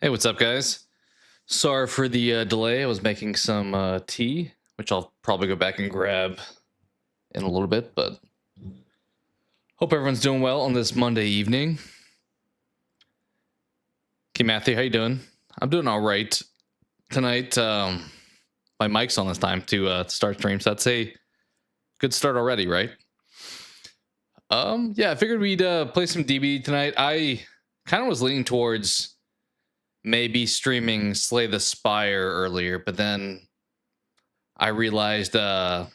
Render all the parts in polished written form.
Hey, what's up, guys? Sorry for the delay. I was making some tea, which I'll probably go back and grab in a little bit, but hope everyone's doing well on this Monday evening. Okay, Matthew, how you doing? I'm doing all right. Tonight, my mic's on this time to start stream, so that's a good start already, right? Yeah, I figured we'd play some DBD tonight. I kind of was leaning towards maybe streaming Slay the Spire earlier, but then I realized the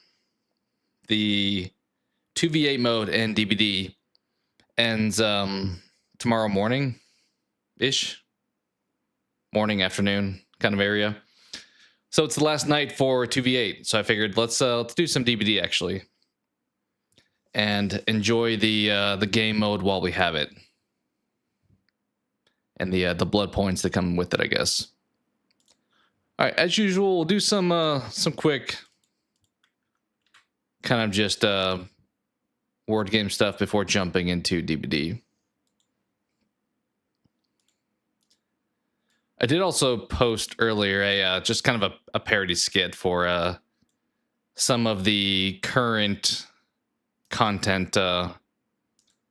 2v8 mode in DBD ends tomorrow morning-ish. Morning, afternoon kind of area. So it's the last night for 2v8. So I figured let's do some DBD actually. And enjoy the game mode while we have it. And the blood points that come with it, I guess. All right, as usual, we'll do some quick kind of just word game stuff before jumping into DBD. I did also post earlier a just kind of a parody skit for some of the current content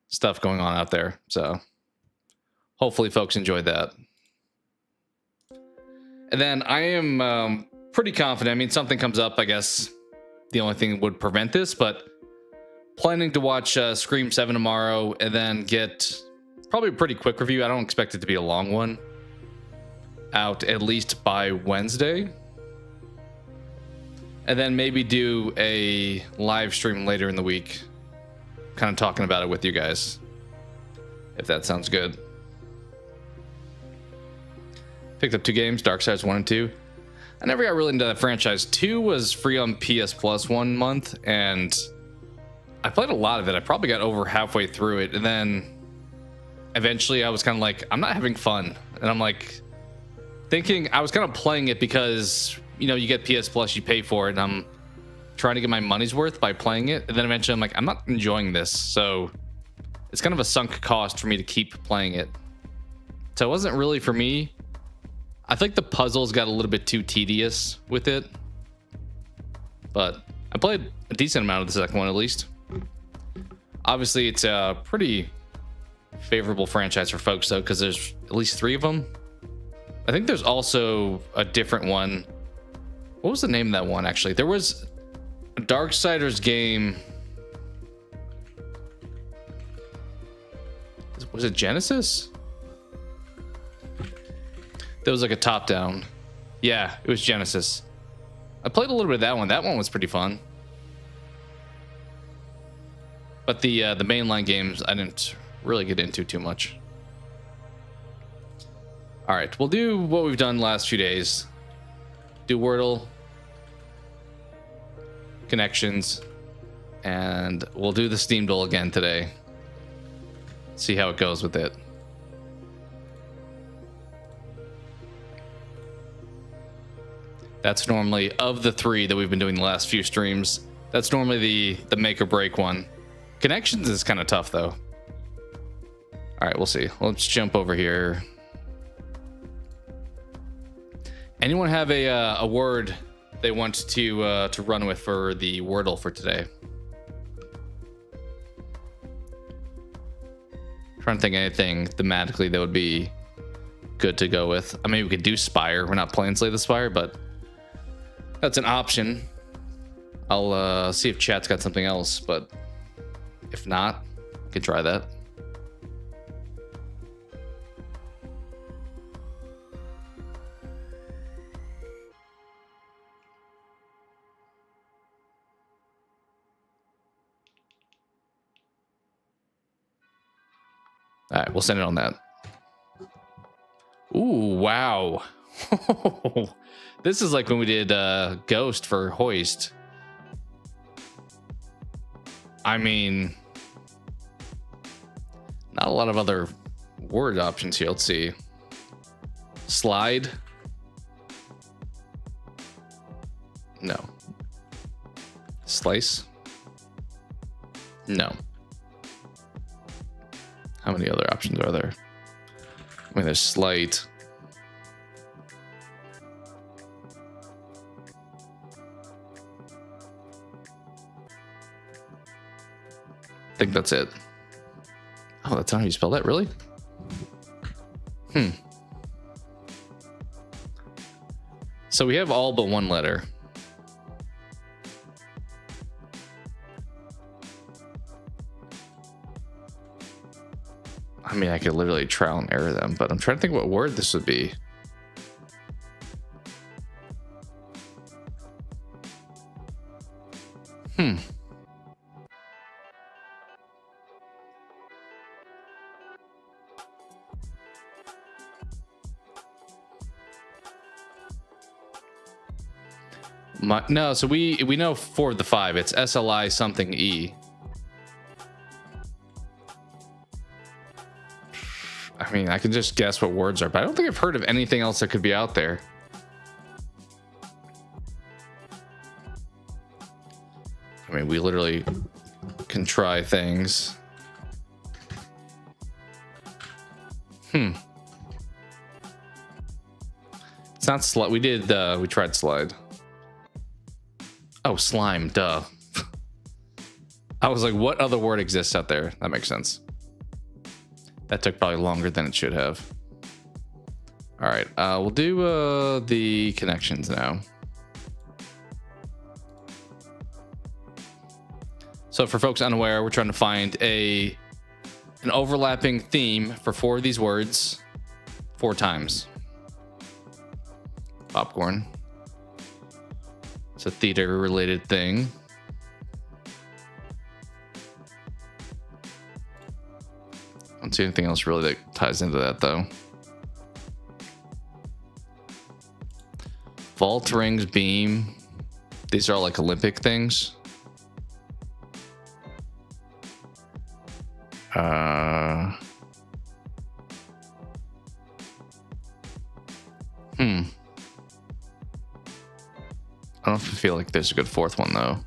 stuff going on out there. So hopefully folks enjoyed that. And then I am pretty confident. I mean, something comes up, I guess the only thing that would prevent this, but planning to watch Scream 7 tomorrow and then get probably a pretty quick review. I don't expect it to be a long one. Out at least by Wednesday. And then maybe do a live stream later in the week, kind of talking about it with you guys, if that sounds good. Picked up 2 games, Darksiders 1 and 2. I never got really into that franchise. 2 was free on PS Plus 1 month, and I played a lot of it. I probably got over halfway through it, and then eventually I was kind of like, I'm not having fun. And I'm like, thinking I was kind of playing it because, you know, you get PS Plus, you pay for it, and I'm trying to get my money's worth by playing it. And then eventually I'm like, I'm not enjoying this. So it's kind of a sunk cost for me to keep playing it. So it wasn't really for me. I think the puzzles got a little bit too tedious with it. But I played a decent amount of the second one, at least. Obviously, it's a pretty favorable franchise for folks, though, because there's at least 3 of them. I think there's also a different one. What was the name of that one, actually? There was a Darksiders game. Was it Genesis? There was like a top-down. Yeah, it was Genesis. I played a little bit of that one. That one was pretty fun. But the mainline games, I didn't really get into too much. All right, we'll do what we've done the last few days. Do Wordle, connections, and we'll do the Steam Duel again today. See how it goes with it. That's normally, of the 3 that we've been doing the last few streams, that's normally the make or break one. Connections is kind of tough, though. All right, we'll see. Let's jump over here. Anyone have a word they want to run with for the Wordle for today? Trying to think of anything thematically that would be good to go with. I mean, we could do Spire. We're not playing Slay the Spire, but that's an option. I'll see if chat's got something else, but if not, we could try that. All right, we'll send it on that. Ooh, wow. This is like when we did Ghost for Hoist. I mean, not a lot of other word options here. Let's see. Slide. No. Slice. No. How many other options are there? I mean, there's slight. think that's it. Oh, that's not how you spell that, really? So we have all but one letter. I mean, I could literally trial and error them, but I'm trying to think what word this would be. No, so we know 4 of the 5. It's SLI something E. I mean, I can just guess what words are, but I don't think I've heard of anything else that could be out there. I mean, we literally can try things. It's not slide. We tried slide. Oh, slime, duh. I was like, what other word exists out there? That makes sense. That took probably longer than it should have. All right, we'll do the connections now. So for folks unaware, we're trying to find an overlapping theme for 4 of these words 4 times. Popcorn. It's a theater related thing. I don't see anything else really that ties into that though. Vault, rings, beam. These are all like Olympic things. I don't feel like there's a good 4th one though.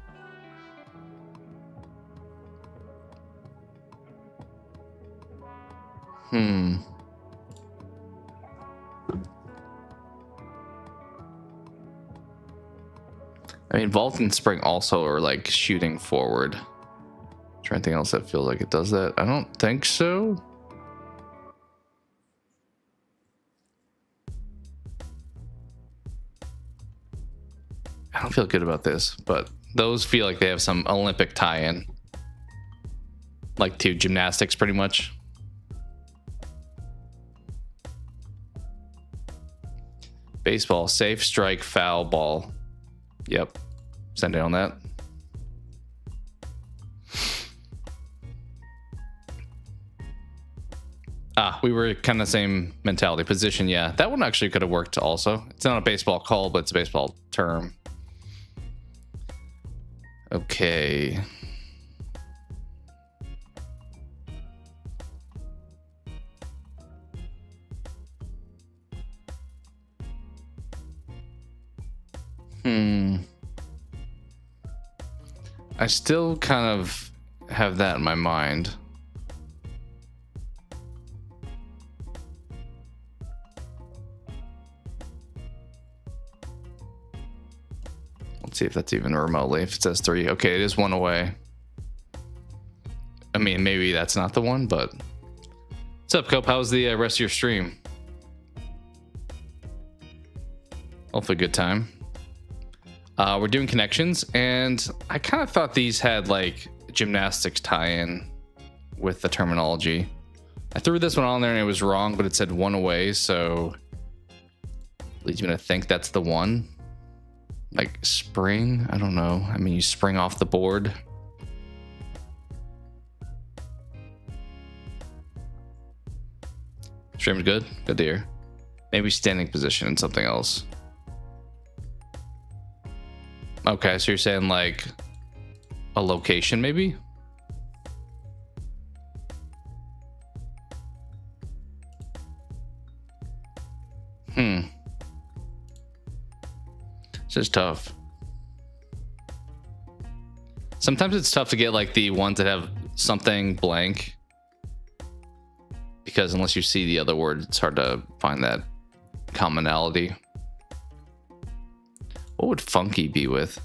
I mean, vault and spring also are like shooting forward. Is there anything else that feels like it does that? I don't think so. I don't feel good about this, but those feel like they have some Olympic tie-in. Like to gymnastics, pretty much. Baseball, safe, strike, foul, ball. Yep. Send it on that. We were kind of same mentality. Position, yeah. That one actually could have worked also. It's not a baseball call, but it's a baseball term. Okay. I still kind of have that in my mind. Let's see if that's even remotely. If it says 3, okay, it is 1 away. I mean, maybe that's not the one, but what's up, Cope? How's the rest of your stream? Hopefully, good time. We're doing connections, and I kind of thought these had like gymnastics tie-in with the terminology. I threw this one on there and it was wrong, but it said 1 away, so leads me to think that's the one. Like spring, I don't know. I mean, you spring off the board. Stream's good? Good to hear. Maybe standing position and something else. Okay, so you're saying like a location maybe? It's just tough. Sometimes it's tough to get like the ones that have something blank, because unless you see the other word, it's hard to find that commonality. What would funky be with?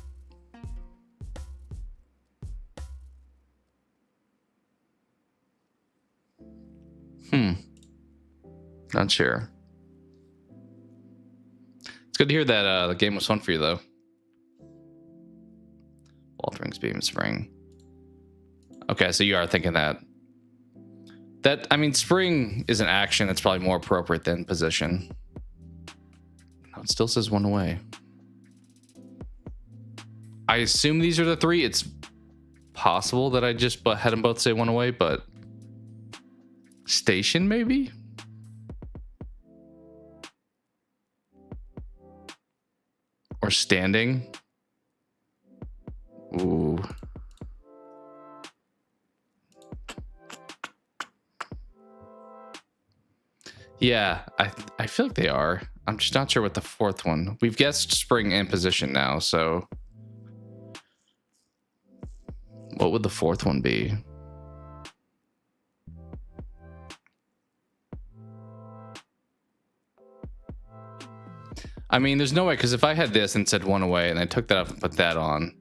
Not sure. It's good to hear that the game was fun for you, though. Altering speed, spring. Okay, so you are thinking that. I mean, spring is an action that's probably more appropriate than position. No, it still says one away. I assume these are the three. It's possible that I just had them both say one away, but station maybe? Or standing? Ooh. Yeah, I feel like they are. I'm just not sure what the fourth one. We've guessed spring and position now, so what would the fourth one be? I mean, there's no way, because if I had this and said one away and I took that off and put that on,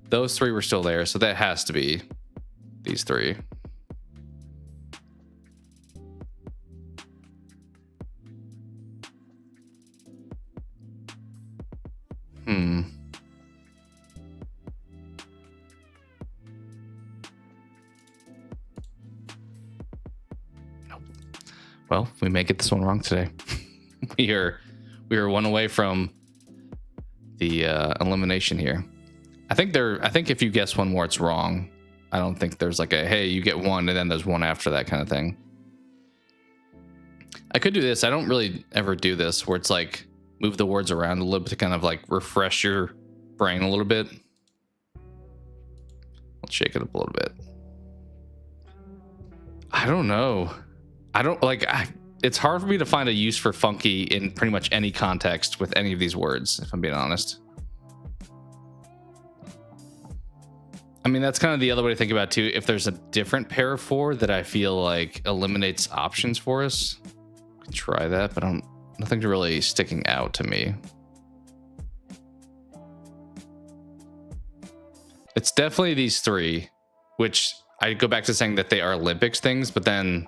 those three were still there, so that has to be these three. Well, we may get this one wrong today. we are one away from the elimination here. I think if you guess one more, it's wrong. I don't think there's like a, hey, you get one and then there's one after that kind of thing. I could do this. I don't really ever do this where it's like move the words around a little bit to kind of like refresh your brain a little bit. Let's shake it up a little bit. I don't know. It's hard for me to find a use for funky in pretty much any context with any of these words, if I'm being honest. I mean, that's kind of the other way to think about it too. If there's a different pair of four that I feel like eliminates options for us, we can try that, but nothing's really sticking out to me. It's definitely these three, which I go back to saying that they are Olympics things, but then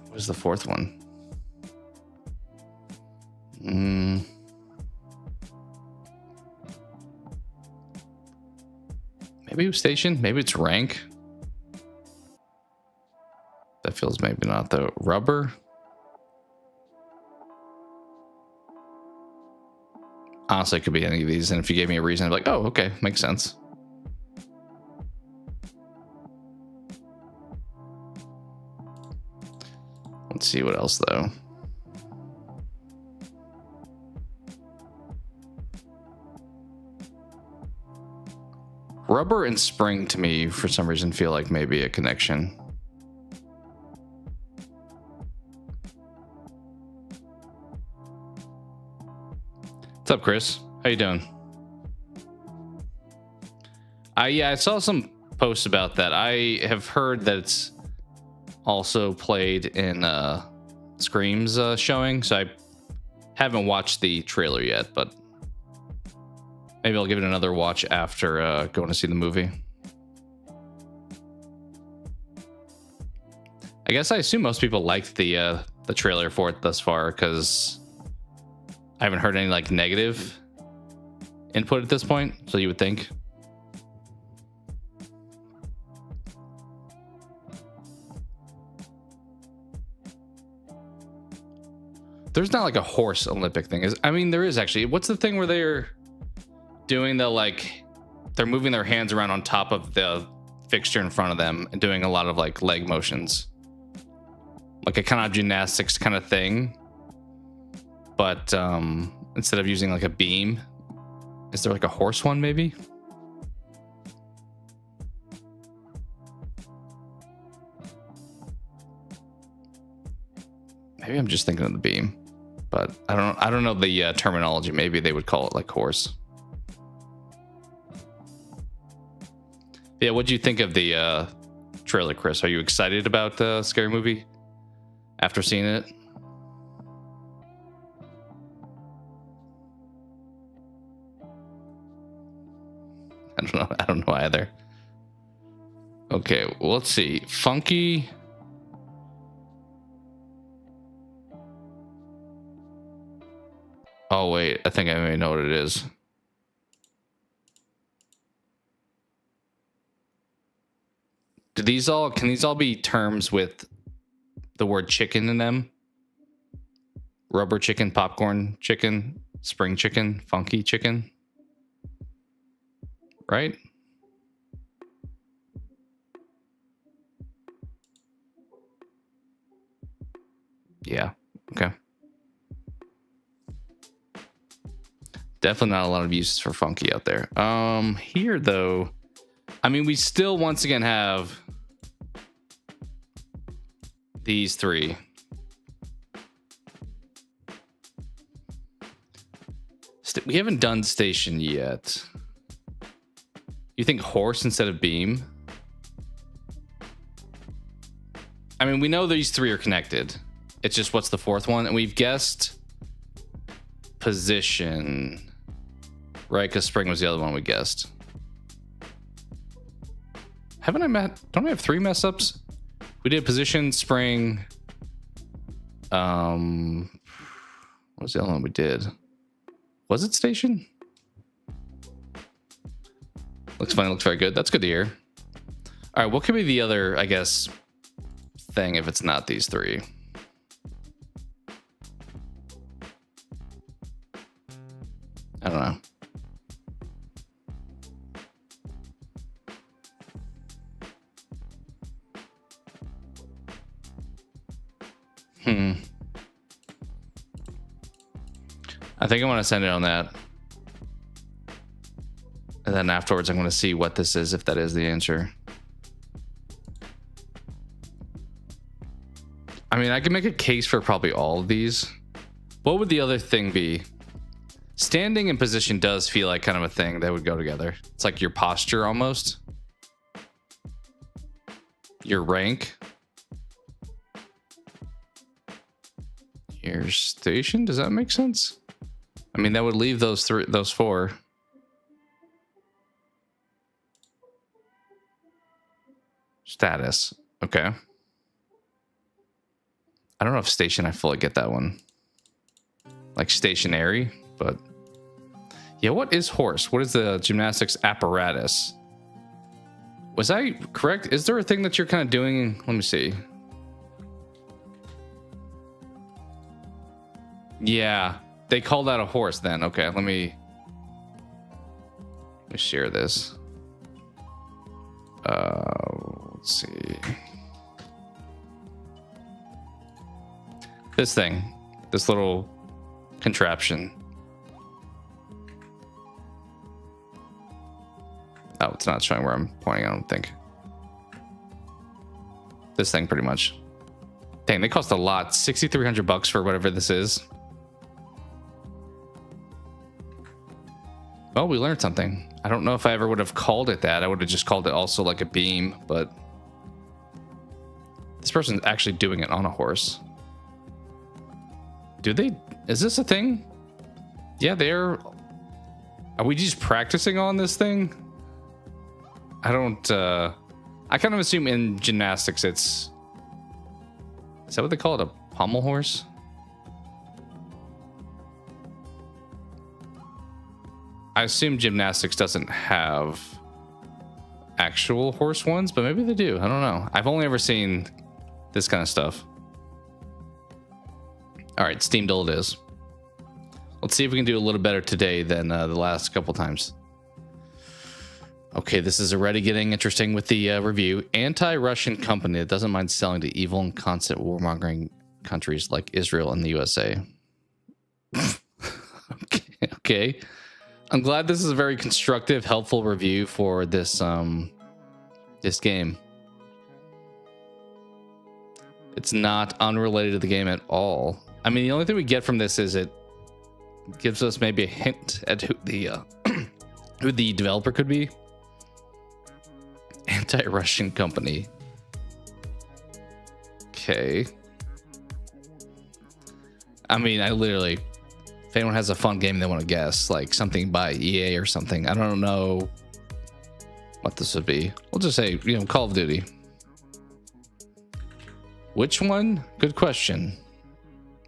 what was the fourth one? Maybe it was station. Maybe it's rank. That feels maybe not the rubber. Honestly, it could be any of these. And if you gave me a reason, I'd be like, oh, okay, makes sense. Let's see what else, though. Rubber and spring to me, for some reason, feel like maybe a connection. What's up, Chris? How you doing? Yeah, I saw some posts about that. I have heard that it's also played in Scream's showing, so I haven't watched the trailer yet, but maybe I'll give it another watch after going to see the movie. I guess I assume most people liked the trailer for it thus far, because I haven't heard any like negative input at this point, so you would think. There's not like a horse Olympic thing. I mean, there is actually. What's the thing where they're doing they're moving their hands around on top of the fixture in front of them and doing a lot of like leg motions, like a kind of gymnastics kind of thing, but instead of using like a beam, is there like a horse one maybe? Maybe I'm just thinking of the beam, but I don't know the terminology. Maybe they would call it like horse. Yeah, what'd you think of the trailer, Chris? Are you excited about the Scary Movie after seeing it? I don't know either. Okay, well, let's see. Funky. Oh, wait. I think I may know what it is. Can these all be terms with the word chicken in them? Rubber chicken, popcorn chicken, spring chicken, funky chicken. Right? Yeah. Okay. Definitely not a lot of uses for funky out there. Here though, I mean, we still once again have these three. We haven't done station yet. You think horse instead of beam? I mean, we know these three are connected. It's just what's the fourth one? And we've guessed position, right? Because spring was the other one we guessed. Don't I have three mess ups? We did position, spring. What was the other one we did? Was it station? Looks fine. Looks very good. That's good to hear. All right. What could be the other, I guess, thing if it's not these three? I don't know. I think I want to send it on that. And then afterwards, I'm going to see what this is, if that is the answer. I mean, I can make a case for probably all of these. What would the other thing be? Standing and position does feel like kind of a thing that would go together. It's like your posture almost. Your rank. Your station. Does that make sense? I mean, that would leave those four. Status. Okay. I don't know if station, I fully get that one. Like stationary, but yeah, what is horse? What is the gymnastics apparatus? Was I correct? Is there a thing that you're kind of doing? Let me see. Yeah, they call that a horse then. Okay, let me share this. Let's see. This thing, this little contraption. Oh, it's not showing where I'm pointing, I don't think. This thing, pretty much. Dang, they cost a lot. $6,300 for whatever this is. Well, we learned something. I don't know if I ever would have called it that. I would have just called it also like a beam, but this person's actually doing it on a horse. Is this a thing? Yeah, are we just practicing on this thing? I kind of assume in gymnastics is that what they call it? A pommel horse? I assume gymnastics doesn't have actual horse ones, but maybe they do. I don't know. I've only ever seen this kind of stuff. All right, Steam Duel it is. Let's see if we can do a little better today than the last couple times. Okay, this is already getting interesting with the review. Anti-Russian company that doesn't mind selling to evil and constant warmongering countries like Israel and the USA. Okay. I'm glad this is a very constructive, helpful review for this this game. It's not unrelated to the game at all. I mean, the only thing we get from this is it gives us maybe a hint at who the developer could be. Anti-Russian company. Okay. I mean, if anyone has a fun game they want to guess, like something by EA or something, I don't know what this would be. We'll just say, you know, Call of Duty. Which one? Good question.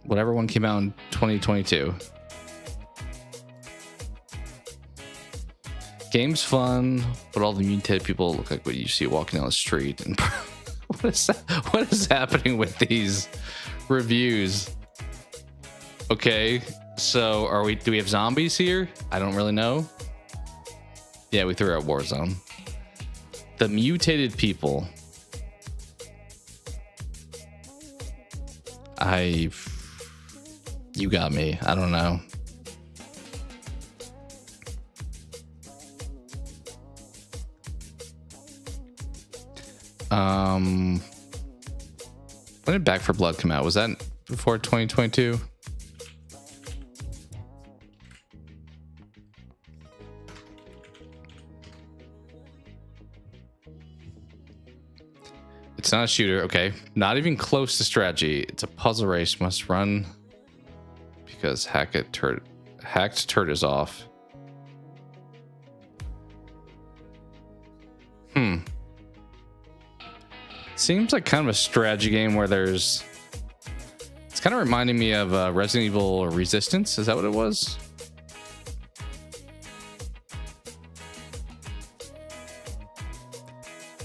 Whatever one came out in 2022. Game's fun, but all the mutated people look like what you see walking down the street. And what is happening with these reviews? Okay, so do we have zombies here? I don't really know. Yeah, we threw out Warzone. The mutated people. You got me. I don't know. When did Back 4 Blood come out? Was that before 2022? It's not a shooter. Okay. Not even close to strategy. It's a puzzle race. Must run because hacked turd is off. Seems like kind of a strategy game where it's kind of reminding me of Resident Evil Resistance. Is that what it was?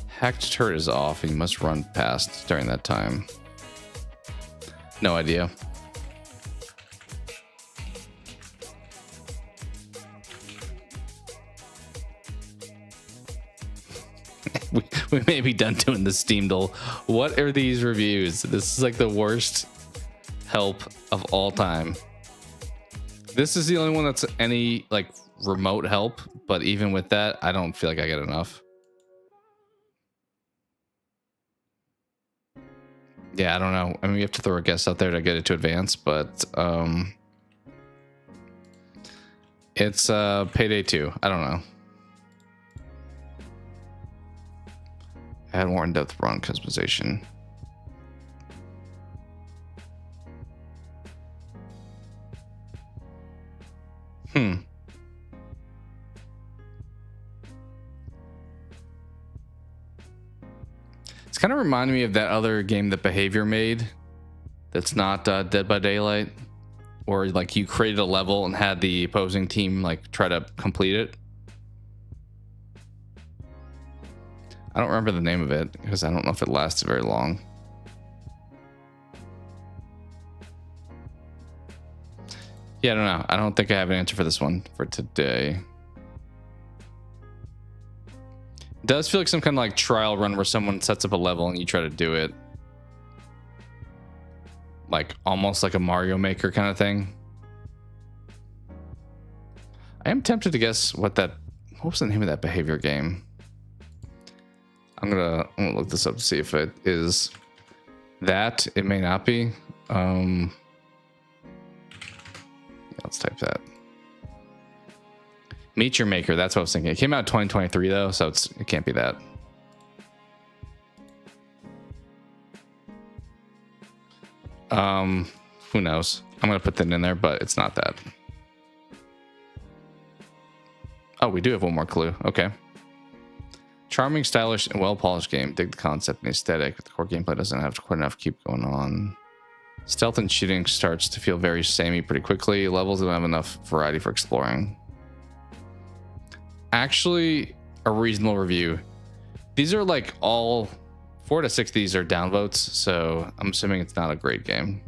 Hacked turret is off and you must run past during that time. No idea. we may be done doing the Steam Doll. What are these reviews? This is like the worst help of all time. This is the only one that's any like remote help, but even with that, I don't feel like I get enough. Yeah, I don't know. I mean, we have to throw a guess out there to get it to advance, but it's Payday 2. I don't know. Add more in-depth run customization. It's kind of reminding me of that other game that Behavior made that's not Dead by Daylight, or like you created a level and had the opposing team like try to complete it. I don't remember the name of it because I don't know if it lasted very long. Yeah, I don't know. I don't think I have an answer for this one for today. It does feel like some kind of like trial run where someone sets up a level and you try to do it. Like almost like a Mario Maker kind of thing. I am tempted to guess what was the name of that Behavior game? I'm gonna look this up to see if it is that. It may not be. Yeah, let's type that. Meet Your Maker. That's what I was thinking. It came out in 2023 though, so it can't be that. Who knows? I'm gonna put that in there, but it's not that. Oh, we do have one more clue. Okay. Charming, stylish, and well-polished game. Dig the concept and aesthetic. The core gameplay doesn't have quite enough to keep going on. Stealth and shooting starts to feel very samey pretty quickly. Levels don't have enough variety for exploring. Actually, a reasonable review. These are like all 4 to 6 of these are downvotes, so I'm assuming it's not a great game.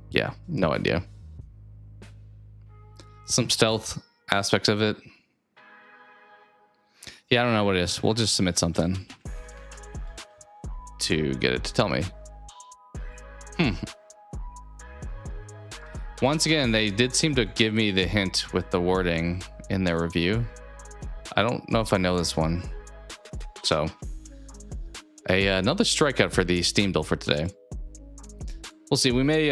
Yeah, no idea. Some stealth aspects of it. Yeah, I don't know what it is. We'll just submit something to get it to tell me. Once again, they did seem to give me the hint with the wording in their review. I don't know if I know this one. So another strikeout for the Steam Doll for today. We'll see. We may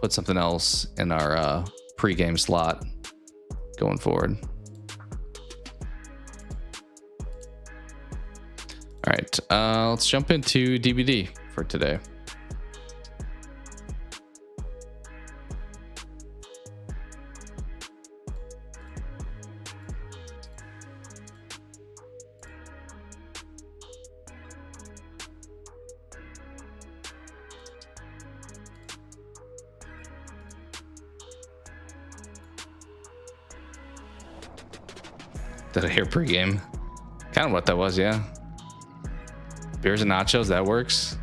put something else in our pre-game slot going forward. All right, let's jump into DVD for today. Did I hear pregame? Kind of what that was, yeah. Beers and nachos, that works.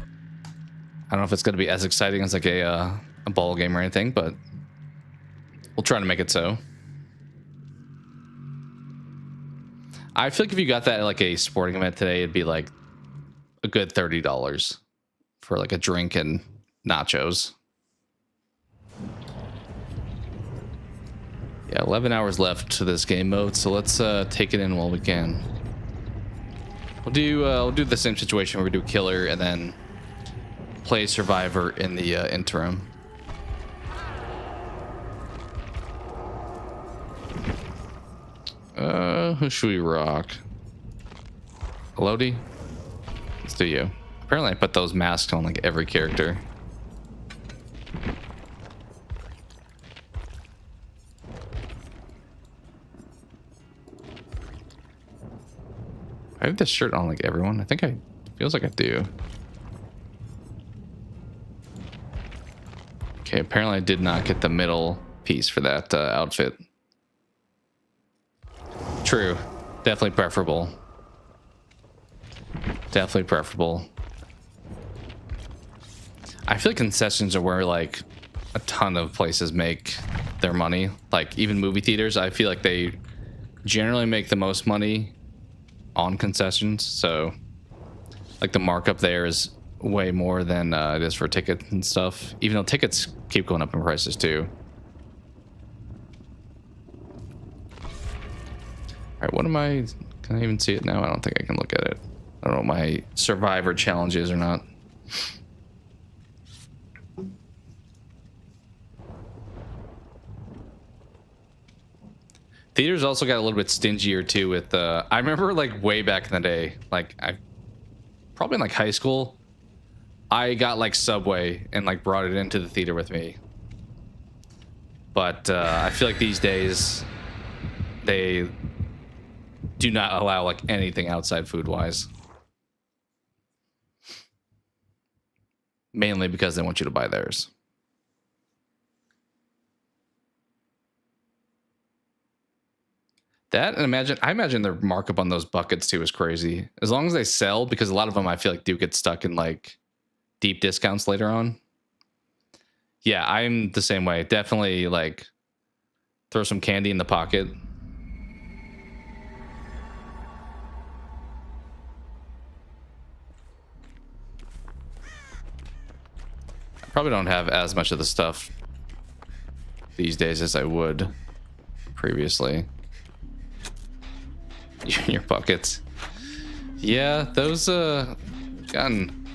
I don't know if it's going to be as exciting as like a ball game or anything, but we'll try to make it so. I feel like if you got that at like a sporting event today, it'd be like a good $30 for like a drink and nachos. Yeah, 11 hours left to this game mode, so let's take it in while we can. We'll do the same situation where we do killer and then play survivor in the interim. Who should we rock? Elodie? Let's do you. Apparently I put those masks on like every character. I have this shirt on like everyone. I think feels like I do. Okay, apparently I did not get the middle piece for that outfit. True. Definitely preferable. Definitely preferable. I feel like concessions are where like a ton of places make their money. Like even movie theaters, I feel like they generally make the most money on concessions, so like the markup there is way more than it is for tickets and stuff, even though tickets keep going up in prices too. All right, what am I? Can I even see it now? I don't think I can look at it. I don't know what my survivor challenge is or not. Theaters also got a little bit stingier too with I remember like way back in the day, like I probably in like high school, I got like Subway and like brought it into the theater with me. But I feel like these days they do not allow like anything outside food wise. Mainly because they want you to buy theirs. That and I imagine their markup on those buckets too is crazy. As long as they sell, because a lot of them I feel like do get stuck in like deep discounts later on. Yeah, I'm the same way. Definitely like throw some candy in the pocket. I probably don't have as much of the stuff these days as I would previously. Your buckets. Yeah, those gun.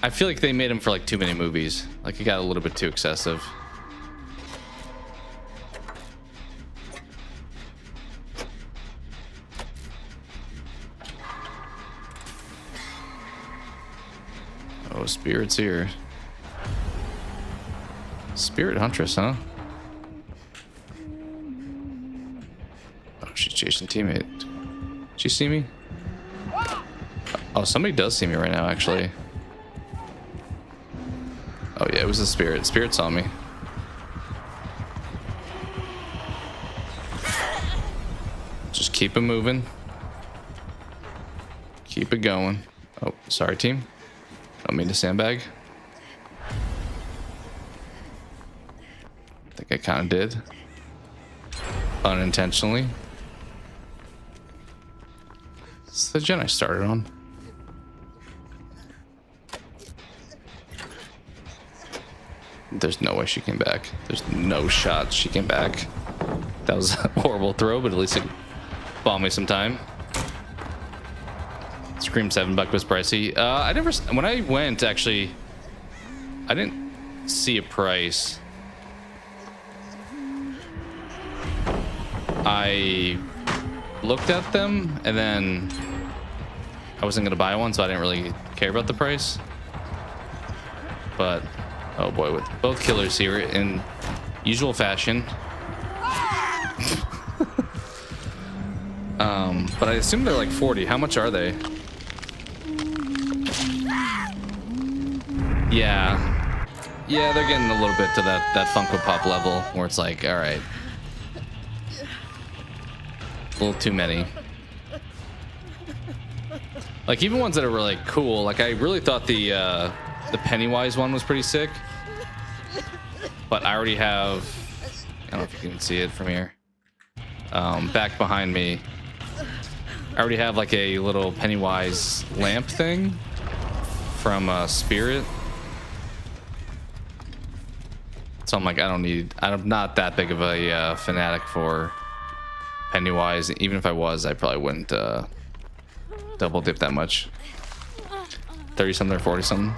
I feel like they made them for like too many movies. Like it got a little bit too excessive. Oh, Spirit's here. Spirit Huntress, huh? She's chasing teammate. Did she see me? Oh, somebody does see me right now, actually. Oh yeah, it was the Spirit. Spirit saw me. Just keep it moving. Keep it going. Oh, sorry, team. Don't mean to sandbag. I think I kind of did. Unintentionally. It's the gen I started on. There's no way she came back. There's no shot she came back. That was a horrible throw, but at least it bought me some time. Scream $7 was pricey. When I went, actually, I didn't see a price. I looked at them and then I wasn't gonna buy one, so I didn't really care about the price. But oh boy, with both killers here in usual fashion. But I assume they're like 40. How much are they? Yeah, they're getting a little bit to that Funko Pop level where it's like, all right, a little too many. Like even ones that are really cool. Like I really thought the Pennywise one was pretty sick, but I already have. I don't know if you can see it from here. Back behind me, I already have like a little Pennywise lamp thing from Spirit. So I'm like, I'm not that big of a fanatic for Pennywise. Even if I was, I probably wouldn't double dip that much. 30 something or 40 something.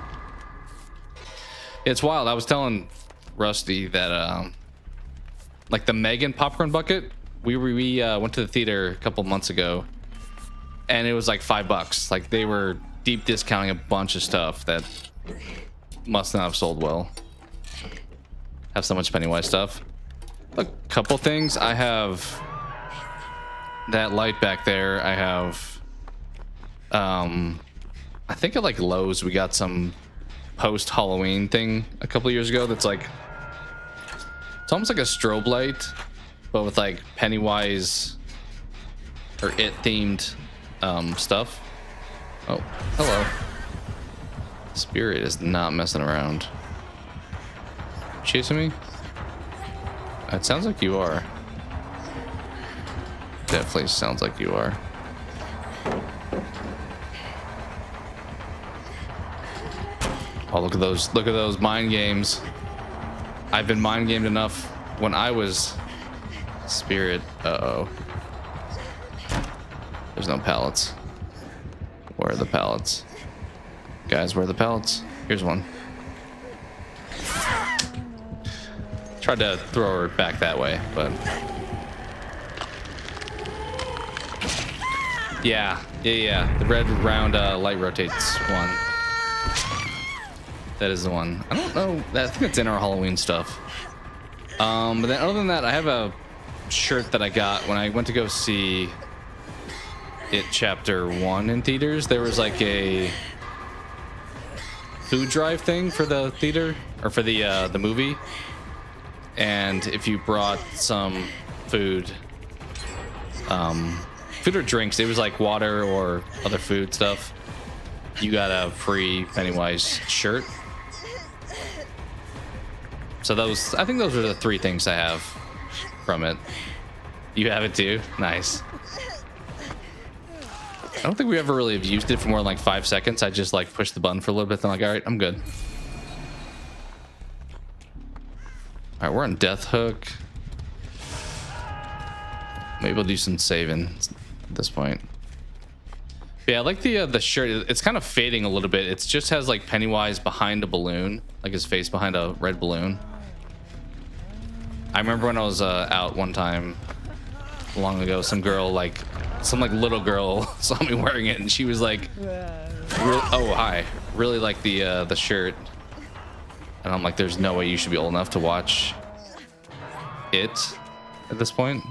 It's wild. I was telling Rusty that like the Megan popcorn bucket, we went to the theater a couple months ago, and it was like $5. Like they were deep discounting a bunch of stuff that must not have sold well. Have so much Pennywise stuff. A couple things. I have that light back there. I have I think at like Lowe's we got some post Halloween thing a couple years ago that's like, it's almost like a strobe light but with like Pennywise or it themed stuff. Oh, hello. Spirit is not messing around. Chasing me? It sounds like you are. Definitely sounds like you are. Oh, look at those mind games. I've been mind gamed enough when I was Spirit. Uh-oh. There's no pallets. Where are the pallets? Guys, where are the pallets? Here's one. Tried to throw her back that way, but yeah. The red round light rotates one. That is the one. I don't know. I think it's in our Halloween stuff. But then other than that, I have a shirt that I got when I went to go see It Chapter 1 in theaters. There was like a food drive thing for the theater, or for the movie. And if you brought some food or drinks, it was like water or other food stuff, you got a free Pennywise shirt. So I think those are the 3 things I have from it. You have it too? Nice. I don't think we ever really have used it for more than like 5 seconds. I just like push the button for a little bit, then I'm like, all right, I'm good. All right, we're on Death Hook. Maybe we'll do some saving at this point. Yeah, I like the shirt. It's kind of fading a little bit. It just has like Pennywise behind a balloon, like his face behind a red balloon. I remember when I was out one time long ago, some little girl saw me wearing it, and she was like, "Oh, hi, really like the shirt." And I'm like, "There's no way you should be old enough to watch it at this point."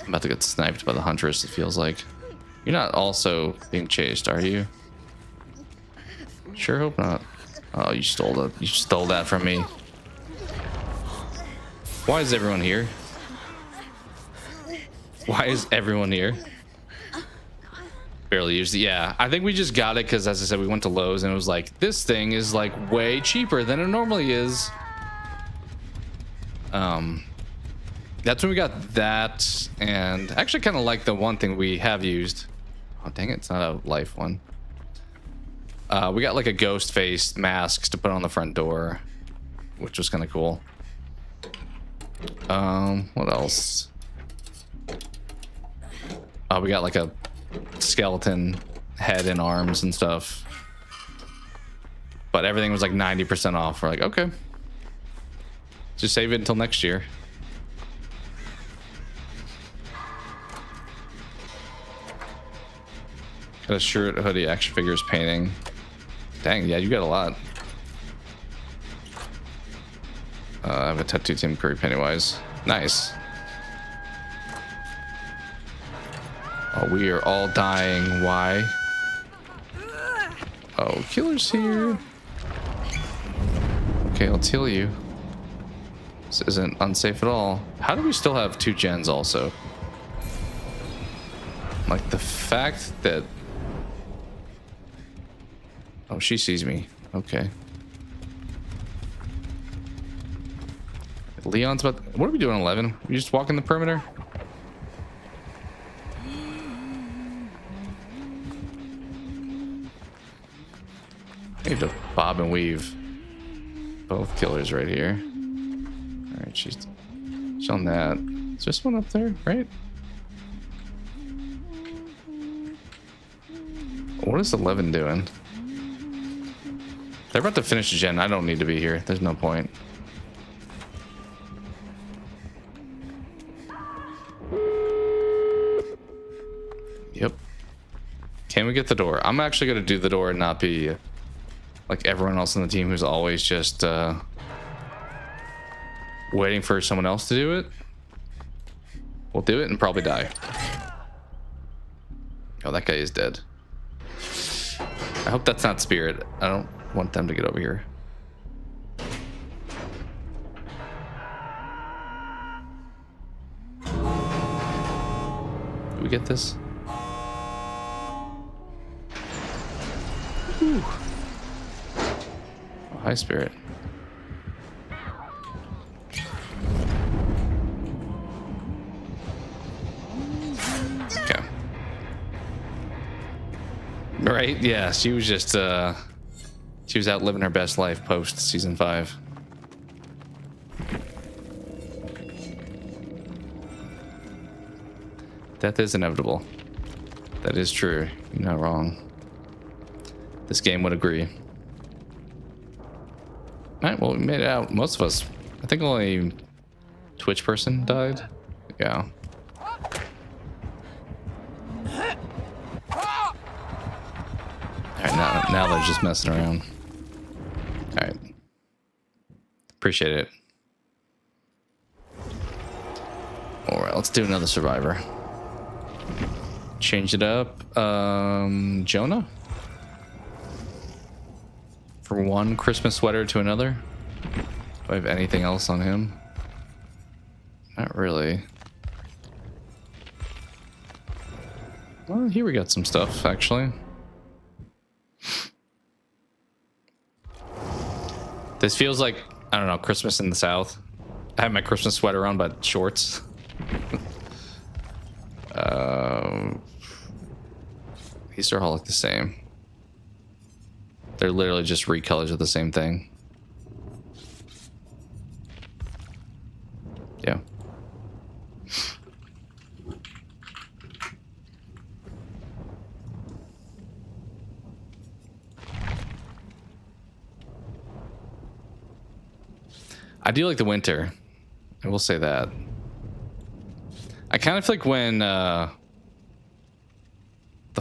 I'm about to get sniped by the Huntress, it feels like. You're not also being chased, are you? Sure hope not. Oh, you stole that from me. Why is everyone here? Why is everyone here? Barely used it. Yeah, I think we just got it because, as I said, we went to Lowe's and it was like, this thing is like way cheaper than it normally is. That's when we got that, and actually kind of like the one thing we have used. Oh dang it, it's not a life one. We got like a ghost face mask to put on the front door, which was kind of cool. What else? We got like a skeleton head and arms and stuff, but everything was like 90% off. We're like, okay, just save it until next year. Got a shirt, hoodie, action figures, painting. Dang, yeah, you got a lot. I have a tattoo, Tim Curry, Pennywise. Nice. Oh, we are all dying. Why? Oh, killer's here. Okay, I'll heal you. This isn't unsafe at all. How do we still have 2 gens also? Like the fact that... Oh, she sees me. Okay. Leon's about... What are we doing, 11? We just walking the perimeter? I need to bob and weave. Both killers right here. Alright, she's on that. Is this one up there, right? What is 11 doing? They're about to finish the gen. I don't need to be here. There's no point. Yep. Can we get the door? I'm actually going to do the door and not be like everyone else on the team who's always just waiting for someone else to do it. We'll do it and probably die. Oh, that guy is dead. I hope that's not Spirit. I don't want them to get over here. Do we get this? Whew. Oh, hi, Spirit. Okay. Right? Yeah, she was just she was out living her best life post season 5. Death is inevitable. That is true. You're not wrong. This game would agree. Alright, well, we made it out. Most of us. I think only Twitch person died. Yeah. Alright, now they're just messing around. Alright. Appreciate it. Alright, let's do another survivor. Change it up. Jonah? For one Christmas sweater to another? Do I have anything else on him? Not really. Well, here we got some stuff, actually. This feels like, I don't know, Christmas in the South. I have my Christmas sweater on, but shorts. These are all look the same. They're literally just recolors of the same thing. Yeah. I do like the winter. I will say that. I kind of feel like when the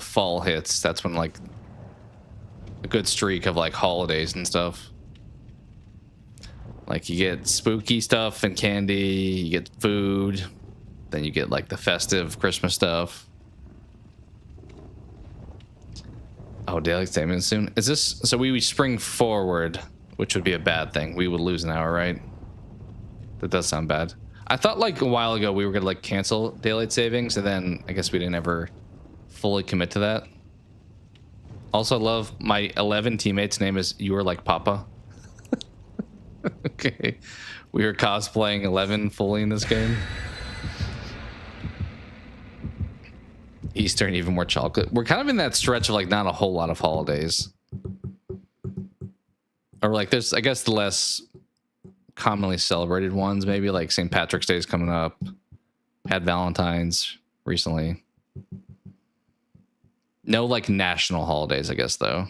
fall hits, that's when like a good streak of like holidays and stuff. Like you get spooky stuff and candy, you get food, then you get like the festive Christmas stuff. Oh, daylight savings soon. Is this so we spring forward, which would be a bad thing. We would lose an hour, right? That does sound bad. I thought like a while ago we were gonna like cancel daylight savings, and then I guess we didn't ever fully commit to that. Also, I love my 11 teammates' name is You Are Like Papa. Okay, we are cosplaying 11 fully in this game. Easter and even more chocolate. We're kind of in that stretch of like not a whole lot of holidays, or like there's I guess the less commonly celebrated ones, maybe like St. Patrick's Day is coming up. Had Valentine's recently. No like national holidays, I guess, though.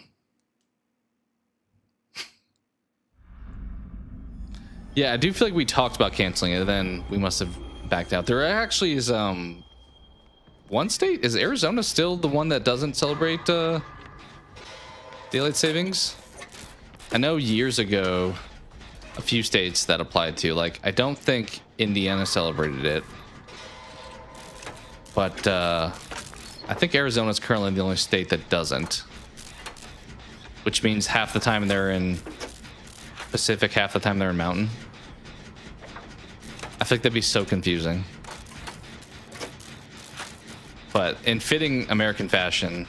Yeah, I do feel like we talked about canceling it, and then we must have backed out. There actually is one one state? Is Arizona still the one that doesn't celebrate daylight savings? I know years ago, a few states that applied to. Like, I don't think Indiana celebrated it. But I think Arizona is currently the only state that doesn't. Which means half the time they're in Pacific, half the time they're in Mountain. I think that'd be so confusing. But in fitting American fashion,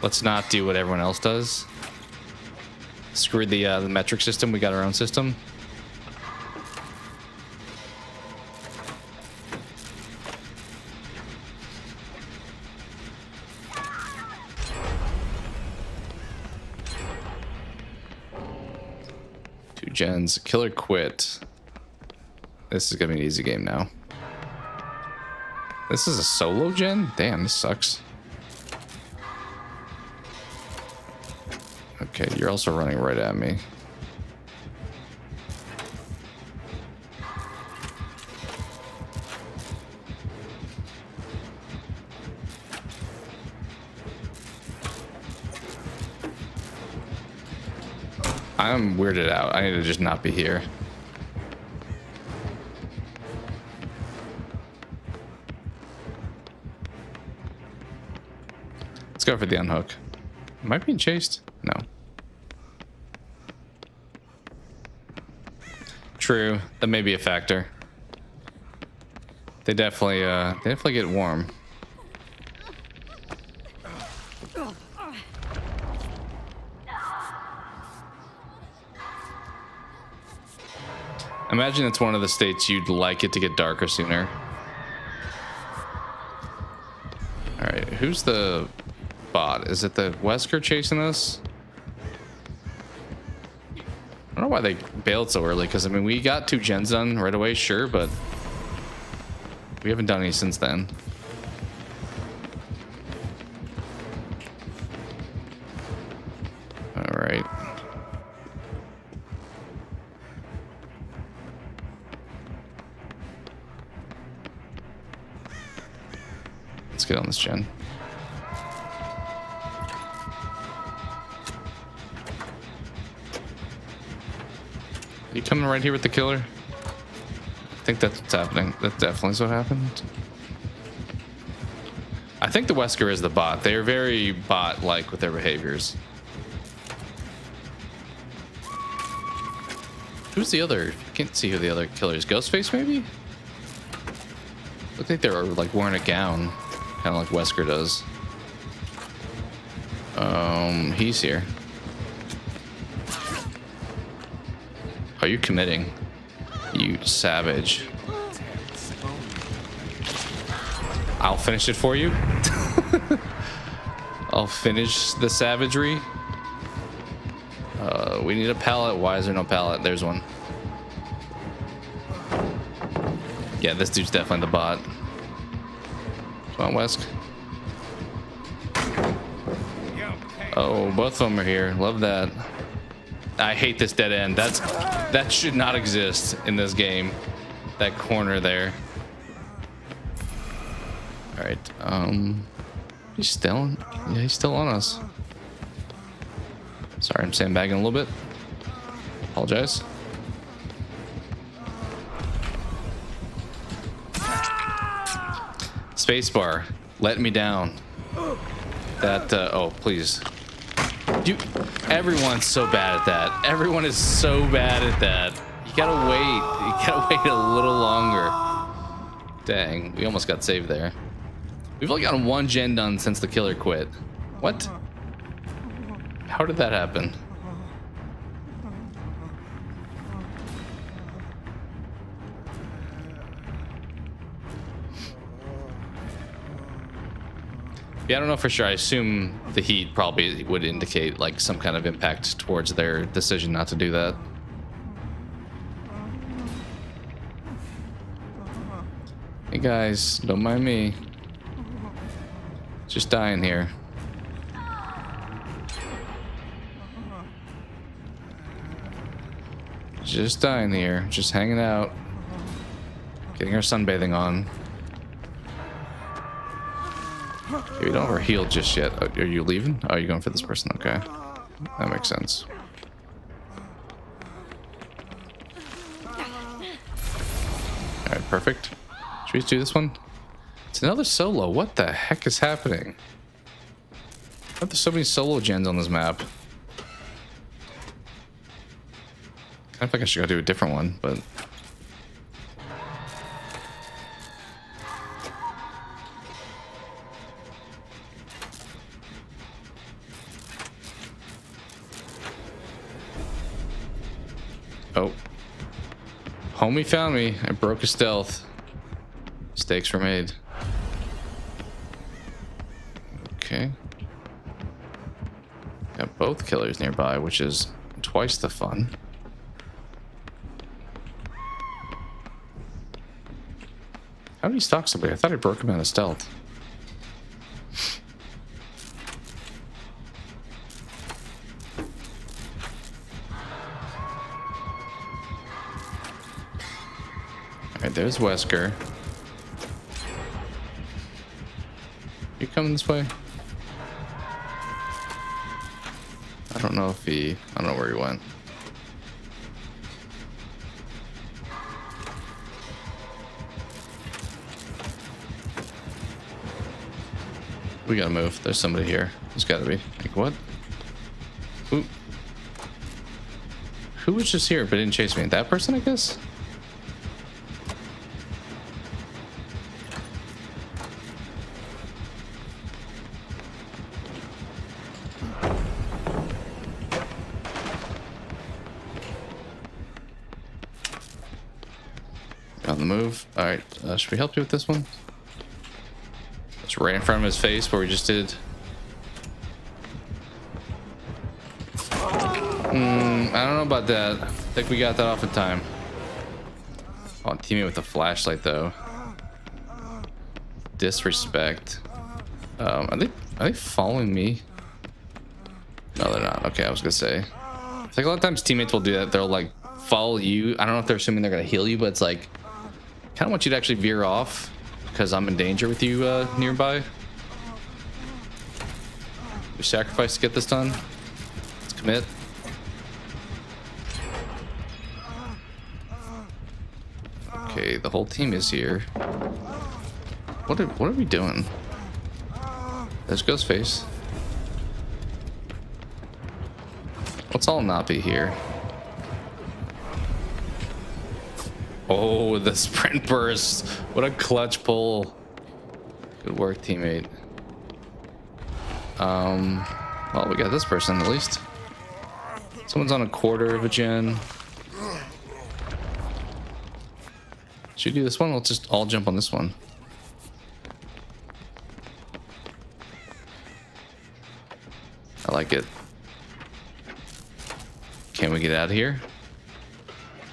let's not do what everyone else does. Screw the metric system. We got our own system. Two gens. Killer quit. This is gonna be an easy game now. This is a solo gen? Damn, this sucks. Okay, you're also running right at me. I'm weirded out. I need to just not be here. Let's go for the unhook. Am I being chased? No. True, that may be a factor. They definitely get warm. Imagine it's one of the states you'd like it to get darker sooner. All right, who's the bot? Is it the Wesker chasing us? I don't know why they bailed so early, because I mean, we got 2 gens done right away, sure, but we haven't done any since then. All right. Let's get on this gen. You coming right here with the killer? I think that's what's happening. That definitely is what happened. I think the Wesker is the bot. They are very bot-like with their behaviors. Who's the other? I can't see who the other killer is. Ghostface, maybe? Look like they're like wearing a gown, kind of like Wesker does. He's here. Oh, you're committing. You savage. I'll finish it for you. I'll finish the savagery. We need a pallet. Why is there no pallet? There's one. Yeah, this dude's definitely the bot. Come on, Wesk. Oh, both of them are here. Love that. I hate this dead end. That should not exist in this game. That corner there. All right. He's still. Yeah, he's still on us. Sorry, I'm sandbagging a little bit. Apologize. Spacebar, let me down. That. Oh, please. Everyone's so bad at that. Everyone is so bad at that. You gotta wait. You gotta wait a little longer. Dang, we almost got saved there. We've only gotten 1 gen done since the killer quit. What? How did that happen? Yeah, I don't know for sure. I assume the heat probably would indicate like some kind of impact towards their decision not to do that. Hey guys, don't mind me. Just dying here. Just dying here. Just hanging out. Getting our sunbathing on. Okay, we don't overheal just yet. Are you leaving? Oh, you're going for this person. Okay. That makes sense. Alright, perfect. Should we do this one? It's another solo. What the heck is happening? Why are there so many solo gens on this map? I feel like I should go do a different one, but... Oh. Homie found me. I broke his stealth. Mistakes were made. Okay. Got both killers nearby, which is twice the fun. How did he stalk somebody? I thought I broke him out of stealth. Alright, there's Wesker. You coming this way? I don't know if I don't know where he went. We gotta move. There's somebody here. There's gotta be. Like, what? Who was just here but didn't chase me? That person, I guess? On the move. Alright, should we help you with this one? It's right in front of his face where we just did. I don't know about that. I think we got that off in time. Oh, teammate with a flashlight though. Disrespect. Are they following me? No, they're not. Okay, I was gonna say. I think a lot of times teammates will do that. They'll like follow you. I don't know if they're assuming they're gonna heal you, but it's like kind of want you to actually veer off because I'm in danger with you nearby. We sacrifice to get this done. Let's commit. Okay, the whole team is here. What are we doing? There's Ghostface. Let's all not be here. Oh, the sprint burst. What a clutch pull. Good work, teammate. Well, we got this person at least. Someone's on a quarter of a gen. Should we do this one? Let's just all jump on this one. I like it. Can we get out of here?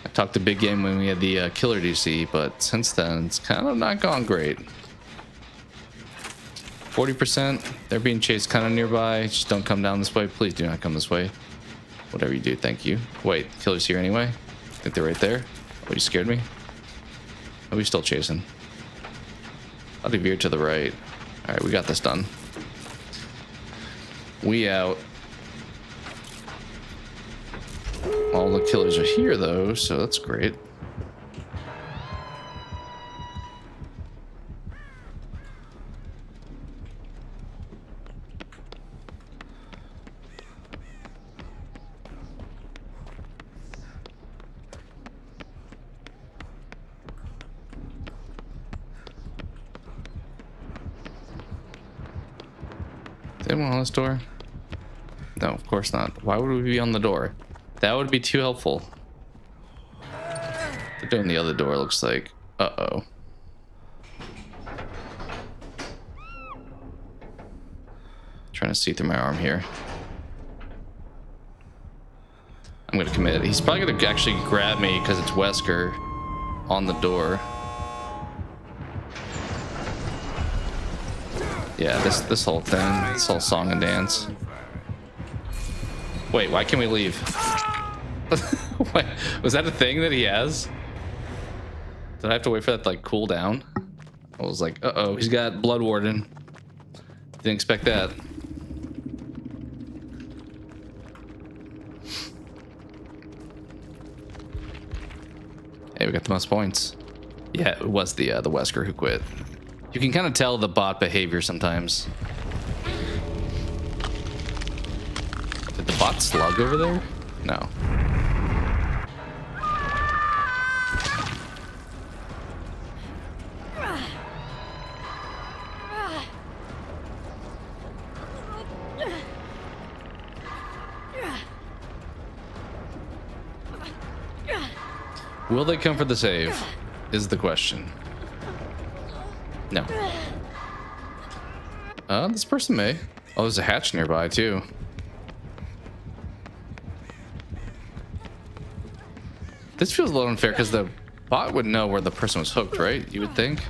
I talked a big game when we had the killer DC, but since then it's kind of not gone great. 40%. They're being chased kind of nearby. Just don't come down this way. Please do not come this way. Whatever you do, thank you. Wait, killer's here anyway? I think they're right there. Oh, you scared me? Oh, we're still chasing. I'll be veered to the right. All right, we got this done. We out. All the killers are here though, so that's great. Is anyone on this door? No, of course not. Why would we be on the door? That would be too helpful. They're doing the other door, looks like. Uh-oh. Trying to see through my arm here. I'm gonna commit. He's probably gonna actually grab me because it's Wesker on the door. Yeah, this whole thing, this whole song and dance. Wait, why can't we leave? Wait, was that a thing that he has? Did I have to wait for that to like cool down? I was like, uh-oh, he's got Blood Warden. Didn't expect that. Hey, we got the most points. Yeah, it was the Wesker who quit. You can kind of tell the bot behavior sometimes. Did the bot slug over there? No. Will they come for the save? Is the question. No. This person may. Oh, there's a hatch nearby too. This feels a little unfair because the bot would know where the person was hooked, right? You would think.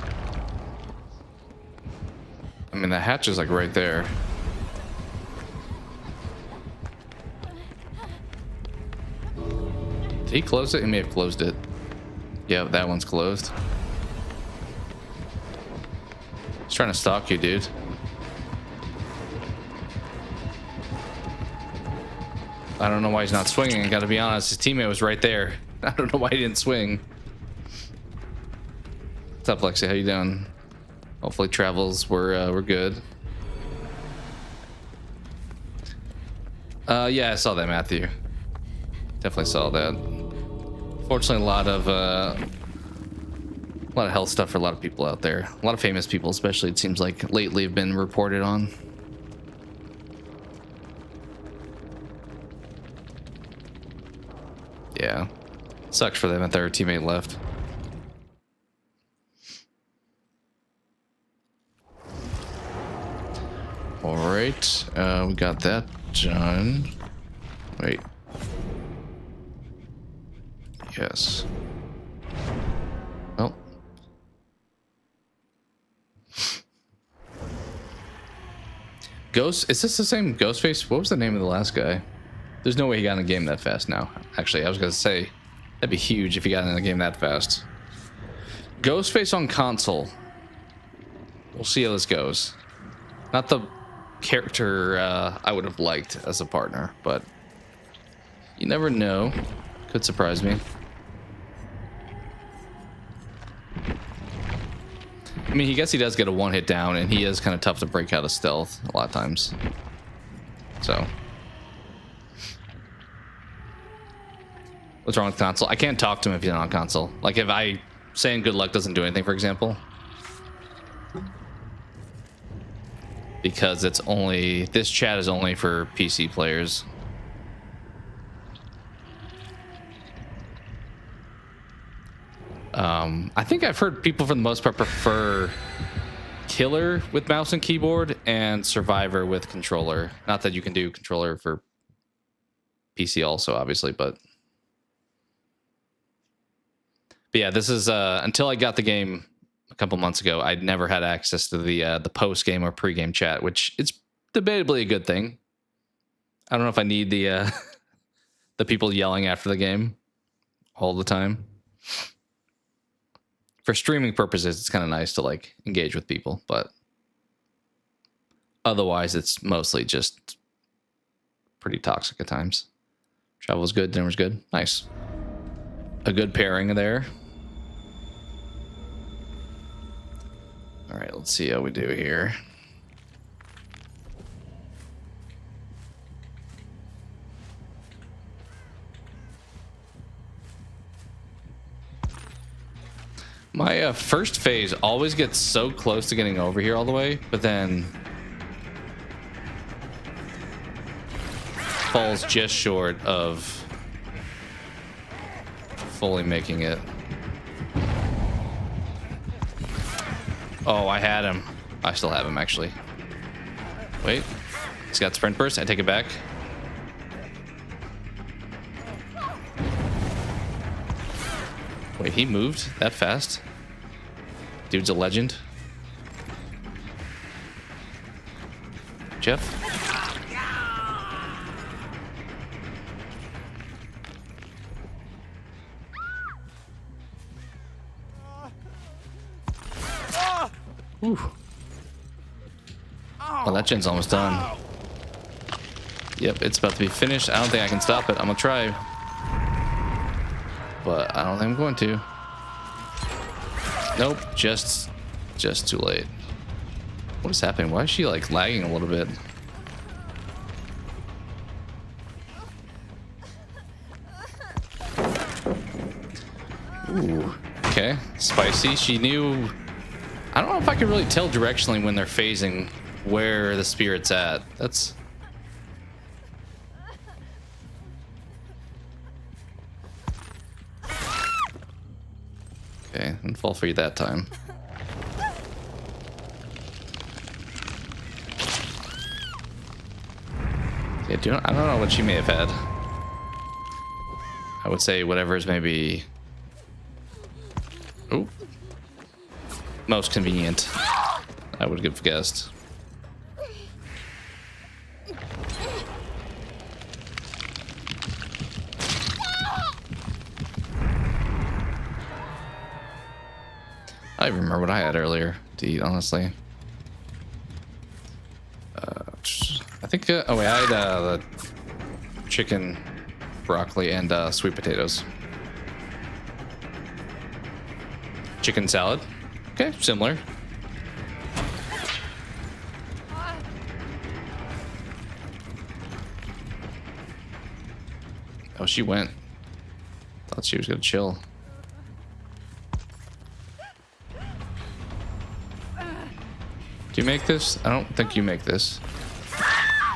I mean, the hatch is like right there. Did he close it? He may have closed it. Yeah, that one's closed. He's trying to stalk you, dude. I don't know why he's not swinging. I gotta be honest, his teammate was right there. I don't know why he didn't swing. What's up, Lexi? How you doing? Hopefully travels were good. Yeah, I saw that, Matthew. Definitely saw that. Fortunately, a lot of health stuff for a lot of people out there. A lot of famous people, especially, it seems like lately, have been reported on. Yeah, sucks for them that their teammate left. All right, we got that done. Wait. Yes. Oh. Ghost, is this the same Ghostface? What was the name of the last guy? There's no way he got in a game that fast now. Actually, I was gonna say that'd be huge if he got in a game that fast. Ghostface on console. We'll see how this goes. Not the character I would have liked as a partner, but you never know. Could surprise me. I mean, I guess he does get a one-hit down, and he is kind of tough to break out of stealth a lot of times. So, what's wrong with console? I can't talk to him if he's not on console. Like, if I saying good luck doesn't do anything, for example, because it's only, this chat is only for PC players. I think I've heard people for the most part prefer killer with mouse and keyboard and survivor with controller. Not that you can do controller for PC also, obviously, but yeah, this is until I got the game a couple months ago, I'd never had access to the post game or pre-game chat, which is debatably a good thing. I don't know if I need the the people yelling after the game all the time. For streaming purposes, it's kind of nice to like engage with people, but otherwise it's mostly just pretty toxic at times. Travel was good, dinner was good. Nice. A good pairing there. All right, let's see how we do here. My first phase always gets so close to getting over here all the way, but then falls just short of fully making it. Oh, I had him. I still have him, actually. Wait. He's got sprint burst. I take it back. Wait, he moved that fast? Dude's a legend. Jeff? Ooh. Oh, that gen's almost done. Yep, it's about to be finished. I don't think I can stop it. I'm gonna try, but I don't think I'm going to. Nope, just too late. What is happening? Why is she like lagging a little bit? Ooh, okay, spicy. She knew. I don't know if I can really tell directionally when they're phasing where the spirit's at. That's. Okay, didn't fall for you that time. Yeah, I don't know what she may have had. I would say whatever's maybe. Oh, most convenient. I would have guessed. I don't remember what I had earlier to eat, honestly. I think. Oh wait, I had the chicken, broccoli, and sweet potatoes. Chicken salad. Okay, similar. Oh, she went. Thought she was gonna chill. Do you make this? I don't think you make this.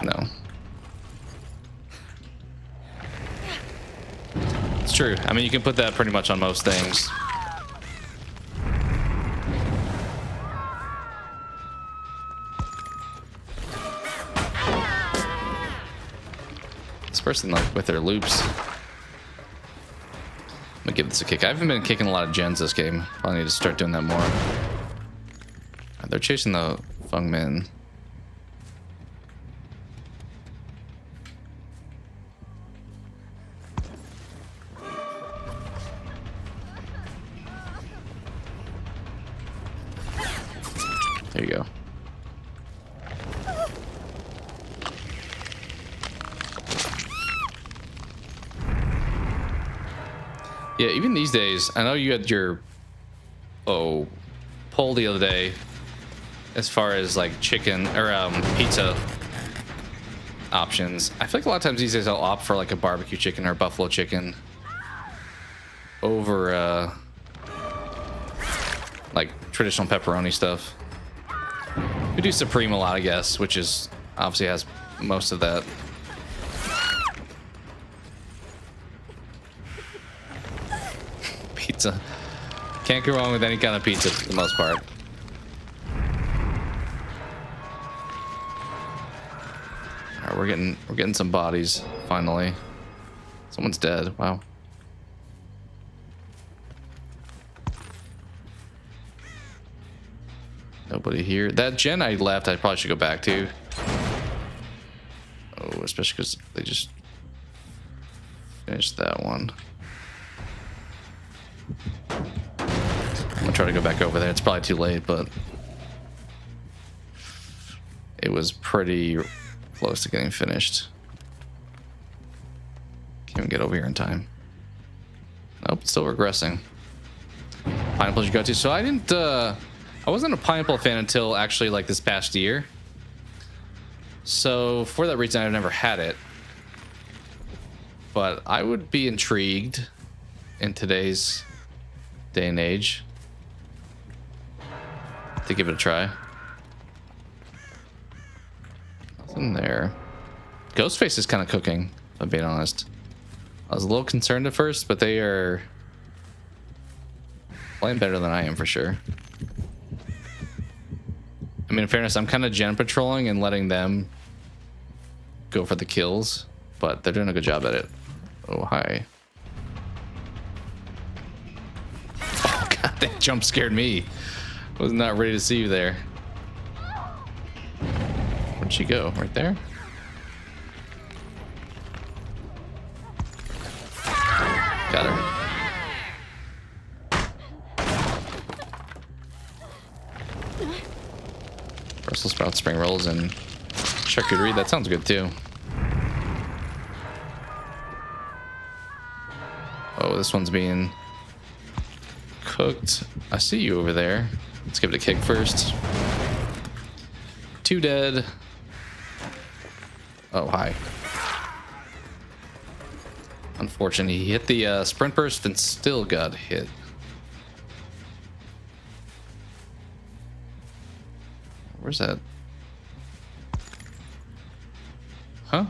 No. It's true. I mean, you can put that pretty much on most things. This person, like, with their loops. I'm gonna give this a kick. I haven't been kicking a lot of gens this game. Probably need to start doing that more. They're chasing the Fung Min. There you go. Yeah, even these days, I know you had your poll the other day as far as like chicken or pizza options. I feel like a lot of times these days I'll opt for like a barbecue chicken or buffalo chicken over like traditional pepperoni stuff. We do Supreme a lot, I guess, which is obviously has most of that. Pizza. Can't go wrong with any kind of pizza for the most part. All right, we're getting some bodies finally. Someone's dead. Wow. Nobody here. That gen I left, I probably should go back to. Oh, especially because they just finished that one. I'm gonna try to go back over there. It's probably too late, but it was pretty close to getting finished. Can't even get over here in time. Nope, still regressing. Pineapples you got to. So I didn't. I wasn't a pineapple fan until actually like this past year. So for that reason, I've never had it. But I would be intrigued in today's day and age to give it a try. Nothing there. Ghostface is kind of cooking, if I'm being honest. I was a little concerned at first, but they are playing better than I am for sure. I mean, in fairness, I'm kind of gen patrolling and letting them go for the kills, but they're doing a good job at it. Oh, hi. Oh, God, that jump scared me. I was not ready to see you there. Where'd she go? Right there? Got her. Brussels sprouts, spring rolls, and charcuterie. That sounds good too. Oh, this one's being cooked. I see you over there. Let's give it a kick first. 2 dead. Oh, hi. Unfortunately, he hit the sprint burst and still got hit. Where's that? Huh?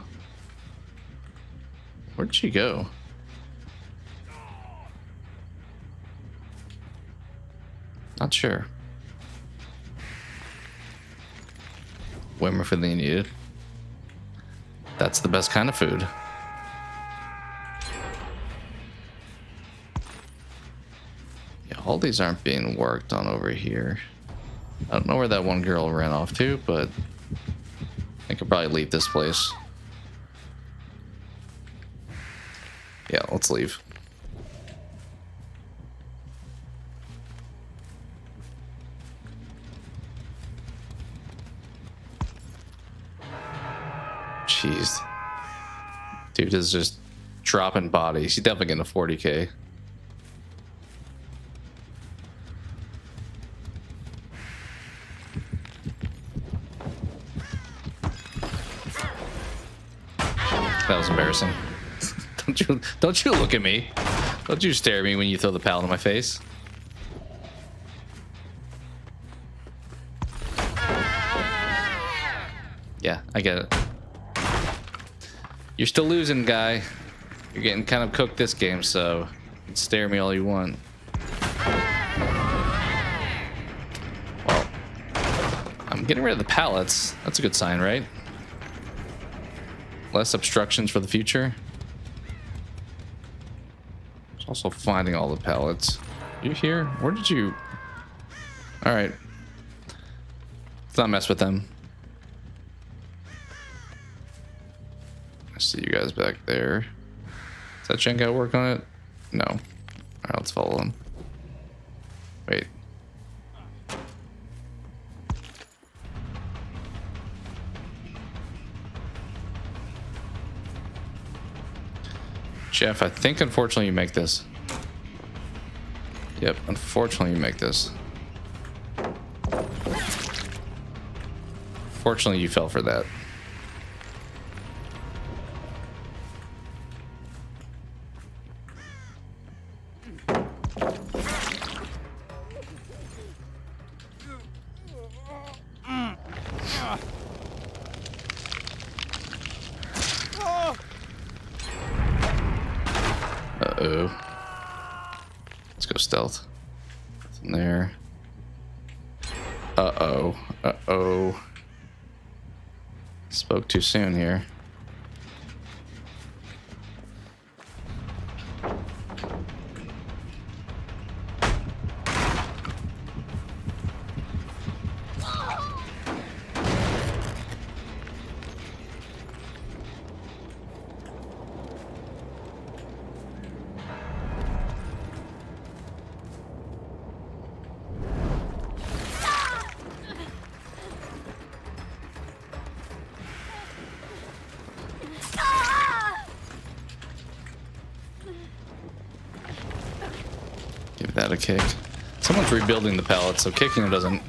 Where'd she go? Not sure. Way more food than you needed. That's the best kind of food. Yeah, all these aren't being worked on over here. I don't know where that one girl ran off to, but I could probably leave this place. Yeah, let's leave. Jeez. Dude is just dropping bodies. He's definitely getting a 40k. That was embarrassing. Don't you look at me. Don't you stare at me when you throw the pallet in my face. Yeah, I get it. You're still losing, guy. You're getting kind of cooked this game, so you can stare at me all you want. Well, I'm getting rid of the pallets. That's a good sign, right? Less obstructions for the future. Also finding all the pallets. You here? Where did you... Alright. Let's not mess with them. I see you guys back there. Does that Hangout work on it? No. Alright, let's follow them. Wait. Jeff, I think unfortunately you make this. Yep, unfortunately you make this. Fortunately you fell for that. Uh-oh. Let's go stealth. What's in there? Uh-oh. Uh-oh. Spoke too soon here. Give that a kick. Someone's rebuilding the pallets, so kicking them doesn't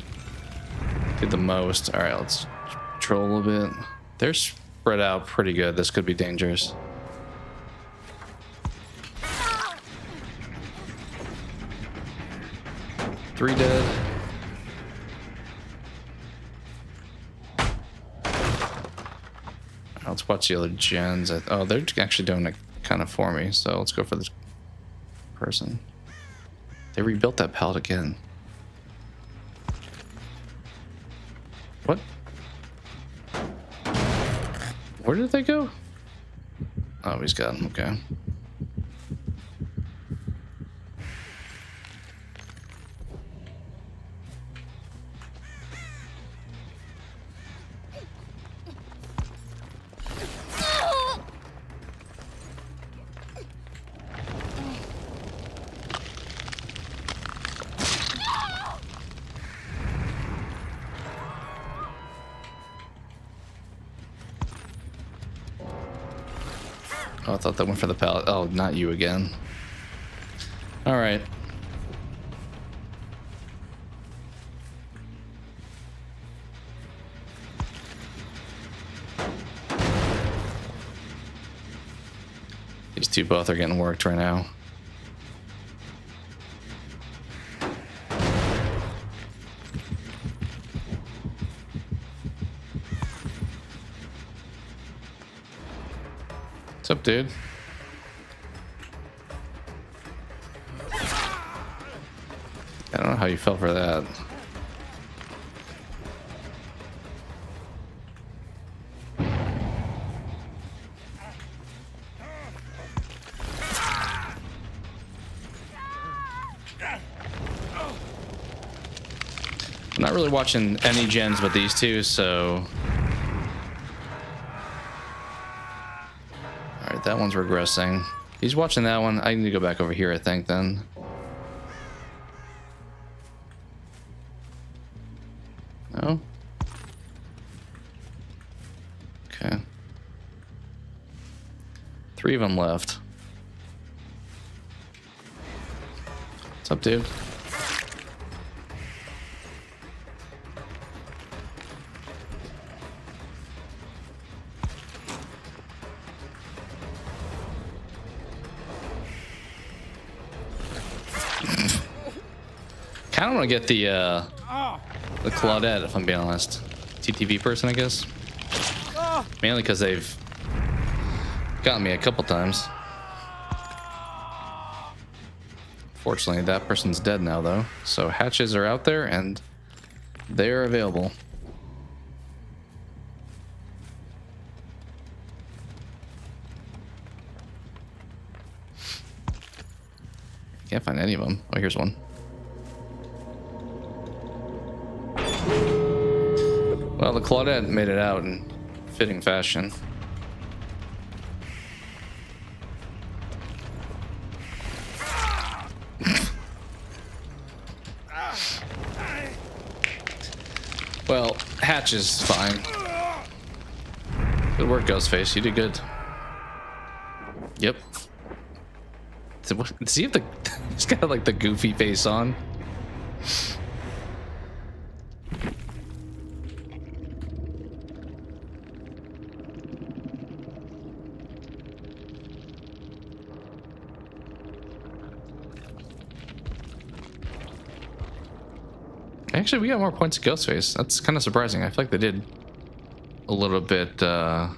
do the most. All right, let's troll a little bit. They're spread out pretty good. This could be dangerous. Three dead. Let's watch the other gens. Oh, they're actually doing it kind of for me, so let's go for this person. They rebuilt that pallet again. What? Where did they go? Oh, he's got him. Okay. Oh, I thought that went for the pallet. Oh, not you again. All right. These two both are getting worked right now. What's up, dude? I don't know how you fell for that. I'm not really watching any gens but these two, so... Alright, that one's regressing. He's watching that one. I need to go back over here, I think, then. No? Okay. 3 of them left. What's up, dude? I don't want to get the Claudette, if I'm being honest. TTV person, I guess. Mainly because they've gotten me a couple times. Fortunately, that person's dead now, though. So hatches are out there, and they're available. Can't find any of them. Oh, here's one. Well, the Claudette made it out in fitting fashion. Well, Hatch is fine. Good work, Ghostface. You did good. Yep. Does he have the... He's got like the goofy face on. Actually, we got more points at Ghostface. That's kind of surprising. I feel like they did a little bit better.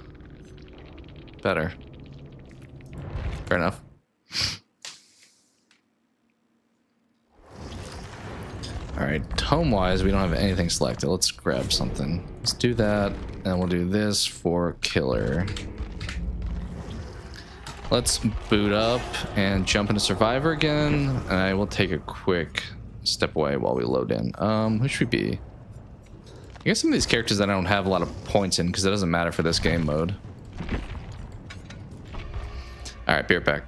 Fair enough. All right, tome-wise, we don't have anything selected. Let's grab something. Let's do that, and we'll do this for killer. Let's boot up and jump into Survivor again, and I will take a quick step away while we load in. Who should we be? I guess some of these characters that I don't have a lot of points in because it doesn't matter for this game mode. All right, be right back.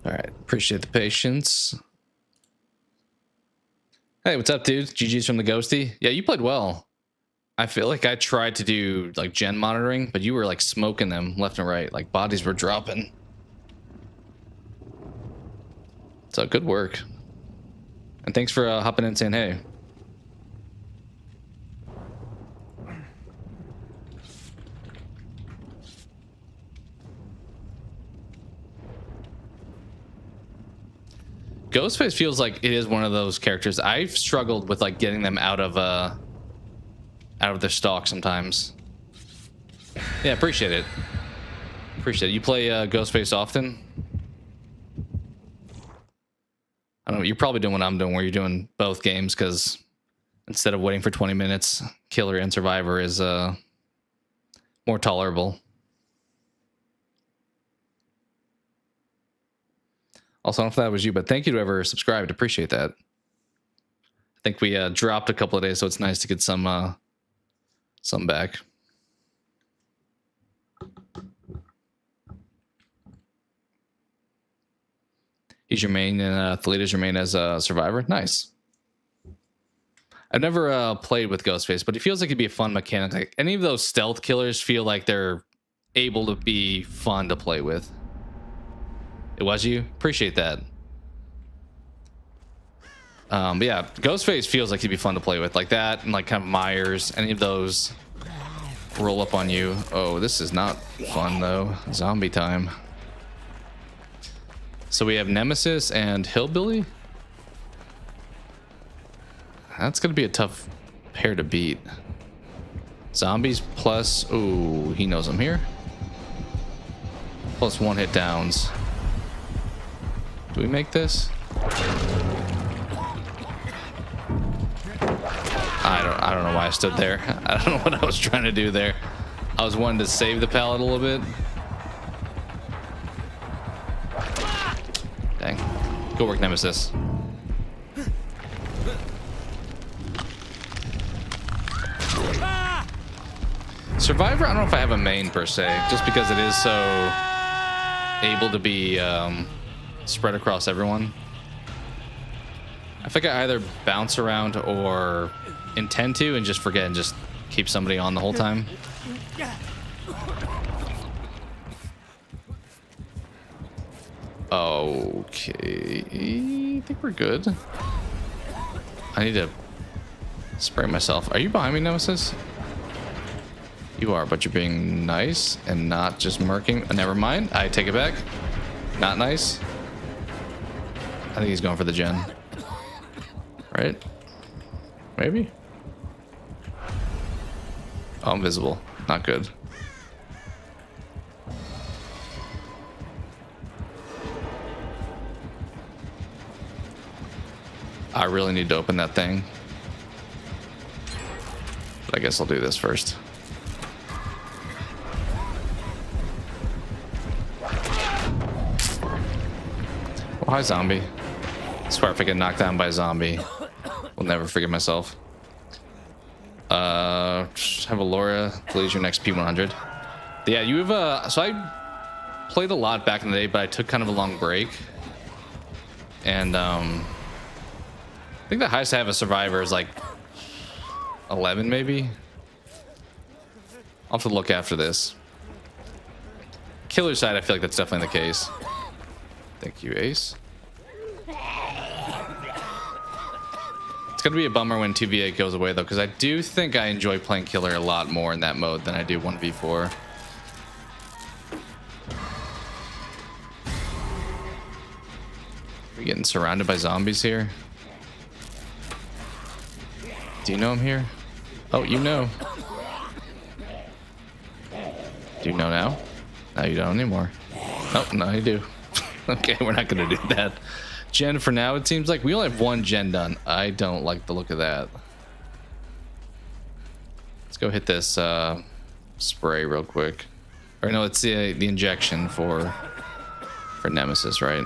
All right, appreciate the patience. Hey, what's up, dude? GG's from the Ghosty. Yeah, you played well. I feel like I tried to do like gen monitoring, but you were like smoking them left and right. Like bodies were dropping. So good work. And thanks for hopping in and saying hey. Ghostface feels like it is one of those characters. I've struggled with like getting them out of their stock sometimes. Yeah, appreciate it. Appreciate it. You play Ghostface often? You're probably doing what I'm doing, where you're doing both games, because instead of waiting for 20 minutes, Killer and Survivor is more tolerable. Also, I don't know if that was you, but thank you to whoever subscribed. Appreciate that. I think we dropped a couple of days, so it's nice to get some back. He's your main, and Thalita's your main as a Survivor. Nice. I've never played with Ghostface, but it feels like it'd be a fun mechanic. Like any of those stealth killers feel like they're able to be fun to play with. It was you? Appreciate that. But yeah, Ghostface feels like he'd be fun to play with, like that, and like kind of Myers. Any of those roll up on you. Oh, this is not fun though. Zombie time. So we have Nemesis and Hillbilly. That's gonna be a tough pair to beat. Zombies plus, ooh, he knows I'm here. Plus 1 hit downs. Do we make this? I don't know why I stood there. I don't know what I was trying to do there. I was wanting to save the pallet a little bit. Dang. Go work, Nemesis. Survivor, I don't know if I have a main per se, just because it is so able to be spread across everyone. I think I either bounce around or intend to and just forget and just keep somebody on the whole time. Okay, I think we're good. I need to spray myself. Are you behind me, Nemesis? You are, but you're being nice and not just murking. Never mind. I take it back. Not nice. I think he's going for the gen. Right? Maybe? Oh, I'm visible. Not good. I really need to open that thing. But I guess I'll do this first. Oh, hi, zombie. I swear if I get knocked down by a zombie, I'll never forgive myself. Have a Laura, please, your next P100. Yeah, you have so I played a lot back in the day, but I took kind of a long break. And I think the highest I have a Survivor is like 11 maybe. I'll have to look after this. Killer side, I feel like that's definitely the case. Thank you, Ace. It's gonna be a bummer when 2v8 goes away though, because I do think I enjoy playing Killer a lot more in that mode than I do 1v4. We're getting surrounded by zombies here. Do you know I'm here? Oh, you know. Do you know now? No, you don't anymore. Oh, no, you do. Okay, we're not gonna do that. Gen for now, it seems like we only have one gen done. I don't like the look of that. Let's go hit this spray real quick. Or no, it's the injection for Nemesis, right?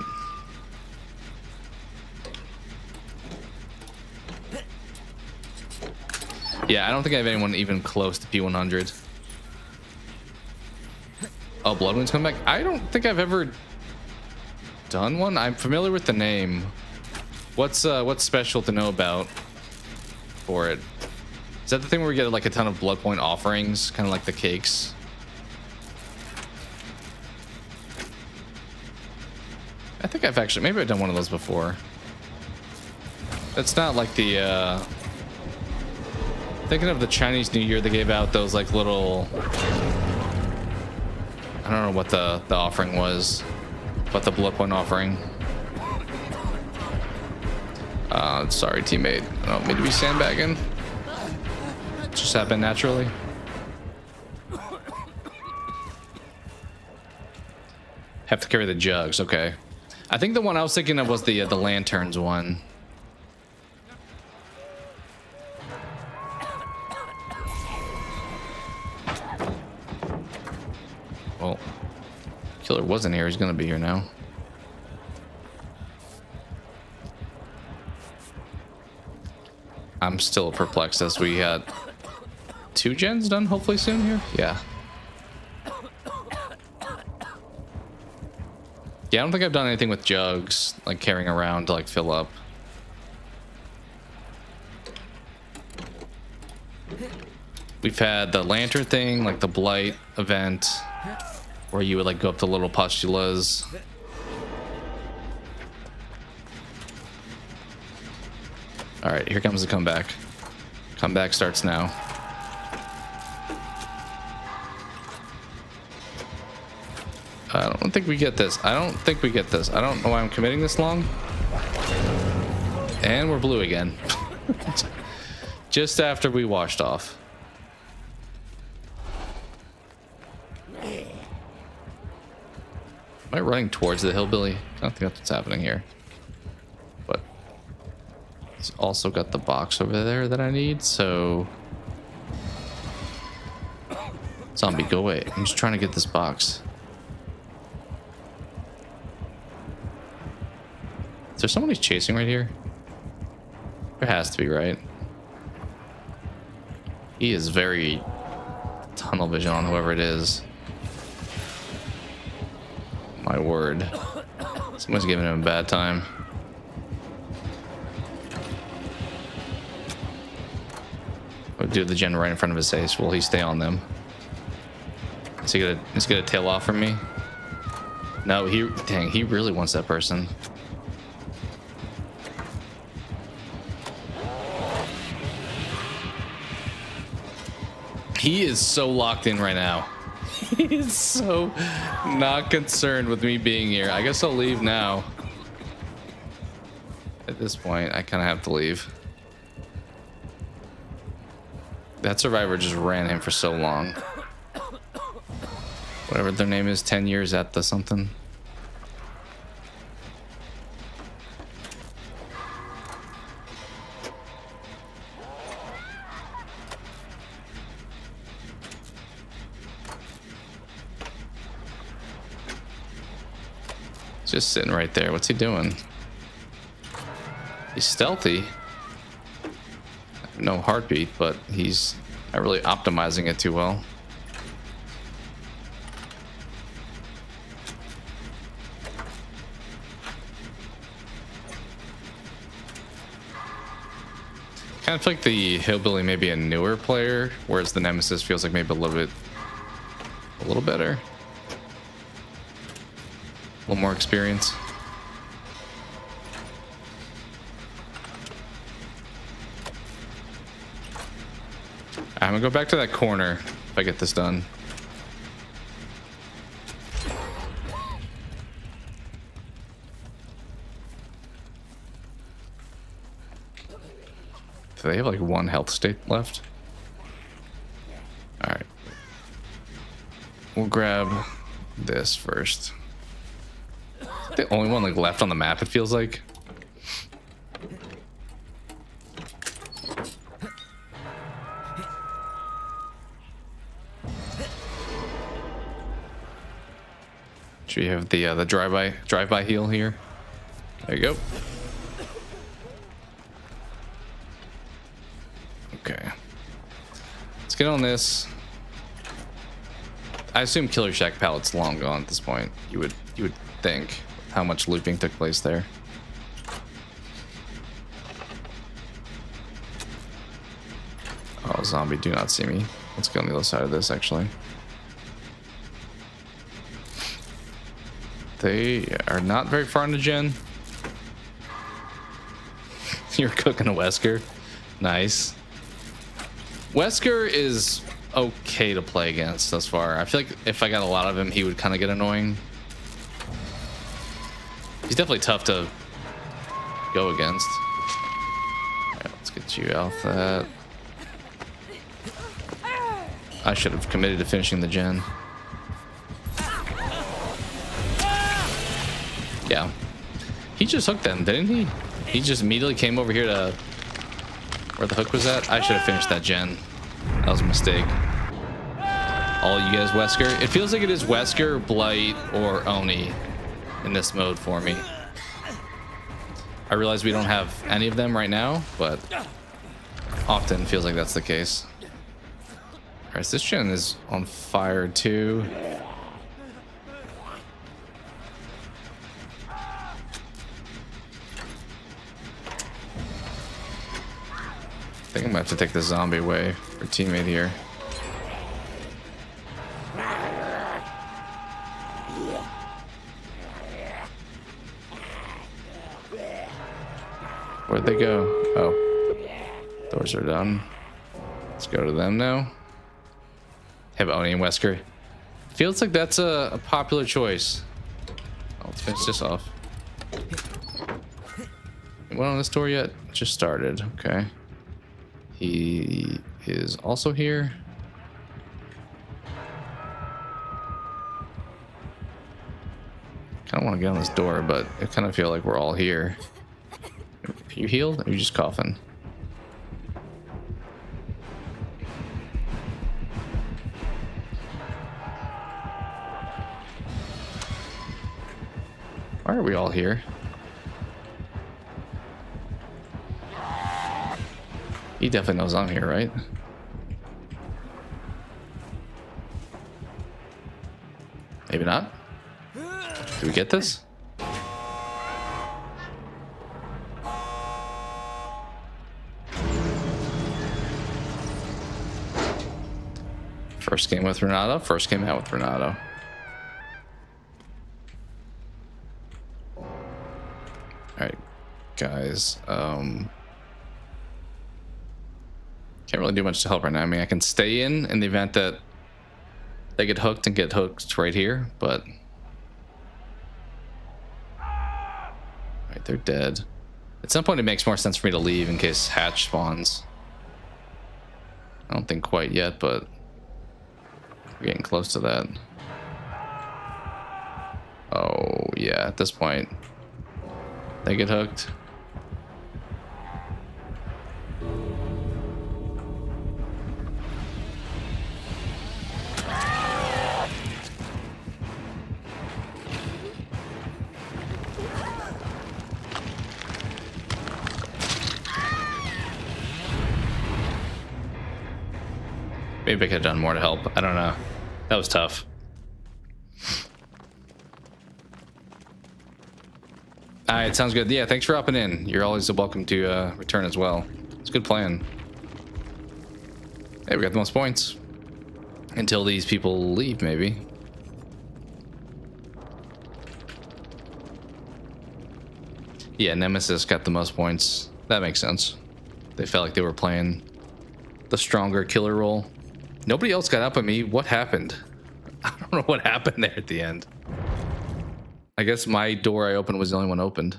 Yeah, I don't think I have anyone even close to P100. Oh, Bloodwind's coming back. I don't think I've ever done one. I'm familiar with the name. What's special to know about for it? Is that the thing where we get like a ton of blood point offerings, kind of like the cakes? I think I've actually, maybe I've done one of those before. It's not like the thinking of the Chinese New Year, they gave out those like little, I don't know what the offering was, but the blood point offering. Sorry, teammate. I don't mean to be sandbagging. It just happened naturally. Have to carry the jugs. Okay. I think the one I was thinking of was the lanterns one. Well, killer wasn't here. He's gonna be here now. I'm still perplexed as we had 2 gens done hopefully soon here. Yeah. Yeah, I don't think I've done anything with jugs, like carrying around to like fill up. We've had the lantern thing, like the blight event, where you would like go up to little pustulas. All right, here comes the comeback. Comeback starts now. I don't think we get this. I don't think we get this. I don't know why I'm committing this long. And we're blue again. Just after we washed off. Am I running towards the hillbilly? I don't think that's what's happening here. But he's also got the box over there that I need, so... Zombie, go away. I'm just trying to get this box. Is there someone he's chasing right here? There has to be, right? He is very tunnel vision on whoever it is. My word. Someone's giving him a bad time. We'll do the gen right in front of his face. Will he stay on them? Is he gonna tail off from me? No, dang, he really wants that person. He is so locked in right now. He is so not concerned with me being here. I guess I'll leave now. At this point, I kind of have to leave. That survivor just ran him for so long. Whatever their name is, 10 years at the something. Just sitting right there. What's he doing? He's stealthy. No heartbeat, but he's not really optimizing it too well. Kind of feel like the hillbilly may be a newer player, whereas the nemesis feels like maybe a little better. A little more experience. I'm gonna go back to that corner if I get this done. Do they have like 1 health state left? All right. We'll grab this first. The only one like left on the map, it feels like. Should we have the drive-by heal here? There you go. Okay. Let's get on this. I assume Killer Shack pallet's long gone at this point. You would think. How much looping took place there. Oh, zombie, do not see me. Let's go on the other side of this, actually. They are not very far into gen. You're cooking a Wesker. Nice. Wesker is okay to play against thus far. I feel like if I got a lot of him, he would kind of get annoying. He's definitely tough to go against. All right, let's get you off that. I should have committed to finishing the gen. Yeah, He just hooked them, didn't he? He just immediately came over here to where the hook was at. I should have finished that gen. That was a mistake. All you guys Wesker. It feels like it is Wesker, Blight, or Oni in this mode for me. I realize we don't have any of them right now, but often feels like that's the case. Alright, so this gen is on fire too. I think I'm gonna have to take the zombie away for teammate here. Where'd they go? Oh, doors are done. Let's go to them now. Have Oni and Wesker. Feels like that's a popular choice. Oh, let's finish this off. Anyone on this door yet? Just started. Okay. He is also here. Kind of want to get on this door, but I kind of feel like we're all here. Are you healed? Or are you just coughing? Why are we all here? He definitely knows I'm here, right? Maybe not. Do we get this? First game with Renato, first game out with Renato. Alright, guys. Can't really do much to help right now. I mean, I can stay in the event that they get hooked and get hooked right here, but... Alright, they're dead. At some point it makes more sense for me to leave in case hatch spawns. I don't think quite yet, but... we're getting close to that. Oh, yeah, at this point, they get hooked. Maybe I could have done more to help. I don't know. That was tough. Alright, sounds good. Yeah, thanks for hopping in. You're always welcome to return as well. It's a good plan. Hey, we got the most points. Until these people leave, maybe. Yeah, Nemesis got the most points. That makes sense. They felt like they were playing the stronger killer role. Nobody else got up on me. What happened? I don't know what happened there at the end. I guess my door I opened was the only one opened.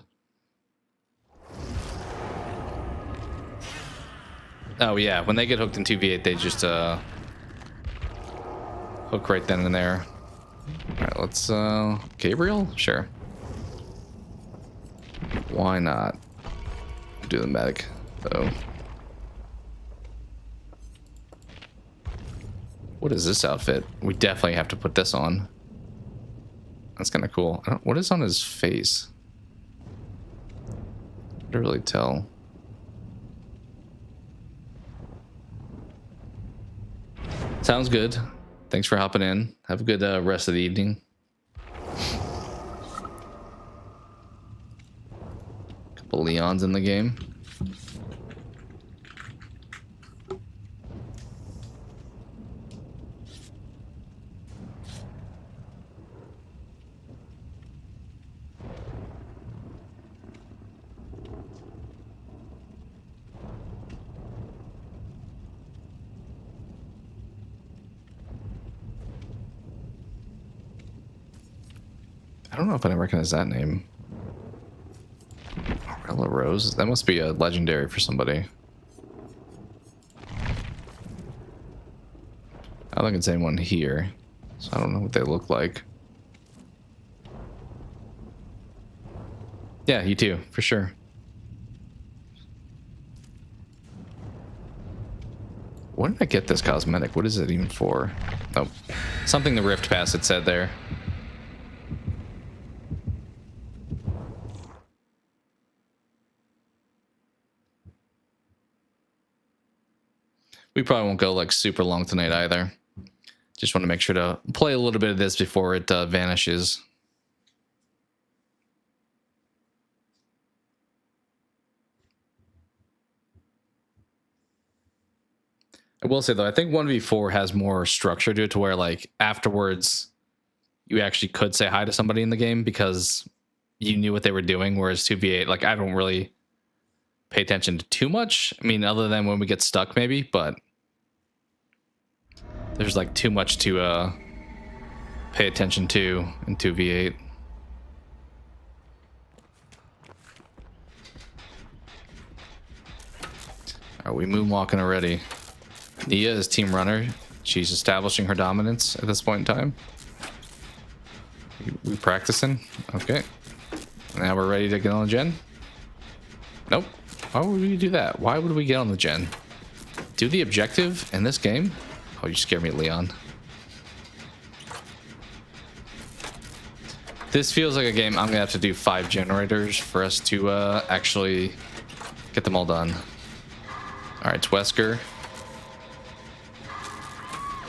Oh yeah, when they get hooked in 2v8, they just hook right then and there. Alright, let's Gabriel? Sure. Why not? Do the medic, though. What is this outfit? We definitely have to put this on. That's kind of cool. What is on his face? I can't really tell. Sounds good. Thanks for hopping in. Have a good rest of the evening. Couple Leons in the game. I don't know if I recognize that name. Aurella Rose? That must be a legendary for somebody. I don't think it's anyone here, so I don't know what they look like. Yeah, you too, for sure. Where did I get this cosmetic? What is it even for? Oh, something the Rift Pass had said there. We probably won't go like super long tonight either. Just want to make sure to play a little bit of this before it vanishes. I will say though, I think 1v4 has more structure to it, to where like afterwards you actually could say hi to somebody in the game because you knew what they were doing, whereas 2v8, like I don't really pay attention to too much. I mean, other than when we get stuck maybe, but there's like too much to pay attention to in 2v8. Are we moonwalking already? Nia is team runner. She's establishing her dominance at this point in time. We practicing? Okay. Now we're ready to get on the gen? Nope. Why would we do that? Why would we get on the gen? Do the objective in this game? Oh, you scared me, Leon. This feels like a game I'm gonna have to do 5 generators for us to actually get them all done. All right, it's Wesker.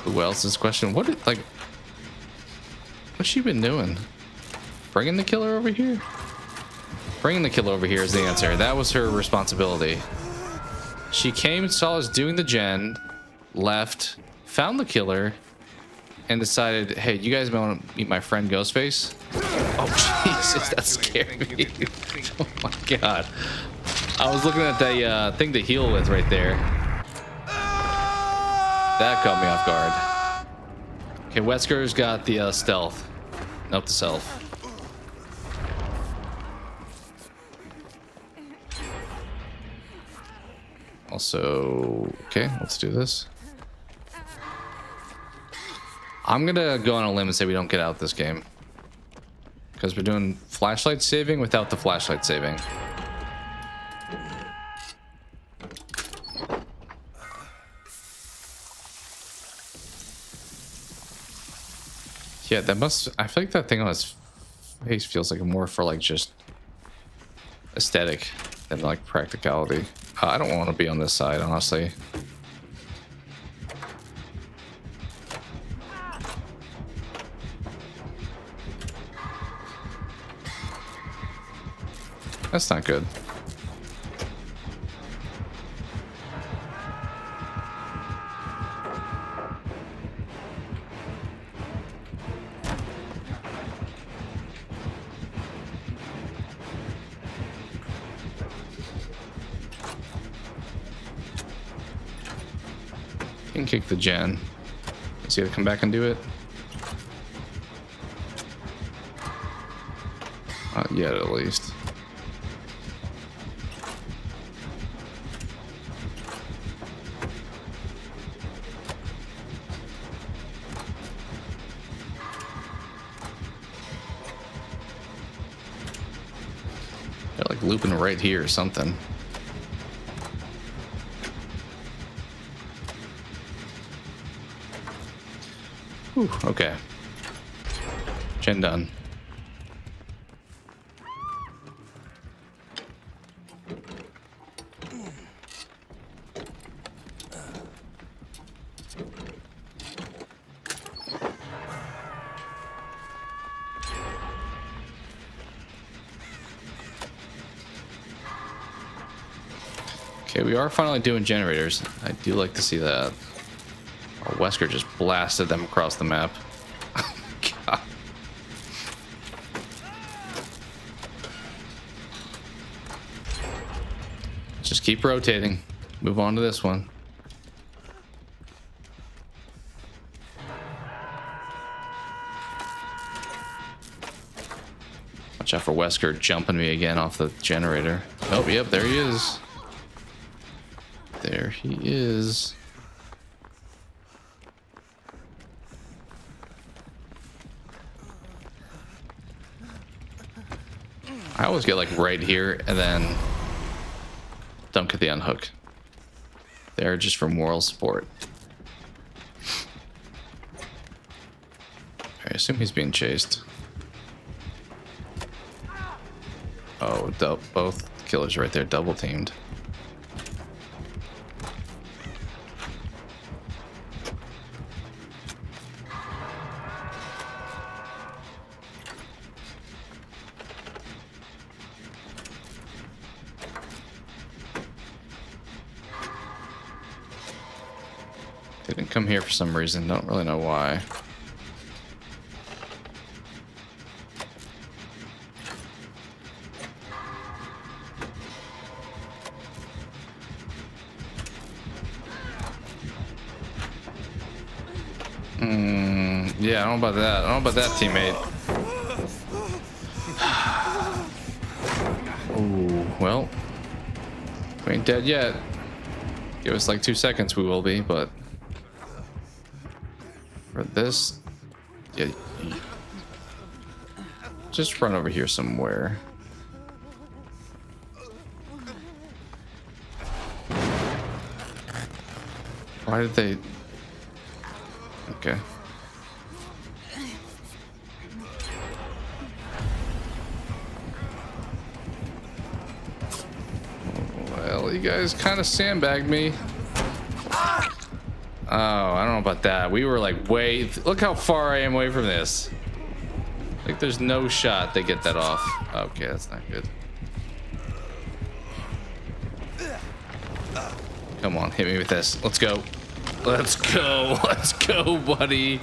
Who else is question? What's she been doing? Bringing the killer over here? Bringing the killer over here is the answer. That was her responsibility. She came, saw us doing the gen, left, found the killer, and decided, hey, you guys want to meet my friend Ghostface? Oh, Jesus, that scared me. Oh my God. I was looking at the thing to heal with right there. That caught me off guard. Okay, Wesker's got the stealth. Nope, the self. Also, okay, let's do this. I'm gonna go on a limb and say we don't get out this game, because we're doing flashlight saving without the flashlight saving. Yeah, that must... I feel like that thing on his face feels like more for like just aesthetic than like practicality. I don't want to be on this side, honestly. That's not good. Can kick the gen. Is he gonna come back and do it? Not yet, at least. They're like looping right here or something. Whew, okay. Gen done. Okay, we are finally doing generators. I do like to see that. Oh, Wesker just blasted them across the map. Oh, God. Just keep rotating. Move on to this one. Watch out for Wesker jumping me again off the generator. Oh, yep, there he is. There he is. I always get like right here and then don't get the unhook. They're just for moral support. I assume he's being chased. Oh, both killers right there, double teamed. They didn't come here for some reason, don't really know why. Yeah, I don't know about that. I don't know about that, teammate. Ooh, well, we ain't dead yet. Give us like 2 seconds, we will be, but for this, yeah, just run over here somewhere. Why did they? Okay. Well, you guys kind of sandbagged me. Oh, I don't know about that. We were like look how far I am away from this. Like there's no shot they get that off. Okay, that's not good. Come on, hit me with this. Let's go. Let's go. Let's go, buddy.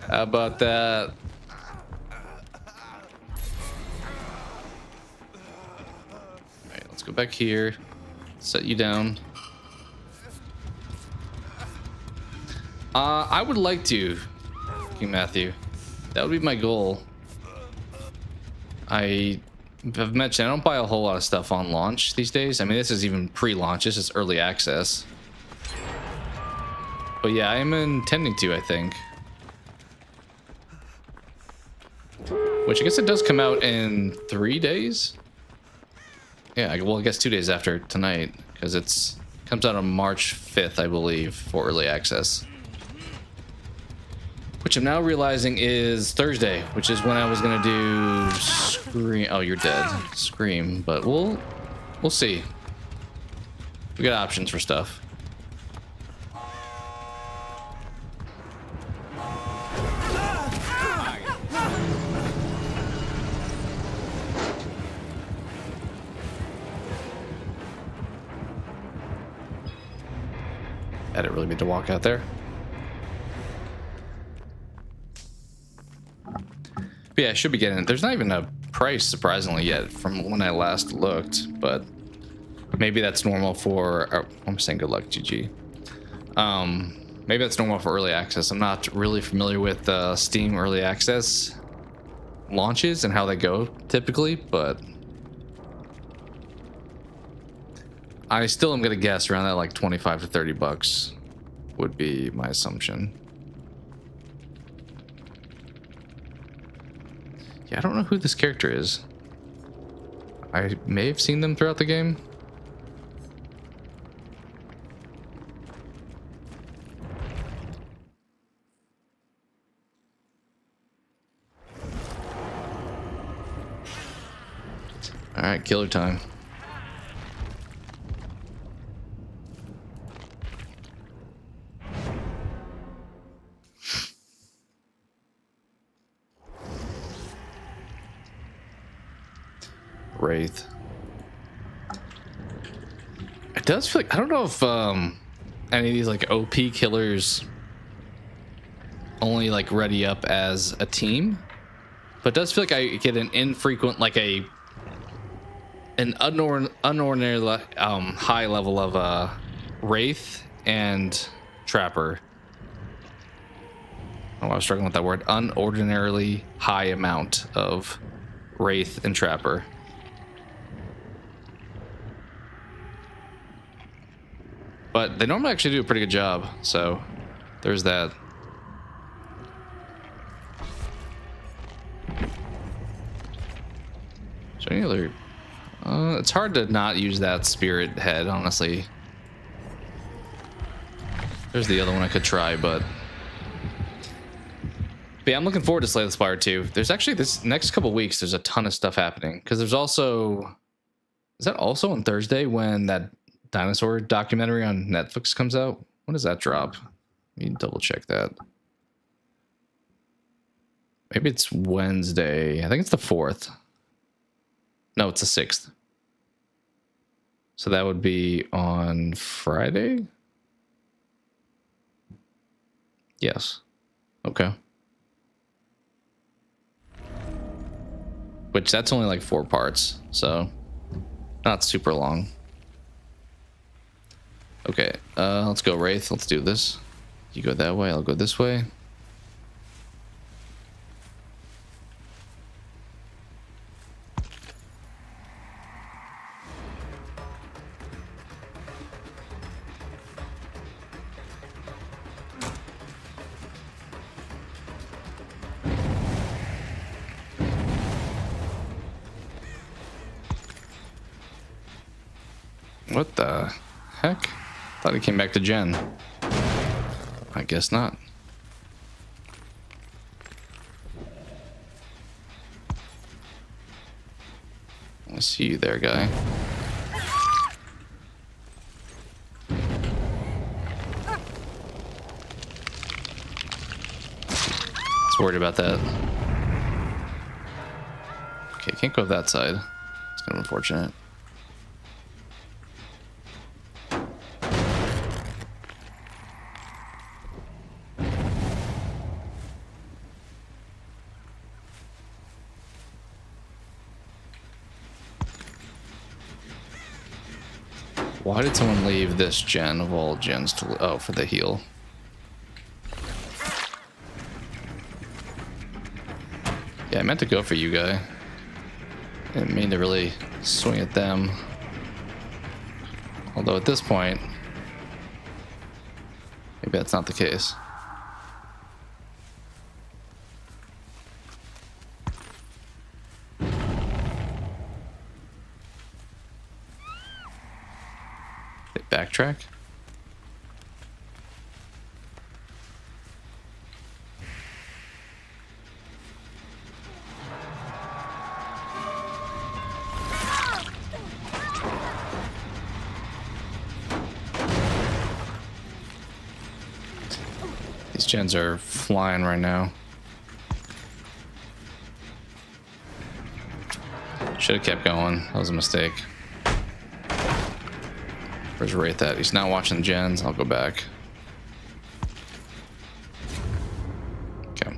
How about that? All right, let's go back here. Set you down. I would like to, King Matthew. That would be my goal. I have mentioned I don't buy a whole lot of stuff on launch these days. I mean, this is even pre-launch. This is early access. But yeah, I am intending to, I think. Which I guess it does come out in 3 days. Yeah, well, I guess 2 days after tonight, because it comes out on March 5th, I believe, for early access. Which I'm now realizing is Thursday, which is when I was gonna do Scream. Oh, you're dead. Scream, but we'll see. We got options for stuff. I didn't really mean to walk out there. But yeah, I should be getting it. There's not even a price, surprisingly, yet from when I last looked, but maybe that's normal for... I'm saying good luck, GG. Maybe that's normal for early access. I'm not really familiar with Steam early access launches and how they go typically, but I still am going to guess around that like 25 to 30 bucks would be my assumption. Yeah, I don't know who this character is. I may have seen them throughout the game. All right, killer time. Wraith. It does feel like, I don't know if any of these like OP killers only like ready up as a team, but it does feel like I get an infrequent, like an unordinary high level of Wraith and Trapper. Oh, I was struggling with that word. Unordinarily high amount of Wraith and Trapper. But they normally actually do a pretty good job, so there's that. there any other? It's hard to not use that spirit head, honestly. There's the other one I could try, but yeah, I'm looking forward to Slay the Spire 2. There's actually this next couple weeks, there's a ton of stuff happening. Because there's also... Is that also on Thursday when that dinosaur documentary on Netflix comes out? When does that drop? Let me double check that. Maybe it's Wednesday. I think it's the 4th. No, it's the 6th. So that would be on Friday? Yes. Okay. Which that's only like 4 parts, so not super long. Okay, let's go Wraith. Let's do this. You go that way, I'll go this way. What the heck? Thought he came back to Jen. I guess not. I see you there, guy. I was worried about that. Okay, can't go that side. It's kind of unfortunate. Why did someone leave this gen of all gens to... Oh, for the heal. Yeah, I meant to go for you, guy. Didn't mean to really swing at them. Although at this point, maybe that's not the case. Backtrack. These gens are flying right now. Should have kept going. That was a mistake. Where's Wraith at? He's not watching gens. I'll go back. Okay.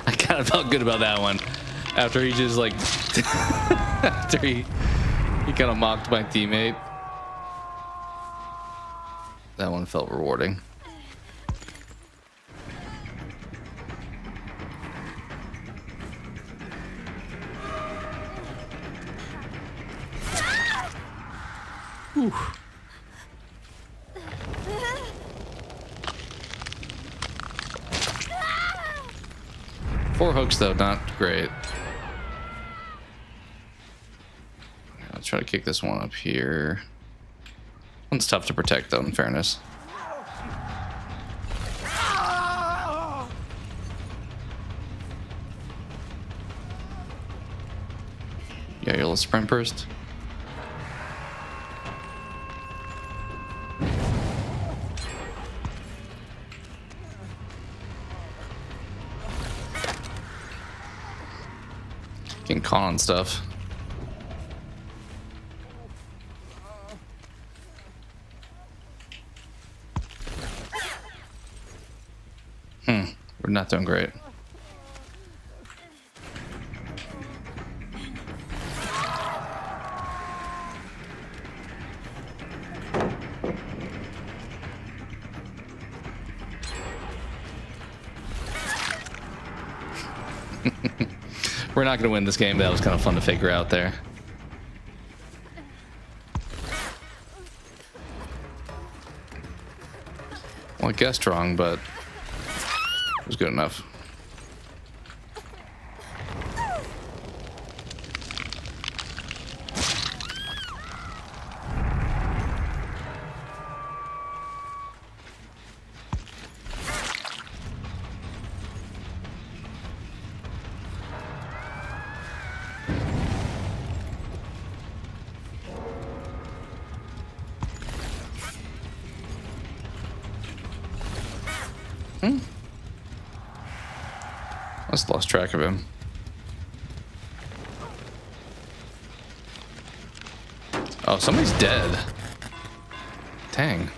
I kind of felt good about that one. After he just like... after he kind of mocked my teammate. That one felt rewarding. Whew. 4 hooks though, not great. I'll try to kick this one up here. One's tough to protect though, in fairness. Yeah, you'll sprint burst. Getting caught on stuff. We're not doing great. We're not going to win this game, but that was kind of fun to figure out there. Well, I guessed wrong, but it was good enough. I just lost track of him. Oh, somebody's dead. Dang.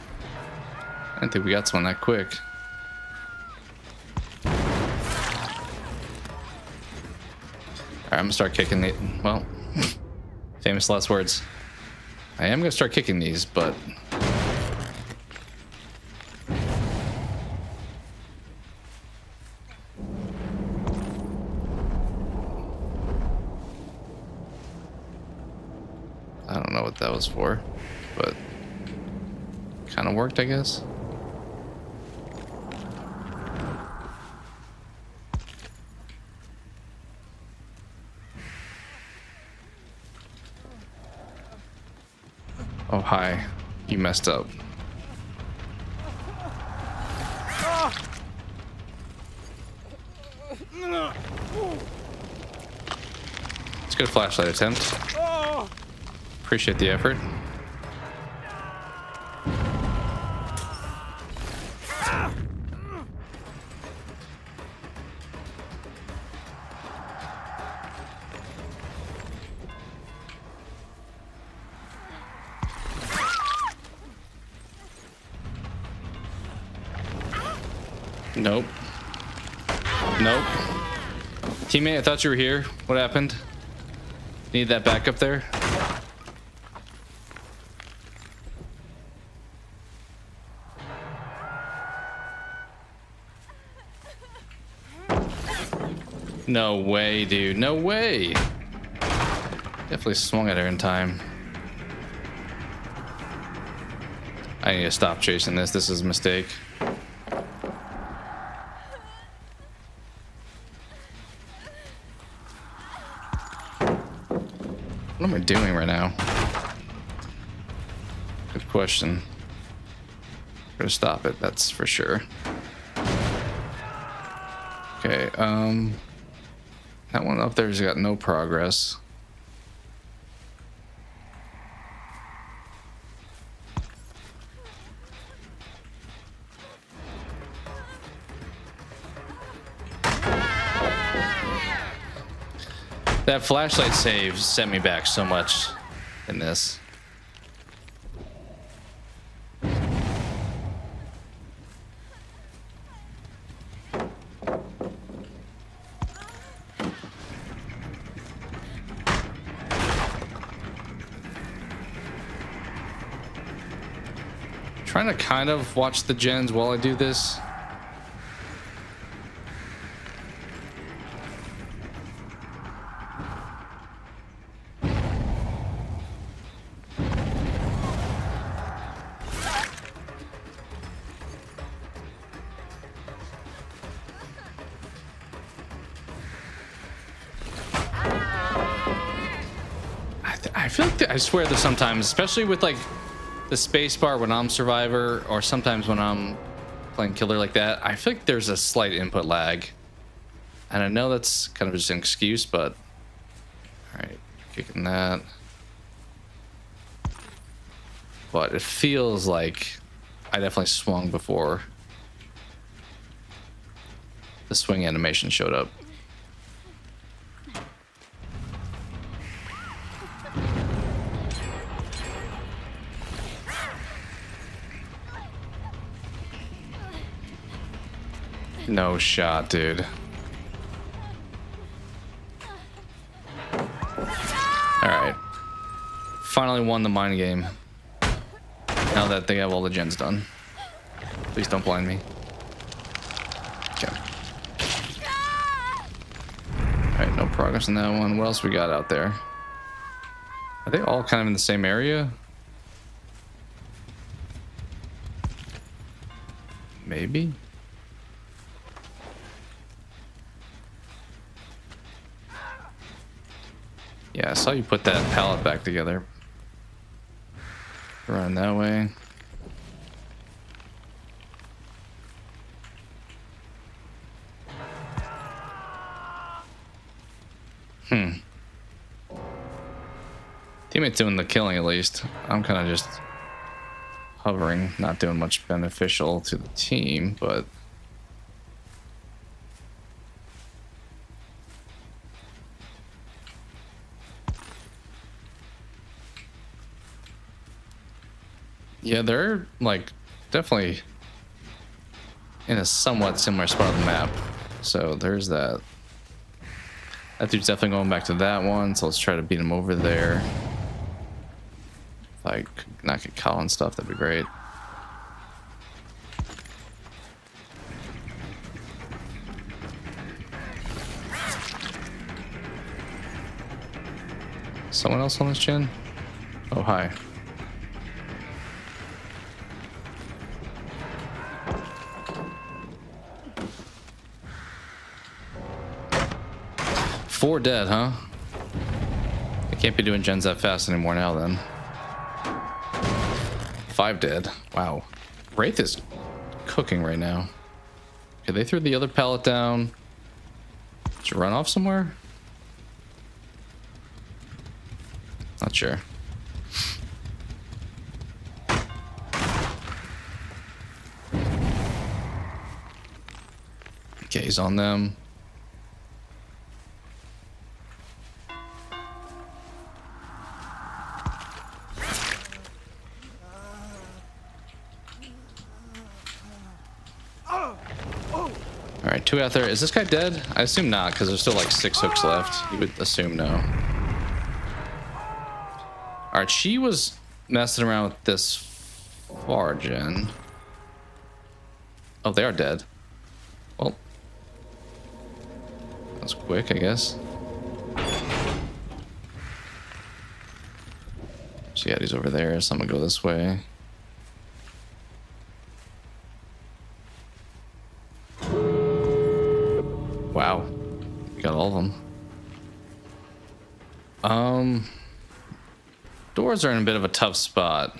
I didn't think we got someone that quick. Alright, I'm gonna start kicking the... Well, famous last words. I am gonna start kicking these, but... I don't know what that was for, but kind of worked, I guess. Oh, hi. You messed up. It's a good flashlight attempt. Appreciate the effort. Nope. Nope. Teammate, I thought you were here. What happened? Need that backup there? No way, dude. No way. Definitely swung at her in time. I need to stop chasing this. This is a mistake. What am I doing right now? Good question. I'm gonna stop it, that's for sure. Okay, that one up there's got no progress. That flashlight save sent me back so much in this. Trying to kind of watch the gens while I do this. I feel like I swear that sometimes, especially with like the space bar when I'm survivor, or sometimes when I'm playing killer like that, I feel like there's a slight input lag. And I know that's kind of just an excuse, but all right, kicking that. But it feels like I definitely swung before the swing animation showed up. No shot, dude. Alright. Finally won the mind game. Now that they have all the gens done. Please don't blind me. Okay. Alright, no progress in that one. What else we got out there? Are they all kind of in the same area? Maybe? Yeah, I saw you put that pallet back together. Run that way. Teammate's doing the killing at least. I'm kind of just hovering, not doing much beneficial to the team, but yeah, they're like definitely in a somewhat similar spot on the map. So there's that. That dude's definitely going back to that one, so let's try to beat him over there. If I could not get Kyle and stuff, that'd be great. Someone else on this chin? Oh, hi. Four dead, huh? I can't be doing gens that fast anymore now then. 5 dead. Wow. Wraith is cooking right now. Okay, they threw the other pallet down. Did you run off somewhere? Not sure. Okay, he's on them. Alright, 2 out there. Is this guy dead? I assume not, because there's still like 6 hooks left. You would assume no. Alright, she was messing around with this far gen. Oh, they are dead. Well, that's quick, I guess. So yeah, he's over there, so I'm gonna go this way. Wow, you got all of them. Doors are in a bit of a tough spot.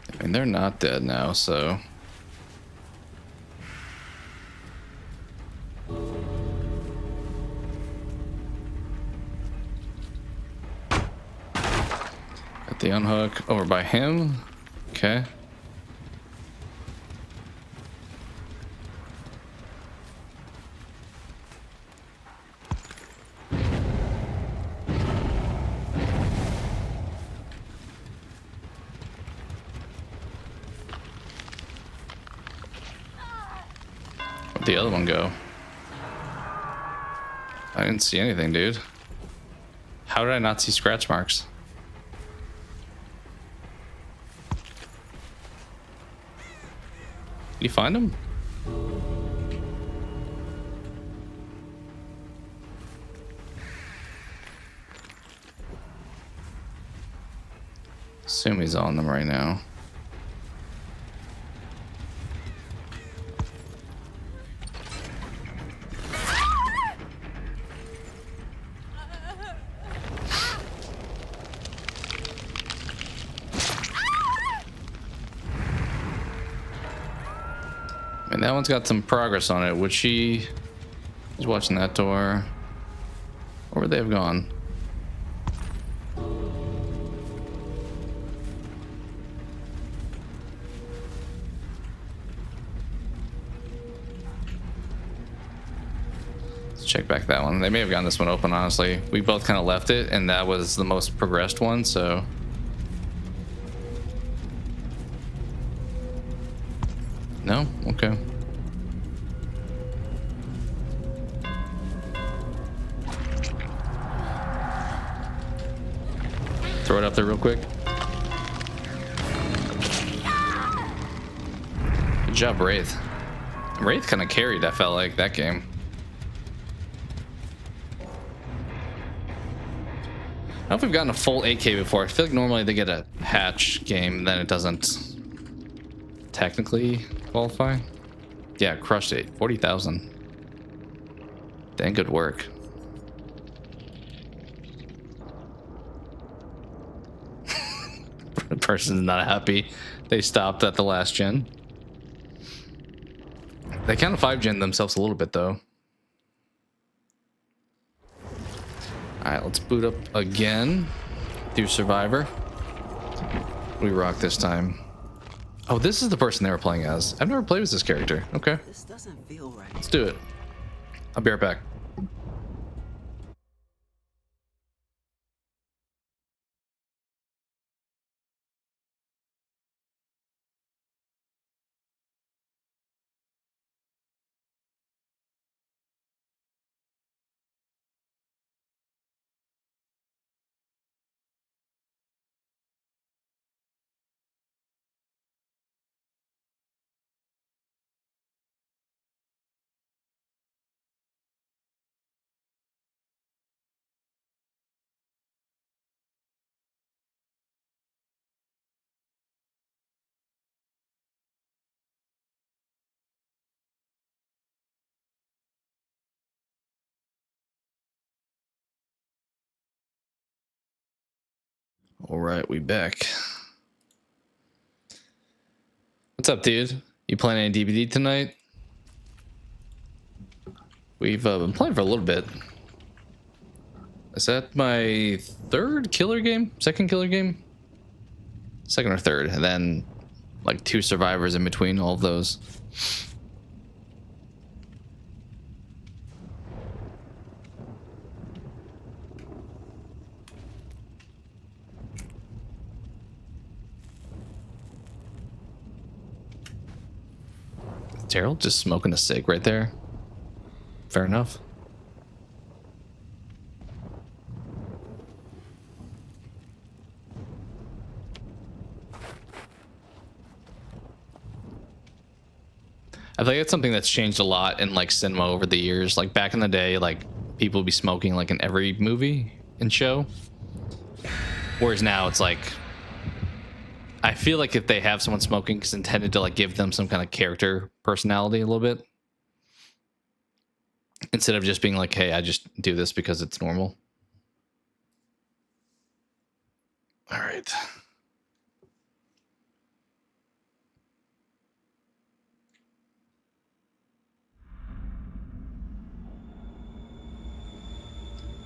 I mean, they're not dead now, so... Got the unhook over by him. Okay. Where'd the other one go? I didn't see anything, dude. How did I not see scratch marks? Did you find him? Assume he's on them right now. And that one's got some progress on it. Would she... He's watching that door. Where would they have gone? Let's check back that one. They may have gotten this one open, honestly. We both kind of left it, and that was the most progressed one, so... No? Okay. Throw it up there real quick. Good job, Wraith. Wraith kind of carried, I felt like, that game. I don't know if we've gotten a full 8K before. I feel like normally they get a hatch game, then it doesn't technically qualify. Yeah, crushed it. 40,000. Dang good work. The person's not happy they stopped at the last gen. They kind of 5-gen themselves a little bit, though. Alright, let's boot up again. Do Survivor. We rock this time. Oh, this is the person they were playing as. I've never played with this character. Okay. This doesn't feel right. Let's do it. I'll be right back. All right, we back. What's up, dude? You playing any DBD tonight? We've been playing for a little bit. Is that my third killer game? Second killer game? Second or third, and then like 2 survivors in between all of those. Terrell just smoking a cig right there. Fair enough. I think it's something that's changed a lot in like cinema over the years. Like back in the day, like people would be smoking like in every movie and show. Whereas now it's like, I feel like if they have someone smoking, it's intended to like give them some kind of character personality a little bit. Instead of just being like, hey, I just do this because it's normal. All right.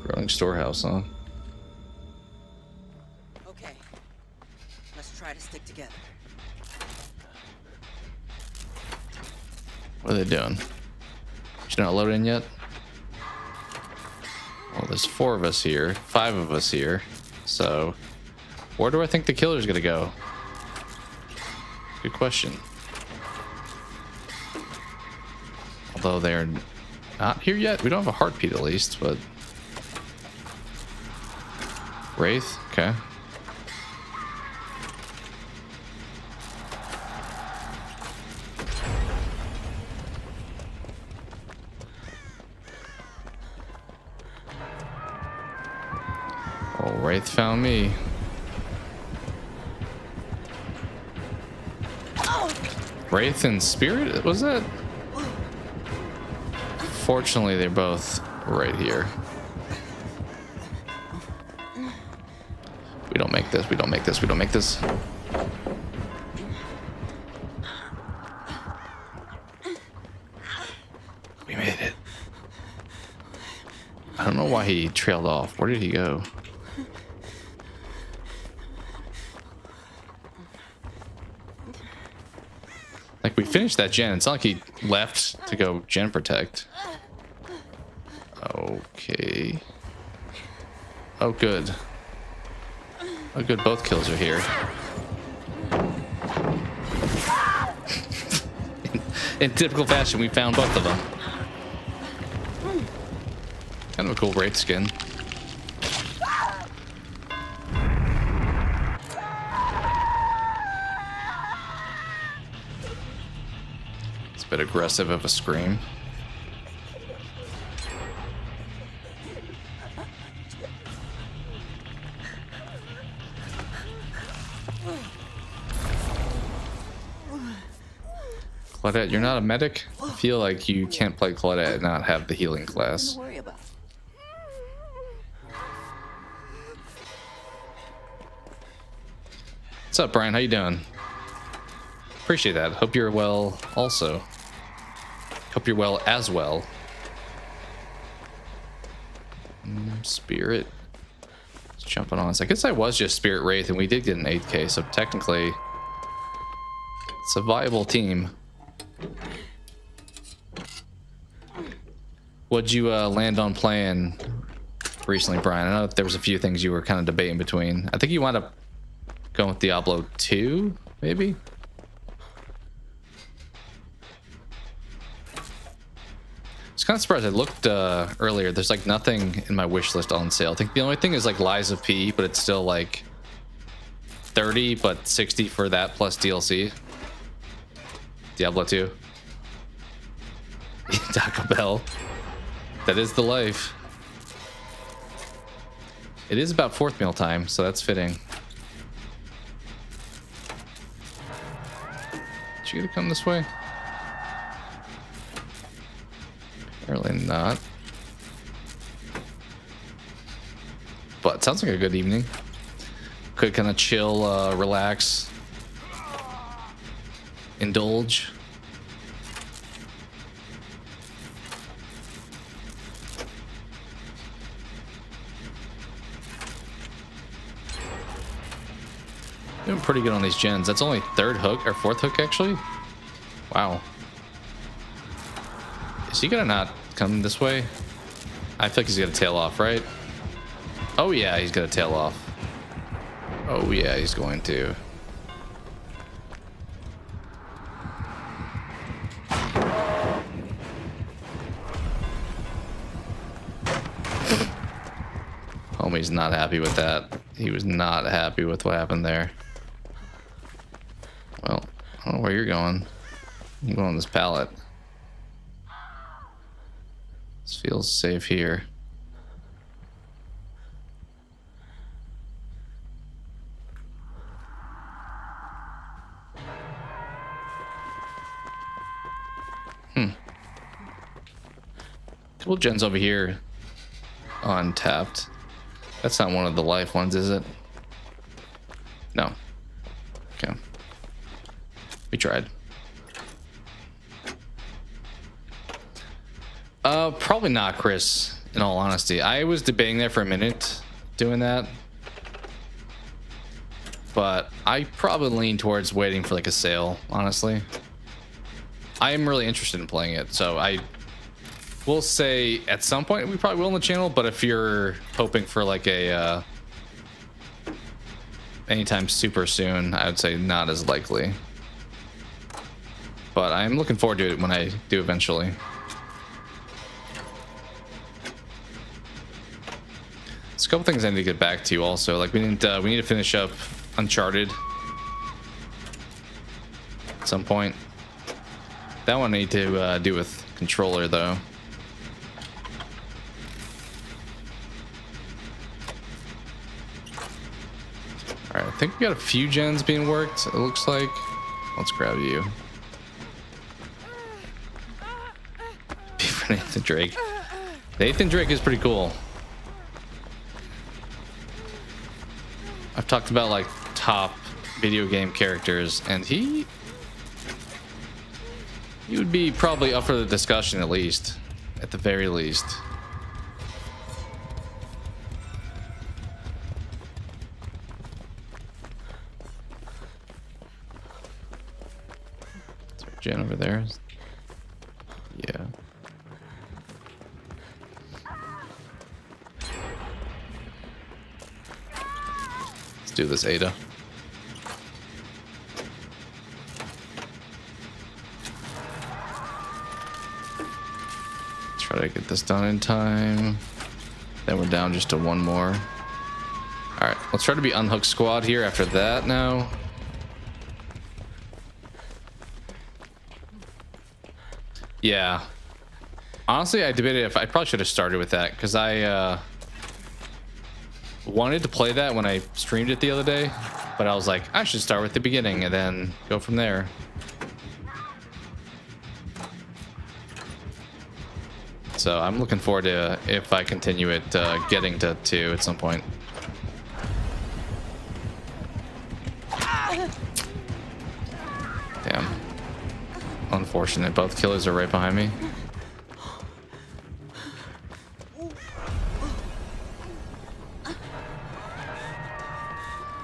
Growing storehouse, huh? Okay. Let's try to stick together. What are they doing? She's not loaded in yet? Well, there's 4 of us here, 5 of us here. So, where do I think the killer's gonna go? Good question. Although they're not here yet. We don't have a heartbeat at least, but... Wraith? Okay. Oh, Wraith found me. Wraith and Spirit? Was that? Fortunately, they're both right here. We don't make this. We don't make this. We don't make this. We made it. I don't don't know why he trailed off. Where did he go? Like, we finished that gen. It's not like he left to go gen protect. Okay. Oh, good. Oh, good. Both kills are here. In typical fashion, we found both of them. Kind of a cool Wraith skin. It's a bit aggressive of a scream. Claudette, you're not a medic? I feel like you can't play Claudette and not have the healing class. Don't worry about. What's up, Brian? How you doing? Appreciate that. Hope you're well also. Hope you're well as well. Spirit. It's jumping on us. I guess I was just Spirit Wraith and we did get an 8K, so technically it's a viable team. What'd you land on playing recently, Brian? I know there was a few things you were kind of debating between. I think you wound up going with Diablo 2, maybe? I was kind of surprised. I looked earlier. There's like nothing in my wish list on sale. I think the only thing is like Lies of P, but it's still like 30, but 60 for that plus DLC. Diablo 2. Taco Bell. That is the life. It is about 4th meal time, so that's fitting. Did you get to come this way? Apparently not. But it sounds like a good evening. Could kind of chill, relax, indulge. Doing pretty good on these gens. That's only 3rd hook or 4th hook actually. Wow. Is he gonna not come this way? I feel like he's gonna tail off, right? Oh yeah, he's gonna tail off. Oh yeah, he's going to. Homie's not happy with that. He was not happy with what happened there. Well, I don't know where you're going. I'm going on this pallet. This feels safe here. Couple gens over here untapped. That's not one of the life ones, is it? No. Okay. We tried. Probably not, Chris, in all honesty. I was debating there for a minute doing that. But I probably lean towards waiting for like a sale, honestly. I am really interested in playing it, so I will say at some point we probably will on the channel, but if you're hoping for like a anytime super soon, I would say not as likely. But I'm looking forward to it when I do eventually. There's a couple things I need to get back to also. Like we need to finish up Uncharted at some point. That one I need to do with controller though. All right, I think we got a few gens being worked. It looks like. Let's grab you. For Nathan Drake. Nathan Drake is pretty cool. I've talked about like top video game characters, and he would be probably up for the discussion at least, at the very least. Jen over there. Yeah. Let's do this, Ada. Try to get this done in time. Then we're down just to one more. All right, let's try to be unhooked squad here after that now. Yeah. Honestly, I debated if I probably should have started with that because I wanted to play that when I streamed it the other day, but I was like, I should start with the beginning and then go from there. So I'm looking forward to if I continue it getting to 2 at some point. Damn. Unfortunate. Both killers are right behind me.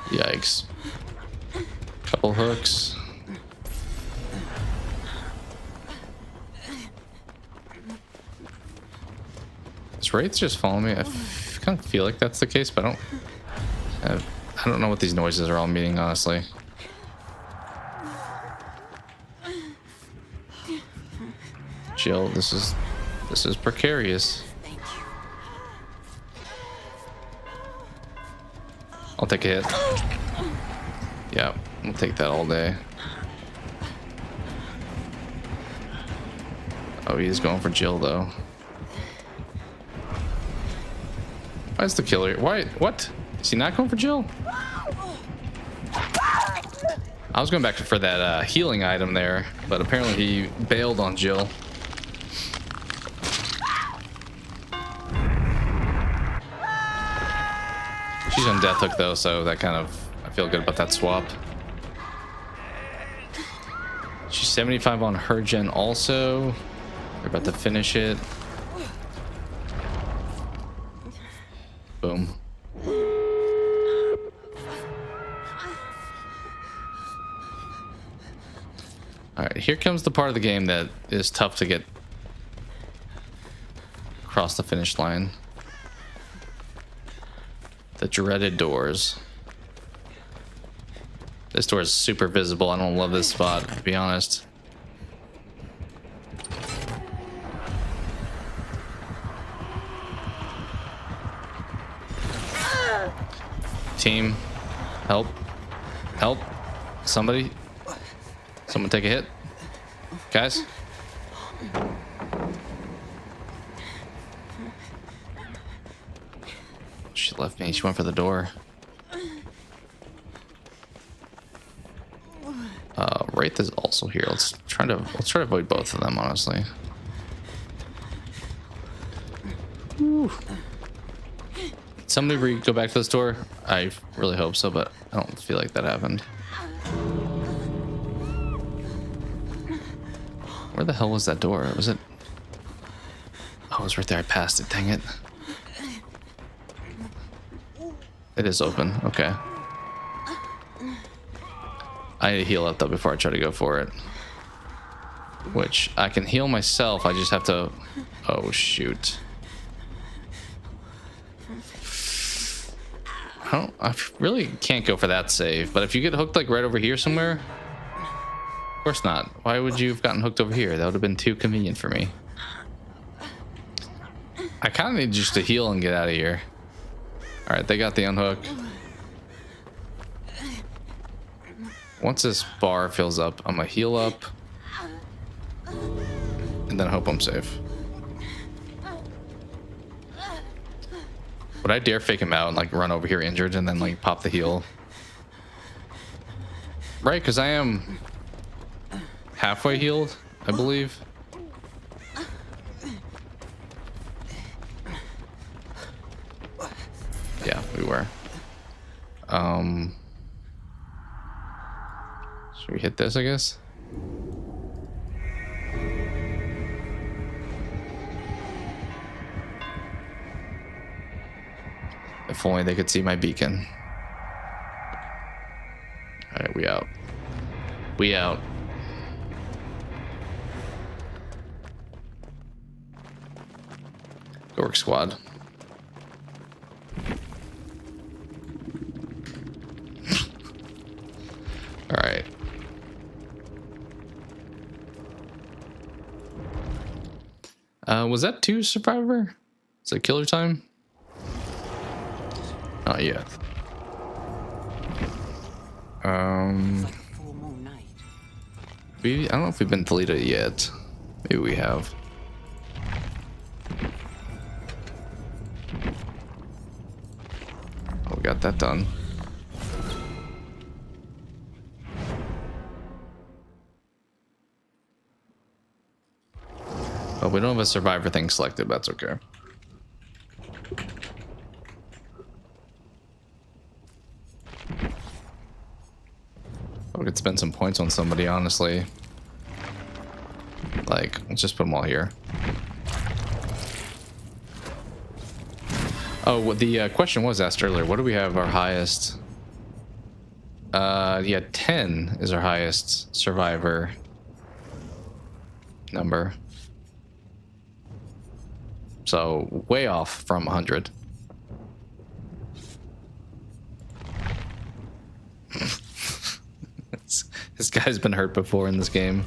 Yikes. Couple hooks. Is Wraith just following me? I kind of feel like that's the case, but I don't know what these noises are all meaning, honestly. Jill, this is precarious. Thank you. I'll take a hit. Yeah, I'll take that all day. Oh, he's going for Jill though. Why is the killer? Why? What? Is he not going for Jill? I was going back for that healing item there, but apparently he bailed on Jill. She's on death hook though, so that kind of, I feel good about that swap. She's 75 on her gen also. They're about to finish it. Boom. All right, here comes the part of the game that is tough to get across the finish line. The dreaded doors. This door is super visible. I don't love this spot, to be honest. Team, help, help, somebody, someone take a hit, guys. She left me. She went for the door. Wraith is also here. Let's try to avoid both of them, honestly. Whew. Somebody go back to the store? I really hope so, but I don't feel like that happened. Where the hell was that door? Was it? Oh, it was right there. I passed it. Dang it. It is open. Okay. I need to heal up though before I try to go for it. Which I can heal myself. I just have to. Oh shoot. I really can't go for that save, but if you get hooked like right over here somewhere, of course not. Why would you have gotten hooked over here? That would have been too convenient for me. I kind of need just to heal and get out of here. All right, they got the unhook. Once this bar fills up, I'm gonna heal up and then hope I'm safe. Would I dare fake him out and like run over here injured and then like pop the heal? Right, because I am halfway healed, I believe. Yeah, we were. Should we hit this, I guess? If only they could see my beacon. All right, we out. We out. Good work, squad. All right. Was that 2 survivor? Is it killer time? Not yet. It's like a full moon night. I don't know if we've been deleted yet. Maybe we have. Oh, we got that done. Oh, we don't have a survivor thing selected, but that's okay. I could spend some points on somebody, honestly. Like, let's just put them all here. Oh, what the question was asked earlier. What do we have our highest? Yeah, 10 is our highest survivor number. So way off from 100. This guy's been hurt before in this game.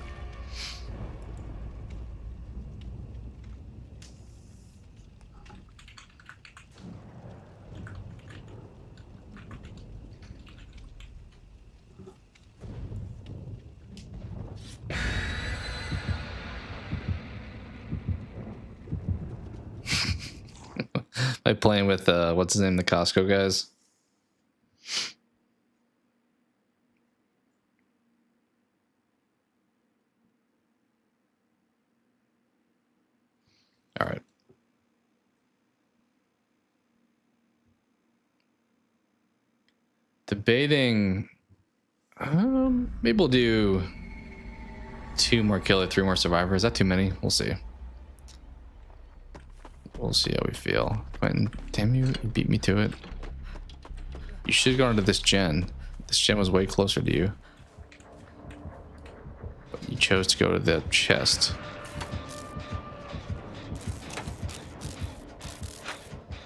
By playing with what's his name, the Costco guys. All right. Debating. Maybe we'll do 2 more killer, 3 more survivor. Is that too many? We'll see. We'll see how we feel. Quentin, damn you beat me to it. You should go into this gen. This gen was way closer to you. But you chose to go to the chest.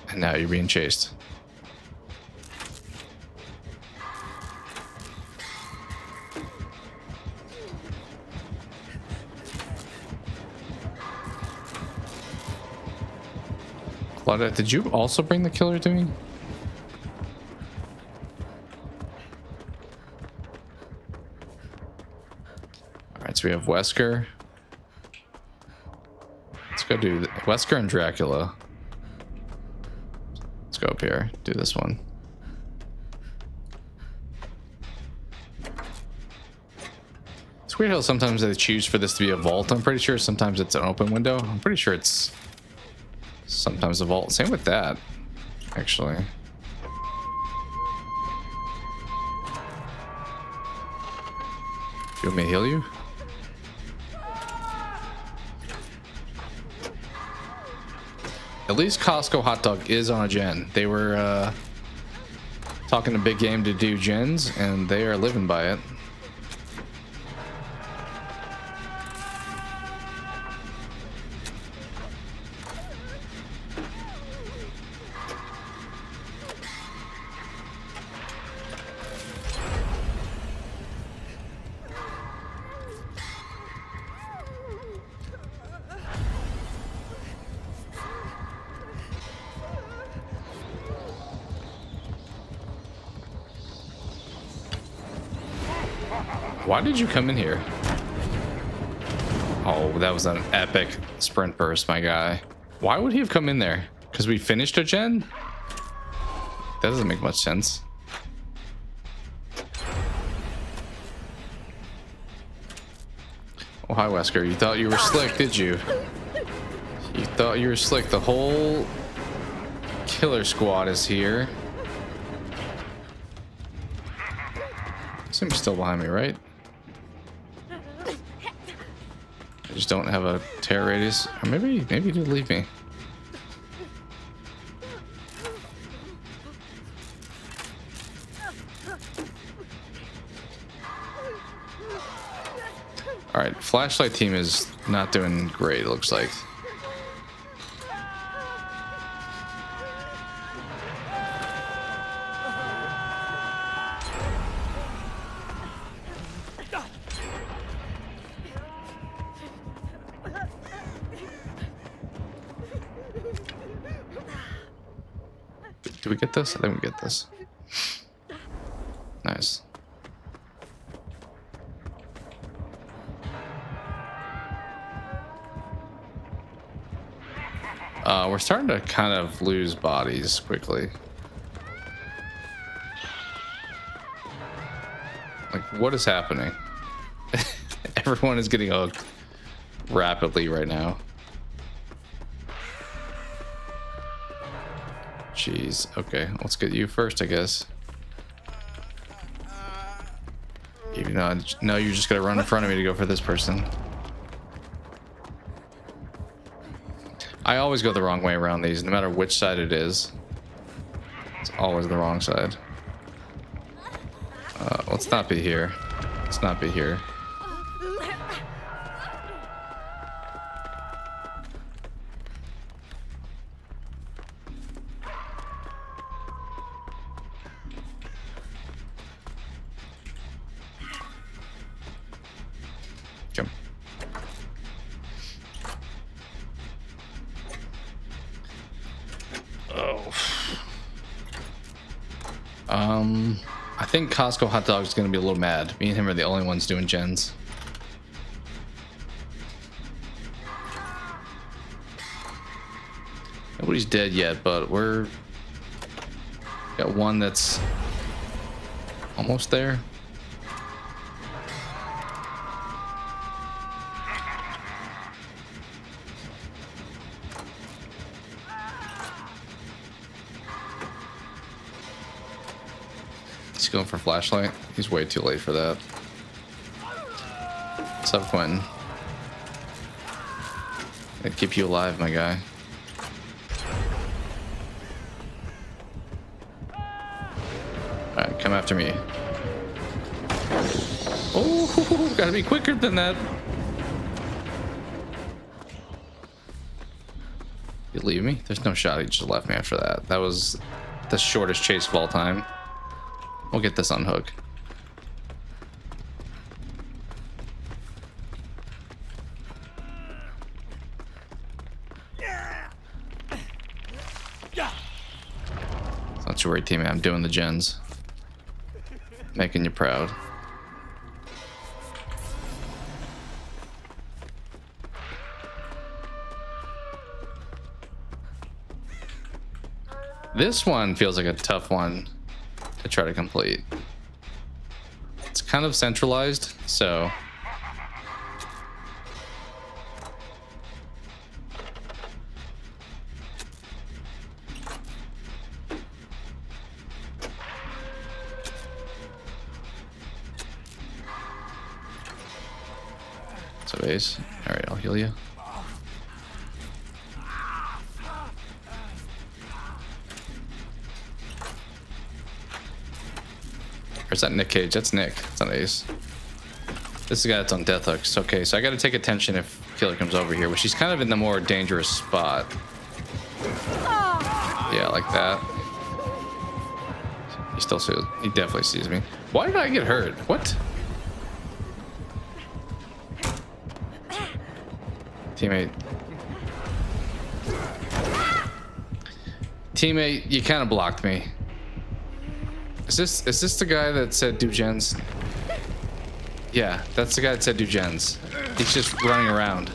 And now you're being chased. Claudette, did you also bring the killer to me? Alright, so we have Wesker. Let's go do Wesker and Dracula. Let's go up here, do this one. It's weird how sometimes they choose for this to be a vault. I'm pretty sure sometimes it's an open window. I'm pretty sure it's sometimes a vault. Same with that, actually. You want me to heal you? At least Costco Hot Dog is on a gen. They were talking a big game to do gens, and they are living by it. Why did you come in here? Oh, that was an epic sprint burst, my guy. Why would he have come in there? Because we finished a gen? That doesn't make much sense. Oh, hi, Wesker. You thought you were slick, did you? You thought you were slick. The whole killer squad is here. Seems still behind me, right? I just don't have a tear radius. Or maybe you did leave me. Alright, flashlight team is not doing great, it looks like. Do we get this? I think we get this. Nice. We're starting to kind of lose bodies quickly. Like, what is happening? Everyone is getting hooked rapidly right now. Jeez. Okay, let's get you first, I guess. Even though no, you're just gonna run in front of me to go for this person. I always go the wrong way around these, no matter which side it is. It's always the wrong side. Let's not be here. Let's not be here. Come. I think Costco Hot Dog is going to be a little mad. Me and him are the only ones doing gens. Nobody's dead yet, but we're got one that's almost there. He's going for flashlight. He's way too late for that. What's up, Quentin? I'd keep you alive, my guy. Alright, come after me. Oh, gotta be quicker than that. You leave me? There's no shot he just left me after that. That was the shortest chase of all time. We'll get this on hook. Don't you worry, teammate. I'm doing the gens. Making you proud. This one feels like a tough one to try to complete. It's kind of centralized, so it's a base. All right, I'll heal you. Or is that Nick Cage? That's Nick. It's not Ace. This is the guy that's on death hooks. Okay, so I got to take attention if Killer comes over here, which he's kind of in the more dangerous spot. Yeah, like that. He still sees. He definitely sees me. Why did I get hurt? What? Teammate. Teammate, you kind of blocked me. Is this the guy that said do gens? Yeah, that's the guy that said do gens. He's just running around.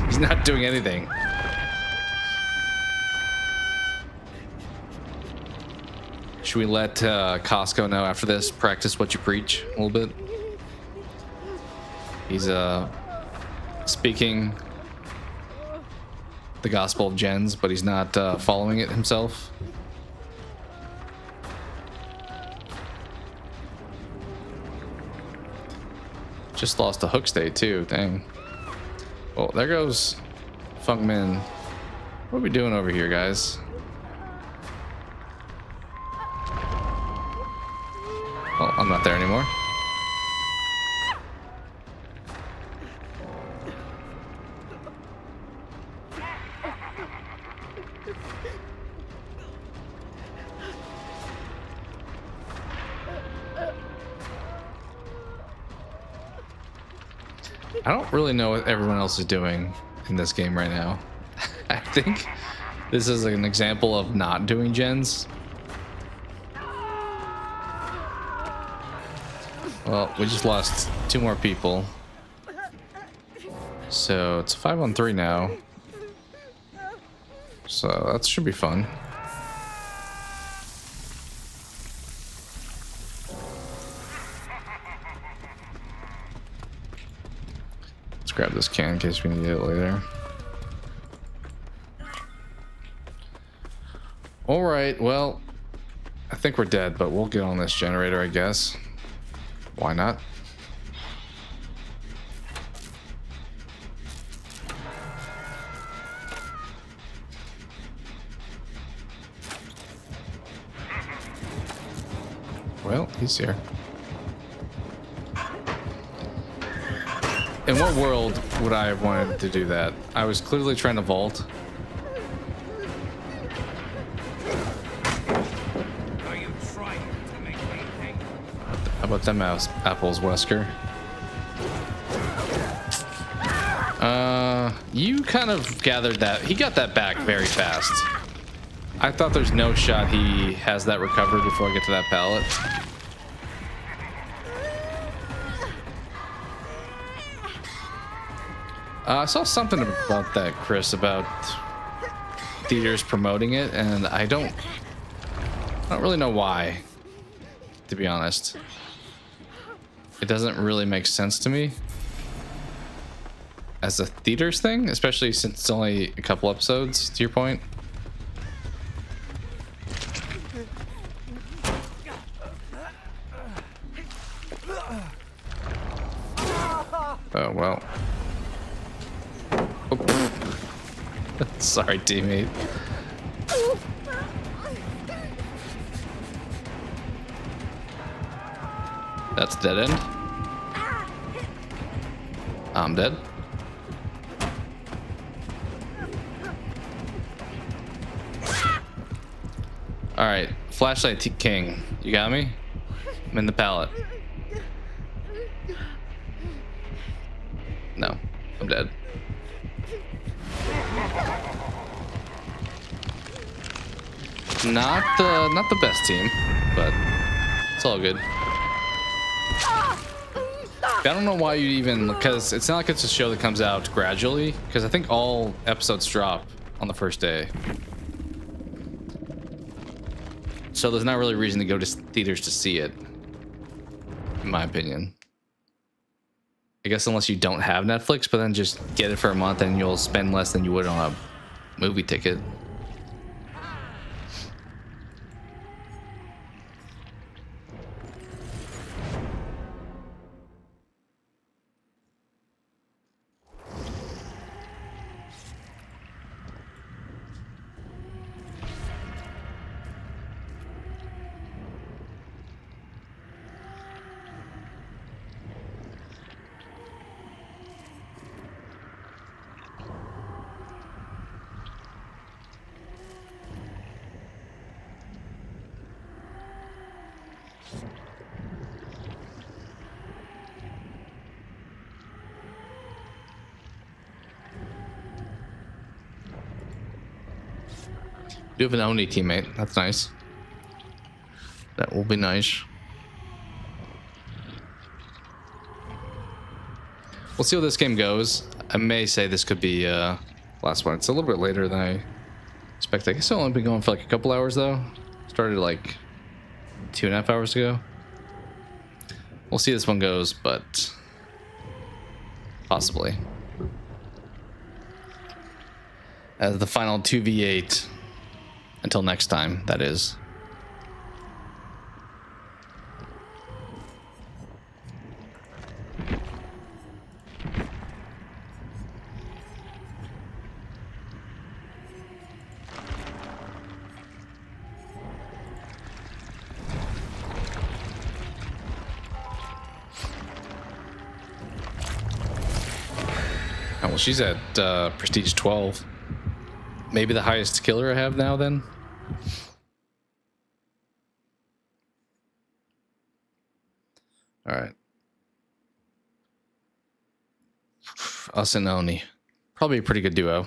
He's not doing anything. Should we let Costco know after this? Practice what you preach a little bit. He's speaking the gospel of gens, but he's not following it himself. Just lost a hook state too, dang. Well, there goes Funk Min. What are we doing over here, guys? Well, I'm not there anymore. I don't really know what everyone else is doing in this game right now. I think This is an example of not doing gens. Well, we just lost 2 more people. So it's 5-on-3 now. So that should be fun. Let's grab this can in case we need it later. All right, well, I think we're dead, but we'll get on this generator, I guess. Why not? Well, he's here. In what world would I have wanted to do that? I was clearly trying to vault. Are you trying to make me angry? How about them apples, Wesker? You kind of gathered that. He got that back very fast. I thought there's no shot he has that recovered before I get to that pallet. I saw something about that, Chris, about theaters promoting it, and I don't really know why, to be honest. It doesn't really make sense to me as a theaters thing, especially since it's only a couple episodes, to your point. Oh, well. Oh. Sorry, teammate. That's dead end. I'm dead. All right, flashlight king. You got me? I'm in the pallet. No, I'm dead. Not the best team, but it's all good. I don't know why you even, because it's not like it's a show that comes out gradually, because I think all episodes drop on the first day. So there's not really a reason to go to theaters to see it, in my opinion. I guess unless you don't have Netflix, but then just get it for a month and you'll spend less than you would on a movie ticket. You have an Oni teammate. That's nice. That will be nice. We'll see how this game goes. I may say this could be last one. It's a little bit later than I expected. I guess I'll only be going for like a couple hours though. Started like 2.5 hours ago. We'll see how this one goes, but possibly. As the final 2v8. Until next time, that is. Oh, well, she's at prestige 12. Maybe the highest killer I have now then. All right. Us and Oni. Probably a pretty good duo.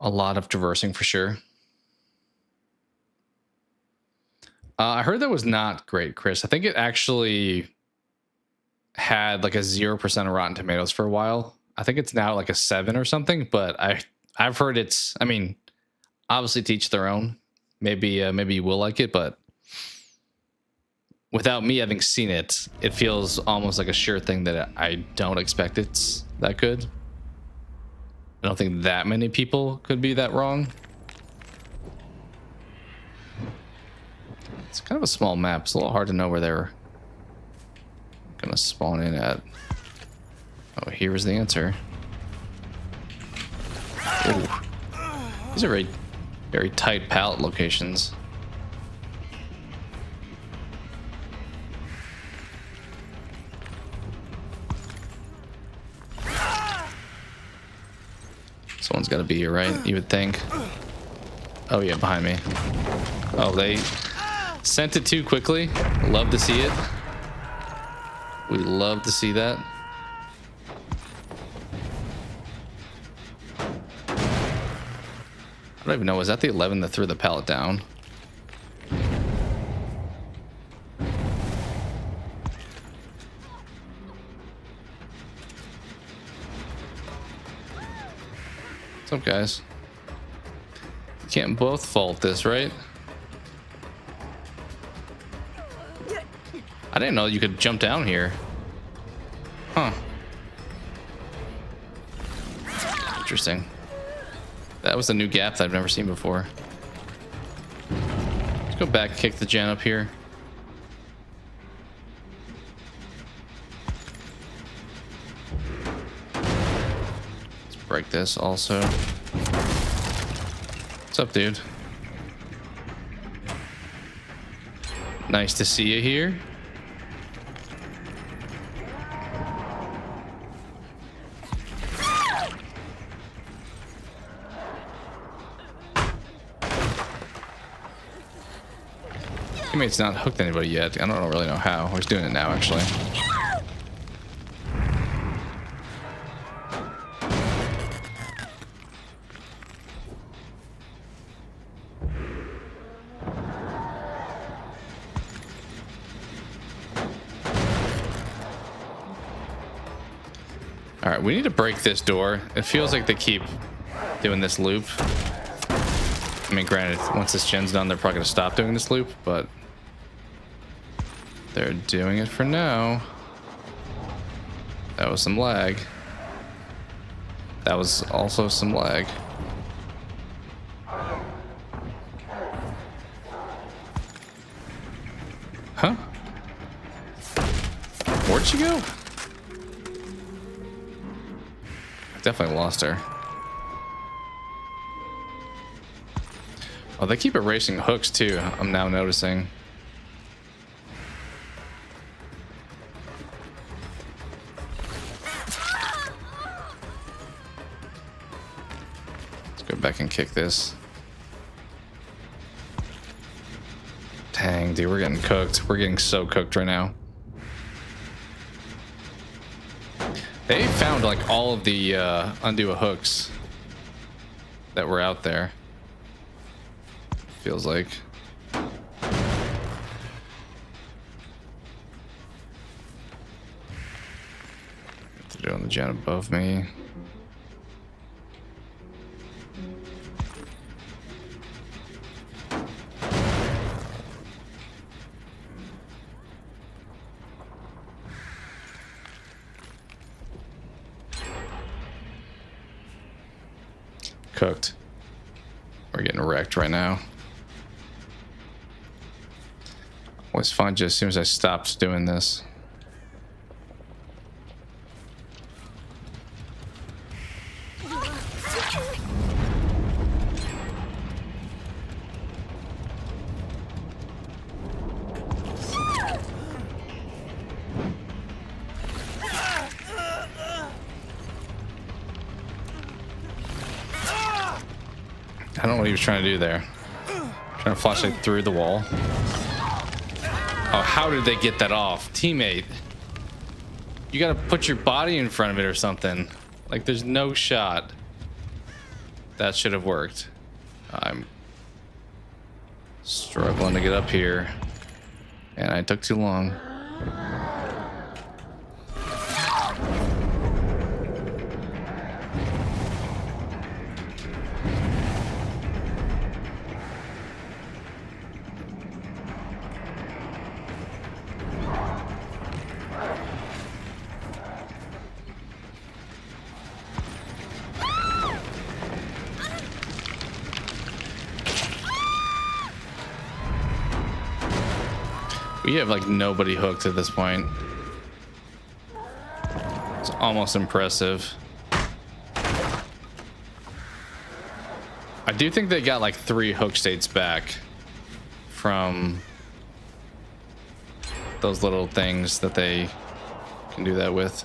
A lot of traversing for sure. I heard that was not great, Chris. I think it actually had like a 0% of Rotten Tomatoes for a while. I think it's now like a 7 or something, but I've heard it's, I mean, obviously to each their own. Maybe maybe you will like it, but without me having seen it, it feels almost like a sure thing that I don't expect it's that good. I don't think that many people could be that wrong. It's kind of a small map. It's a little hard to know where they're gonna spawn in at. Oh, here's the answer. Ooh. These are very, very tight pallet locations. Someone's got to be here, right? You would think. Oh yeah, behind me. Oh, they sent it too quickly. Love to see it. We love to see that. I don't even know. Was that the 11 that threw the pallet down? What's up, guys? You can't both fault this, right? I didn't know you could jump down here. Huh. Interesting. That was a new gap that I've never seen before. Let's go back and kick the gen up here. Let's break this also. What's up, dude? Nice to see you here. Teammate's not hooked anybody yet. I don't really know how. He's doing it now, actually. All right, we need to break this door. It feels like they keep doing this loop. I mean, granted, once this gen's done, they're probably going to stop doing this loop, but they're doing it for now. That was some lag. That was also some lag. Huh? Where'd she go? I definitely lost her. Oh, they keep erasing hooks too, I'm now noticing. Let's go back and kick this. Dang, dude, we're getting cooked. We're getting so cooked right now. They found like all of the undo hooks that were out there. Feels like. They're doing the gen above me. Cooked. We're getting wrecked right now. Always find you as soon as I stopped doing this. I don't know what he was trying to do there. Trying to flash it through the wall. Oh, how did they get that off? Teammate. You gotta put your body in front of it or something. Like, there's no shot. That should have worked. I'm struggling to get up here, and I took too long. We have like nobody hooked at this point. It's almost impressive. I do think they got like 3 hook states back from those little things that they can do that with.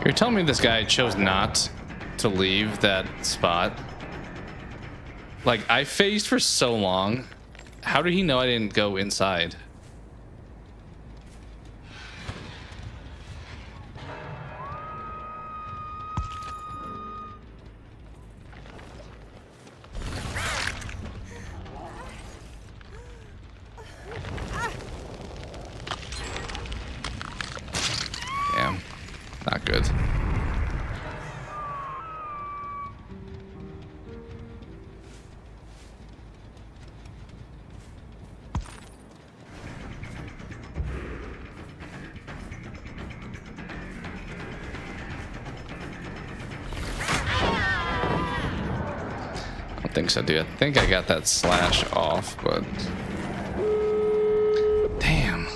You're telling me this guy chose not to leave that spot? Like, I phased for so long. How did he know I didn't go inside? Damn. Not good. I don't think so, dude. I think I got that slash off, but damn.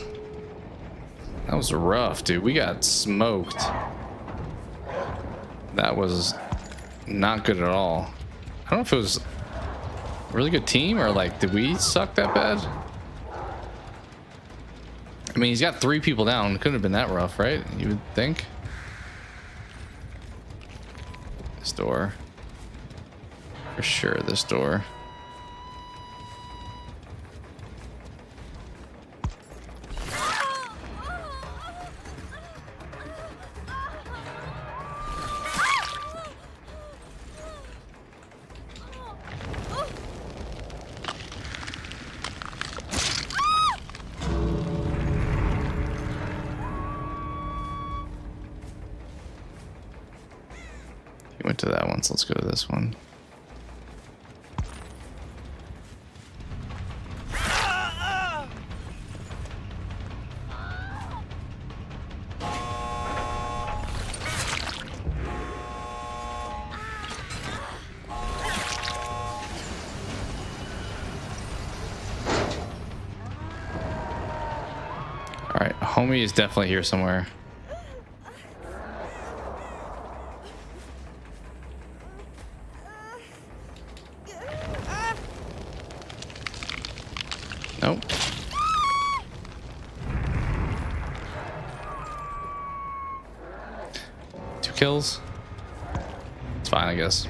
That was rough, dude. We got smoked. That was not good at all. I don't know if it was a really good team or like, did we suck that bad? I mean, he's got 3 people down. Couldn't have been that rough, right? You would think. This door. For sure, this door. He went to that one, so let's go to this one. All right, homie is definitely here somewhere. Nope. Two kills. It's fine, I guess.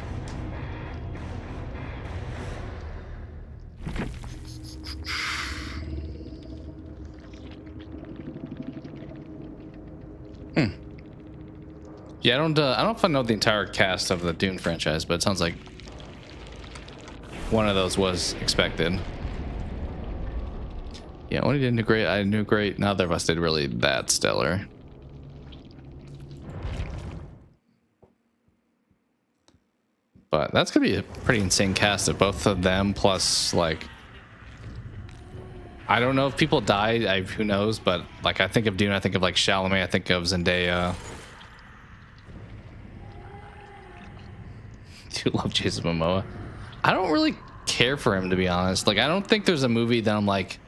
Yeah, I don't know if I know the entire cast of the Dune franchise, but it sounds like one of those was expected. Yeah, only didn't do great. I knew great. Neither of us did really that stellar. But that's gonna be a pretty insane cast of both of them. Plus, like, I don't know if people died. Who knows? But like, I think of Dune. I think of like Chalamet. I think of Zendaya. Do love Jason Momoa. I don't really care for him, to be honest. Like, I don't think there's a movie that I'm like,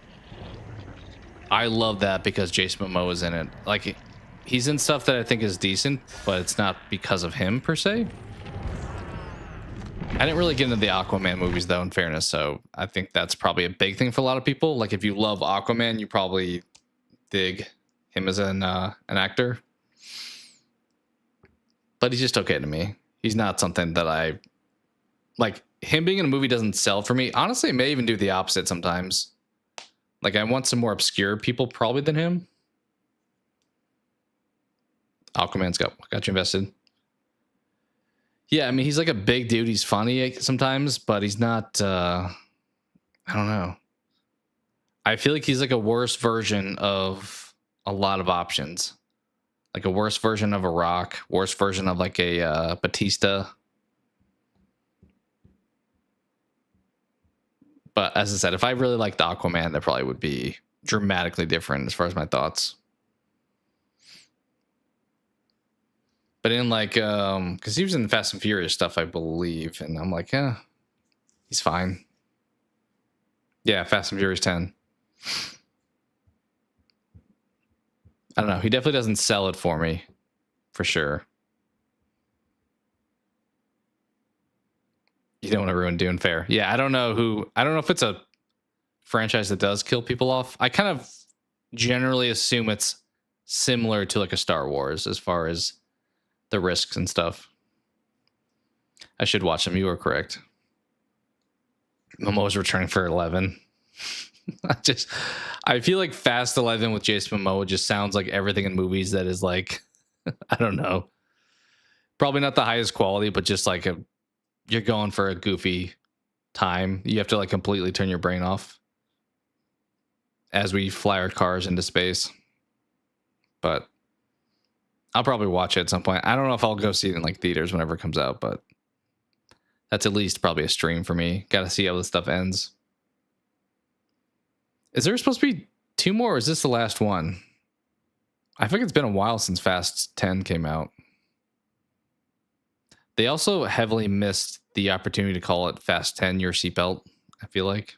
I love that because Jason Momoa is in it. Like, he's in stuff that I think is decent, but it's not because of him per se. I didn't really get into the Aquaman movies though, in fairness, so I think that's probably a big thing for a lot of people. Like, if you love Aquaman, you probably dig him as an actor. but he's just okay to me. He's not something that I like. Him being in a movie doesn't sell for me. Honestly, it may even do the opposite sometimes. Like, I want some more obscure people probably than him. Aquaman's got you invested. Yeah, I mean, he's like a big dude. He's funny sometimes, but he's not, I don't know. I feel like he's like a worse version of a lot of options. Like a worse version of a Rock, worse version of like a Batista. But as I said, if I really liked Aquaman, that probably would be dramatically different as far as my thoughts. But in like, because he was in Fast and Furious stuff, I believe, and I'm like, yeah, he's fine. Yeah, Fast and Furious 10. I don't know. He definitely doesn't sell it for me, for sure. You don't want to ruin Dune, fair. Yeah, I don't know if it's a franchise that does kill people off. I kind of generally assume it's similar to like a Star Wars as far as the risks and stuff. I should watch them. You were correct. Momoa's returning for 11. I feel like Fast 11 with Jason Momoa just sounds like everything in movies that is like, I don't know. Probably not the highest quality, but just like you're going for a goofy time. You have to like completely turn your brain off as we fly our cars into space. But I'll probably watch it at some point. I don't know if I'll go see it in like theaters whenever it comes out, but that's at least probably a stream for me. Got to see how this stuff ends. Is there supposed to be 2 more, or is this the last one? I think it's been a while since Fast 10 came out. They also heavily missed the opportunity to call it Fast 10 Your Seatbelt, I feel like.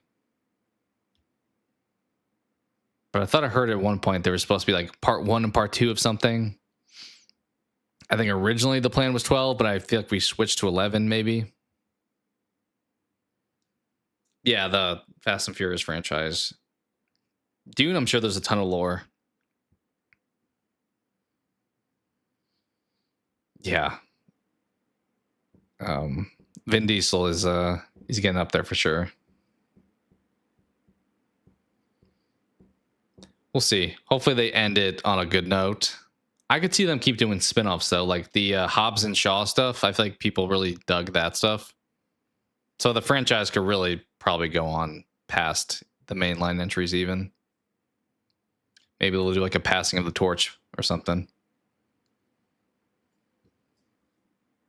But I thought I heard at one point there was supposed to be like part 1 and part 2 of something. I think originally the plan was 12, but I feel like we switched to 11 maybe. Yeah, the Fast and Furious franchise. Dune, I'm sure there's a ton of lore. Yeah. Vin Diesel is he's getting up there for sure. We'll see. Hopefully they end it on a good note. I could see them keep doing spin-offs though, like the Hobbs and Shaw stuff. I feel like people really dug that stuff. So the franchise could really probably go on past the mainline entries even. Maybe they'll do like a passing of the torch or something.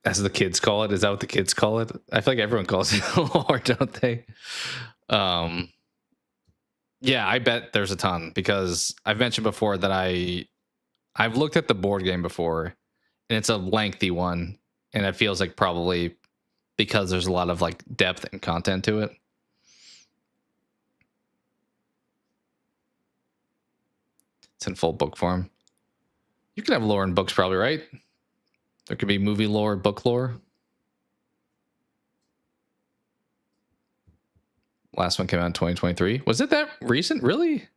As the kids call it. Is that what the kids call it? I feel like everyone calls it lore, don't they? Yeah, I bet there's a ton because I've mentioned before that I've looked at the board game before and it's a lengthy one and it feels like probably because there's a lot of like depth and content to it. It's in full book form. You can have lore in books probably, right? There could be movie lore, book lore. Last one came out in 2023. Was it that recent? Really?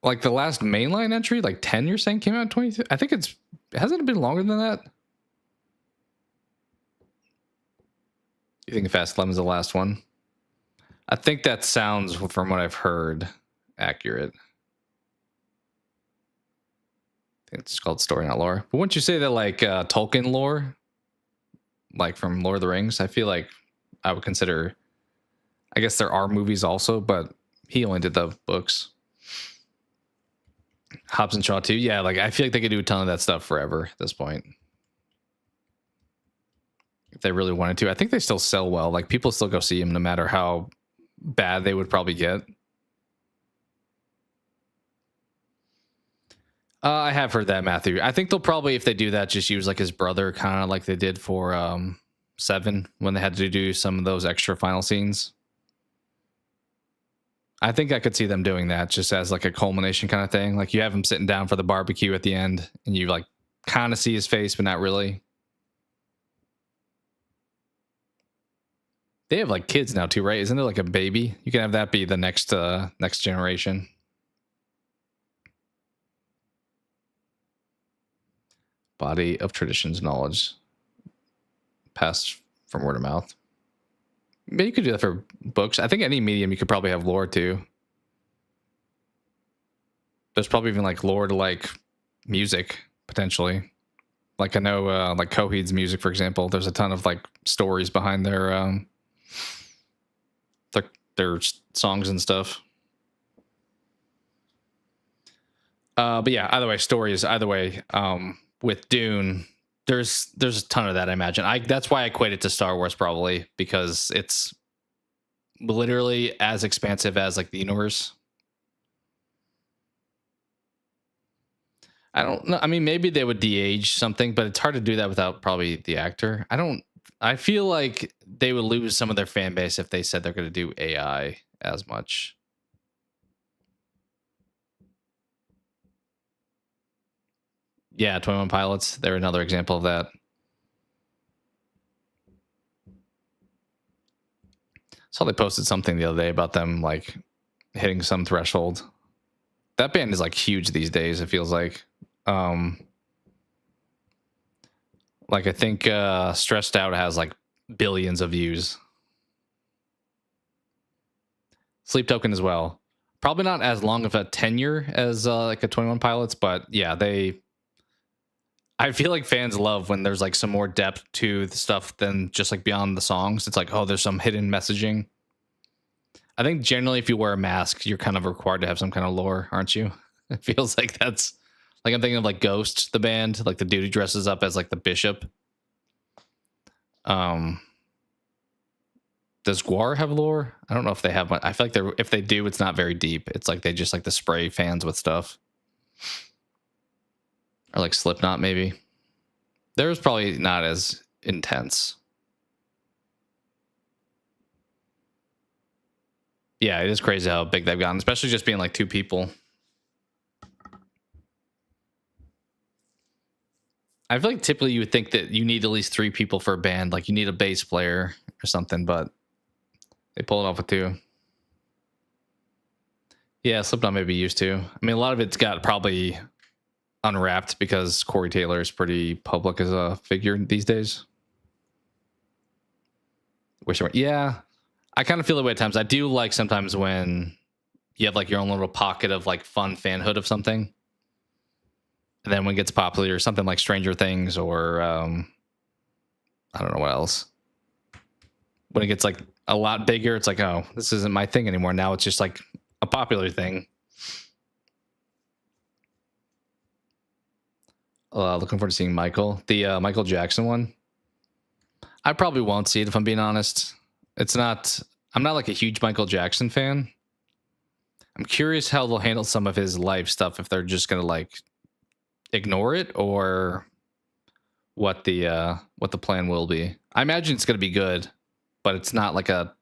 Like the last mainline entry, like 10 you're saying came out in 23? I think hasn't it been longer than that? You think Fast 11 is the last one? I think that sounds, from what I've heard, accurate. I think it's called story, not lore. But wouldn't you say that like Tolkien lore, like from Lord of the Rings, I feel like I would consider, I guess there are movies also, but he only did the books. Hobbs and Shaw too. Yeah, like I feel like they could do a ton of that stuff forever at this point. If they really wanted to. I think they still sell well. Like people still go see them no matter how bad they would probably get. I have heard that, Matthew. I think they'll probably, if they do that, just use like his brother, kind of like they did for 7 when they had to do some of those extra final scenes. I think I could see them doing that just as like a culmination kind of thing. Like you have him sitting down for the barbecue at the end and you like kind of see his face, but not really. They have like kids now too, right? Isn't there like a baby? You can have that be the next generation. Body of traditions, knowledge passed from word of mouth. Maybe you could do that for books. I think any medium you could probably have lore too. There's probably even like lore to like music potentially. Like I know like Coheed's music, for example, there's a ton of like stories behind their songs and stuff. But yeah, either way, stories. Either way, with Dune, there's a ton of that. I imagine. That's why I equate it to Star Wars probably, because it's literally as expansive as like the universe. I don't know. I mean, maybe they would de-age something, but it's hard to do that without probably the actor. I feel like they would lose some of their fan base if they said they're going to do AI as much. Yeah, 21 Pilots. They're another example of that. Saw they posted something the other day about them like hitting some threshold. That band is like huge these days, it feels like. Like I think Stressed Out has like billions of views. Sleep Token as well. Probably not as long of a tenure as like a 21 Pilots, but yeah, I feel like fans love when there's like some more depth to the stuff than just like beyond the songs. It's like, oh, there's some hidden messaging. I think generally if you wear a mask, you're kind of required to have some kind of lore, aren't you? It feels like that's like I'm thinking of like Ghost, the band, like the dude who dresses up as like the bishop. Does Guar have lore? I don't know if they have one. I feel like if they do, it's not very deep. It's like they just like to spray fans with stuff. Or like Slipknot, maybe. Theirs probably not as intense. Yeah, it is crazy how big they've gotten, especially just being like two people. I feel like typically you would think that you need at least 3 people for a band. Like you need a bass player or something, but they pull it off with 2. Yeah, Slipknot may be used to. I mean, a lot of it's got probably unwrapped because Corey Taylor is pretty public as a figure these days. Yeah, I kind of feel that way at times. I do like sometimes when you have like your own little pocket of like fun fanhood of something. And then when it gets popular, something like Stranger Things or I don't know what else. When it gets like a lot bigger, it's like, oh, this isn't my thing anymore. Now it's just like a popular thing. Looking forward to seeing Michael. The Michael Jackson one. I probably won't see it if I'm being honest. I'm not like a huge Michael Jackson fan. I'm curious how they'll handle some of his live stuff, if they're just gonna like ignore it or what the plan will be. I imagine it's gonna be good, but it's not like a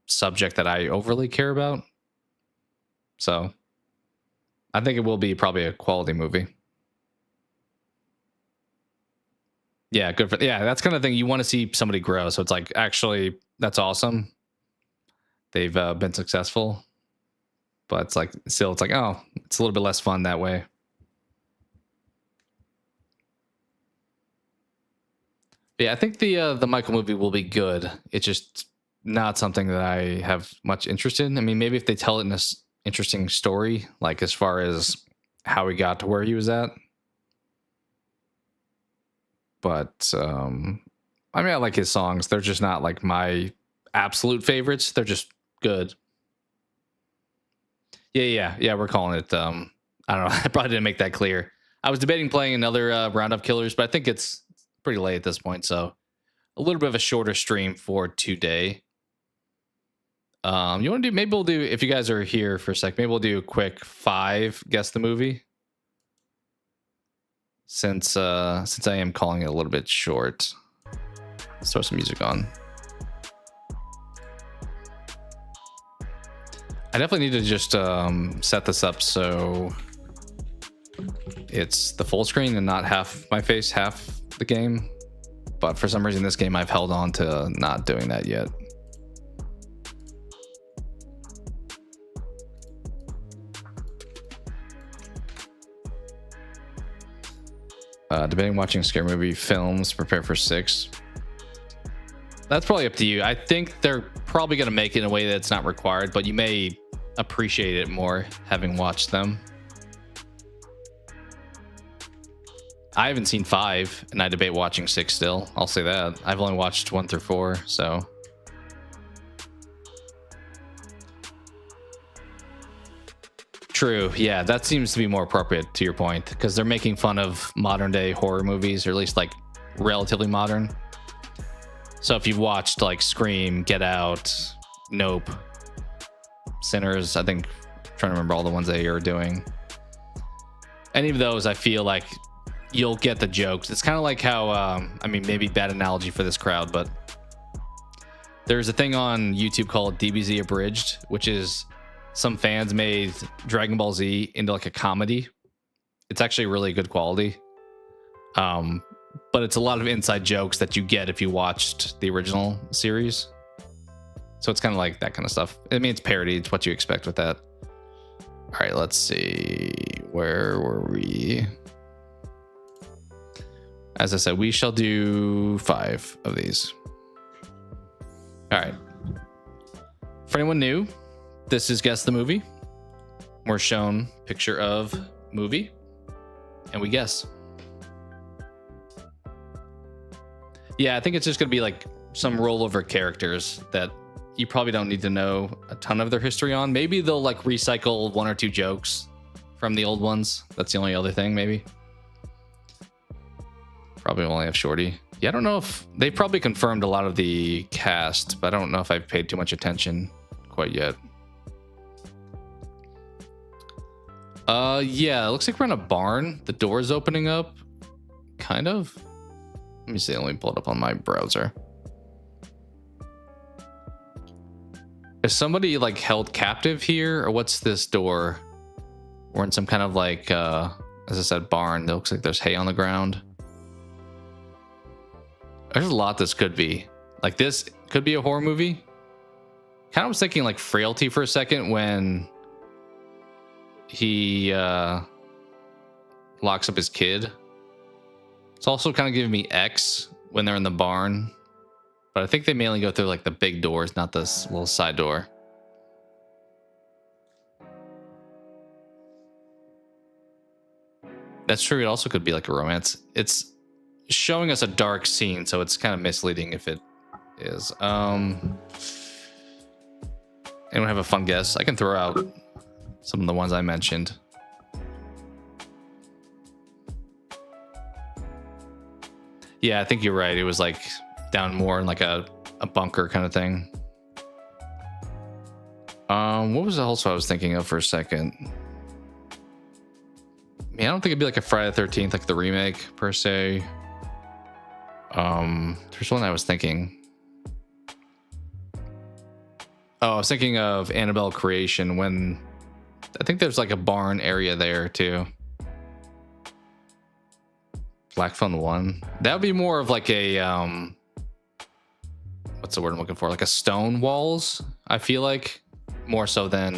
subject that I overly care about. So I think it will be probably a quality movie. Yeah, good for that's kind of thing you want to see somebody grow. So it's like, actually, that's awesome. They've been successful, but it's like still, it's like, oh, it's a little bit less fun that way. But yeah, I think the Michael movie will be good. It's just not something that I have much interest in. I mean, maybe if they tell it in this interesting story, like as far as how he got to where he was at. But I mean, I like his songs. They're just not like my absolute favorites. They're just good. Yeah. We're calling it. I don't know. I probably didn't make that clear. I was debating playing another round of killers, but I think it's pretty late at this point. So a little bit of a shorter stream for today. You want to do? Maybe we'll do. If you guys are here for a sec, maybe we'll do a quick 5 guess the movie. Since I am calling it a little bit short, let's throw some music on. I definitely need to just set this up so it's the full screen and not half my face, half the game. But for some reason, this game I've held on to not doing that yet. Debating watching scary movie films. Prepare for 6. That's probably up to you. I think they're probably going to make it in a way that's not required, but you may appreciate it more having watched them. I haven't seen 5, and I debate watching 6 still. I'll say that. I've only watched 1 through 4, so. True. Yeah, that seems to be more appropriate to your point, because they're making fun of modern day horror movies, or at least like relatively modern. So if you've watched like Scream, Get Out, Nope, Sinners, I think, I'm trying to remember all the ones that you're doing. Any of those, I feel like you'll get the jokes. It's kind of like how, I mean, maybe bad analogy for this crowd, but there's a thing on YouTube called DBZ Abridged, which is some fans made Dragon Ball Z into like a comedy. It's actually really good quality. But it's a lot of inside jokes that you get if you watched the original series. So it's kind of like that kind of stuff. I mean, it's parody. It's what you expect with that. All right, let's see. Where were we? As I said, we shall do 5 of these. All right. For anyone new, this is Guess the Movie. We're shown picture of movie, and we guess. Yeah, I think it's just going to be like some rollover characters that you probably don't need to know a ton of their history on. Maybe they'll like recycle 1 or 2 jokes from the old ones. That's the only other thing, maybe. Probably only have Shorty. Yeah, I don't know if they probably confirmed a lot of the cast, but I don't know if I've paid too much attention quite yet. Yeah, it looks like we're in a barn. The door's opening up. Kind of. Let me see. Let me pull it up on my browser. Is somebody like held captive here, or what's this door? We're in some kind of like, as I said, barn. It looks like there's hay on the ground. There's a lot this could be. Like this could be a horror movie. Kind of was thinking like Frailty for a second when he locks up his kid. It's also kind of giving me X when they're in the barn. But I think they mainly go through like the big doors, not this little side door. That's true. It also could be like a romance. It's showing us a dark scene, so it's kind of misleading if it is. Anyone have a fun guess? I can throw out some of the ones I mentioned. Yeah, I think you're right. It was like down more in like a bunker kind of thing. What was also I was thinking of for a second? I mean, I don't think it'd be like a Friday the 13th, like the remake per se. There's one I was thinking. Oh, I was thinking of Annabelle Creation when I think there's like a barn area there too. Black Phone 1. That would be more of like a what's the word I'm looking for? Like a stone walls, I feel like. More so than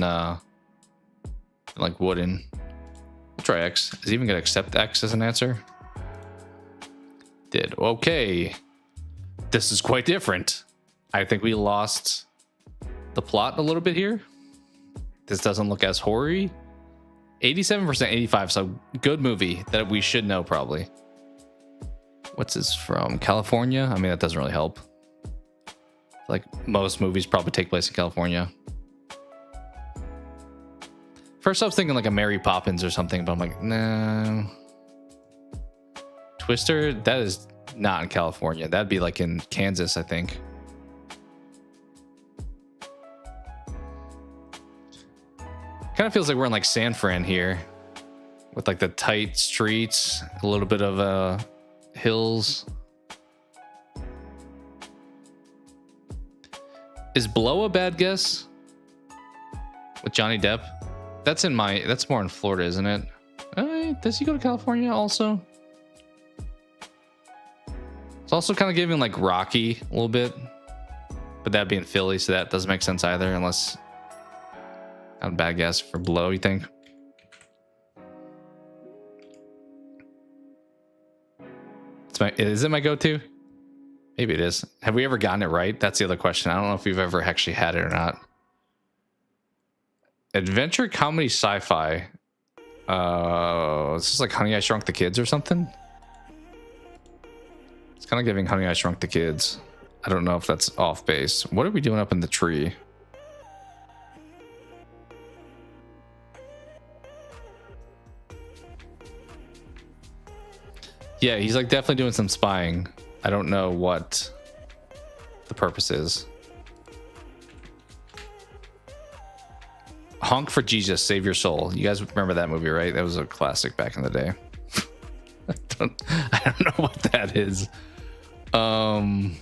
like wooden. We'll try X. Is he even gonna accept X as an answer? Did. Okay. This is quite different. I think we lost the plot a little bit here. This doesn't look as horror-y. 87%, 85, so good movie that we should know probably. What's this from? California? I mean, that doesn't really help. Like most movies probably take place in California. First I was thinking like a Mary Poppins or something, but I'm like, no. Twister, that is not in California. That'd be like in Kansas, I think. Kind of feels like we're in like San Fran here, with like the tight streets, a little bit of hills. Is Blow a bad guess? With Johnny Depp? That's more in Florida, isn't it? Does he go to California also? It's also kind of giving like Rocky a little bit, but that'd be in Philly, so that doesn't make sense either, unless not a bad guess for Blow, you think? Is it my go-to? Maybe it is. Have we ever gotten it right? That's the other question. I don't know if we've ever actually had it or not. Adventure, comedy, sci-fi. Is this like Honey, I Shrunk the Kids or something? It's kind of giving Honey, I Shrunk the Kids. I don't know if that's off base. What are we doing up in the tree? Yeah, he's like definitely doing some spying. I don't know what the purpose is. Honk for Jesus, Save Your Soul. You guys remember that movie, right? That was a classic back in the day. I don't know what that is. Honey,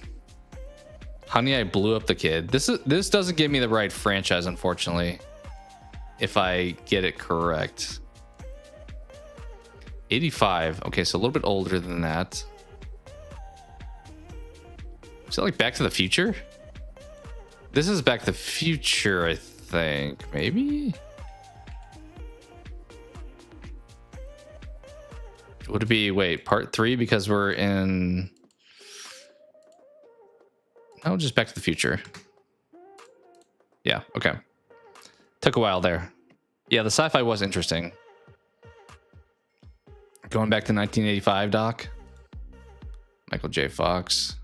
I Blew Up the Kid. This doesn't give me the right franchise, unfortunately. If I get it correct. 85. Okay, so a little bit older than that. Is that like Back to the Future? This is Back to the Future, I think. Maybe? Would it be, wait, part 3 because we're in... Oh, just Back to the Future. Yeah, okay. Took a while there. Yeah, the sci-fi was interesting. Going back to 1985, Doc. Michael J. Fox.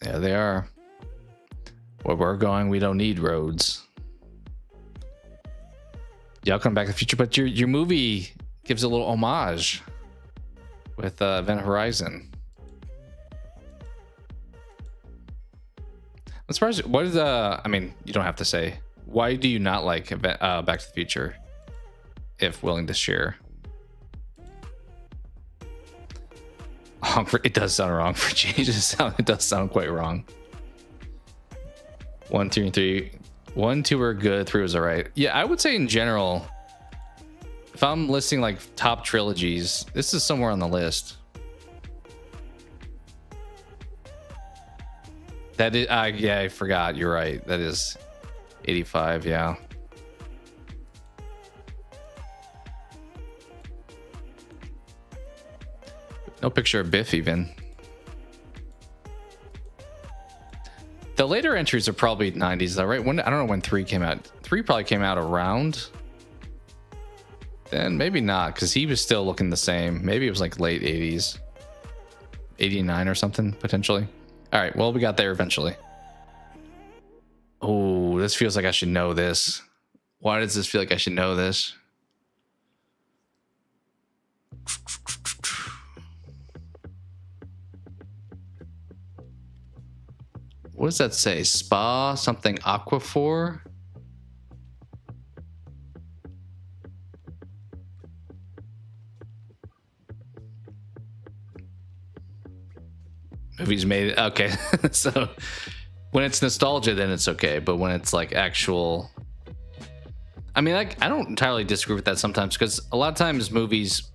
Yeah, they are. Where we're going, we don't need roads. Yeah, I'll come Back to the Future, but your movie gives a little homage with Event Horizon. I'm surprised. What is I mean, you don't have to say. Why do you not like Back to the Future? If willing to share. It does sound wrong for changes. It does sound quite wrong. 1, 2, and 3. 1, 2 are good. 3 was alright. Yeah, I would say in general, if I'm listing like top trilogies, this is somewhere on the list. That is, yeah, I forgot. You're right. That is 85. Yeah. No picture of Biff even. The later entries are probably 90s though, right? When I don't know when 3 came out. 3 probably came out around. Then maybe not, because he was still looking the same. Maybe it was like late 80s. 89 or something, potentially. All right, well, we got there eventually. Oh, this feels like I should know this. Why does this feel like I should know this? What does that say? Spa something Aquaphor? Movies made it. Okay. So when it's nostalgia, then it's okay. But when it's like actual... I mean, I don't entirely disagree with that sometimes, because a lot of times movies,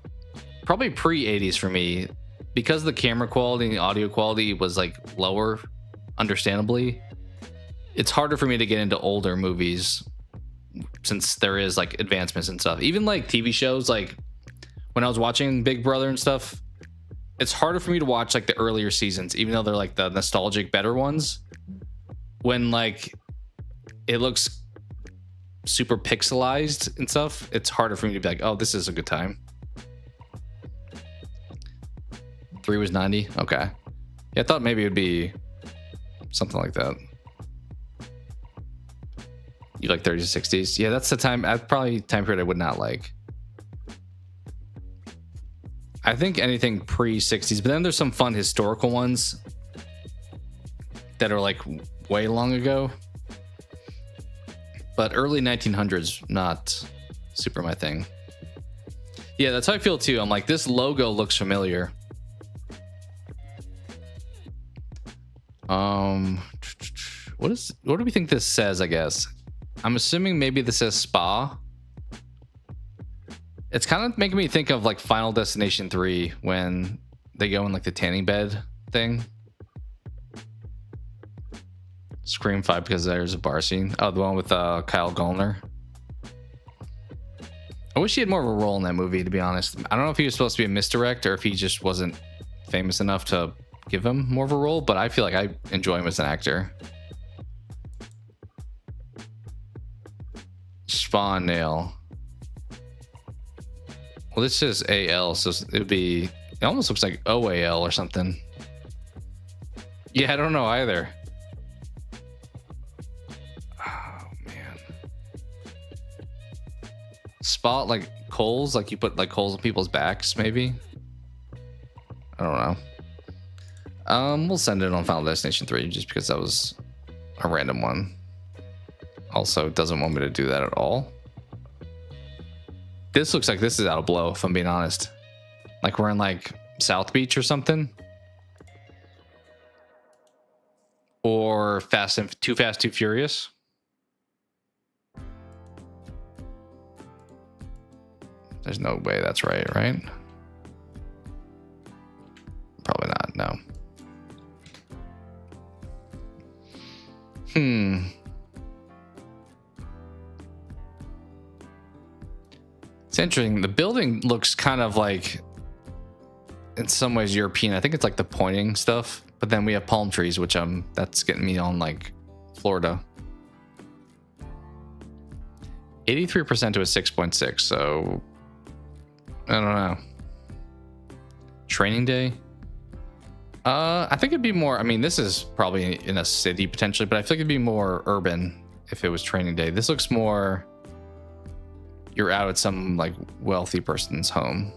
probably pre-80s for me, because the camera quality and the audio quality was like lower, understandably, it's harder for me to get into older movies since there is like advancements and stuff. Even like TV shows, like when I was watching Big Brother and stuff, it's harder for me to watch like the earlier seasons, even though they're like the nostalgic better ones, when like it looks super pixelized and stuff. It's harder for me to be like, oh, this is a good time. 3 was 90. Okay. Yeah, I thought maybe it would be something like that. You like 30s to 60s? Yeah, that's the time. That's probably time period I would not like. I think anything pre-60s, but then there's some fun historical ones that are like way long ago. But early 1900s, not super my thing. Yeah, that's how I feel too. I'm like, this logo looks familiar. What do we think this says, I guess? I'm assuming maybe this says spa. It's kind of making me think of like Final Destination 3 when they go in like the tanning bed thing. Scream 5 because there's a bar scene. Oh, the one with Kyle Gallner. I wish he had more of a role in that movie, to be honest. I don't know if he was supposed to be a misdirect or if he just wasn't famous enough to give him more of a role, but I feel like I enjoy him as an actor. Spawn nail. Well, this is AL, so it would be, it almost looks like OAL or something. Yeah, I don't know either. Oh, man. Spot like coals, like you put like coals on people's backs, maybe? I don't know. We'll send it on Final Destination 3 just because that was a random one. Also, it doesn't want me to do that at all. This looks like this is out of blow, if I'm being honest. Like we're in like South Beach or something. Or Too Fast, Too Furious. There's no way that's right? Probably not, no. It's interesting. The building looks kind of like, in some ways, European. I think it's like the pointing stuff. But then we have palm trees, which that's getting me on like Florida. 83% to a 6.6. So I don't know. Training Day. I think it'd be more. I mean, this is probably in a city potentially, but I feel like it'd be more urban if it was Training Day. This looks more. You're out at some like wealthy person's home.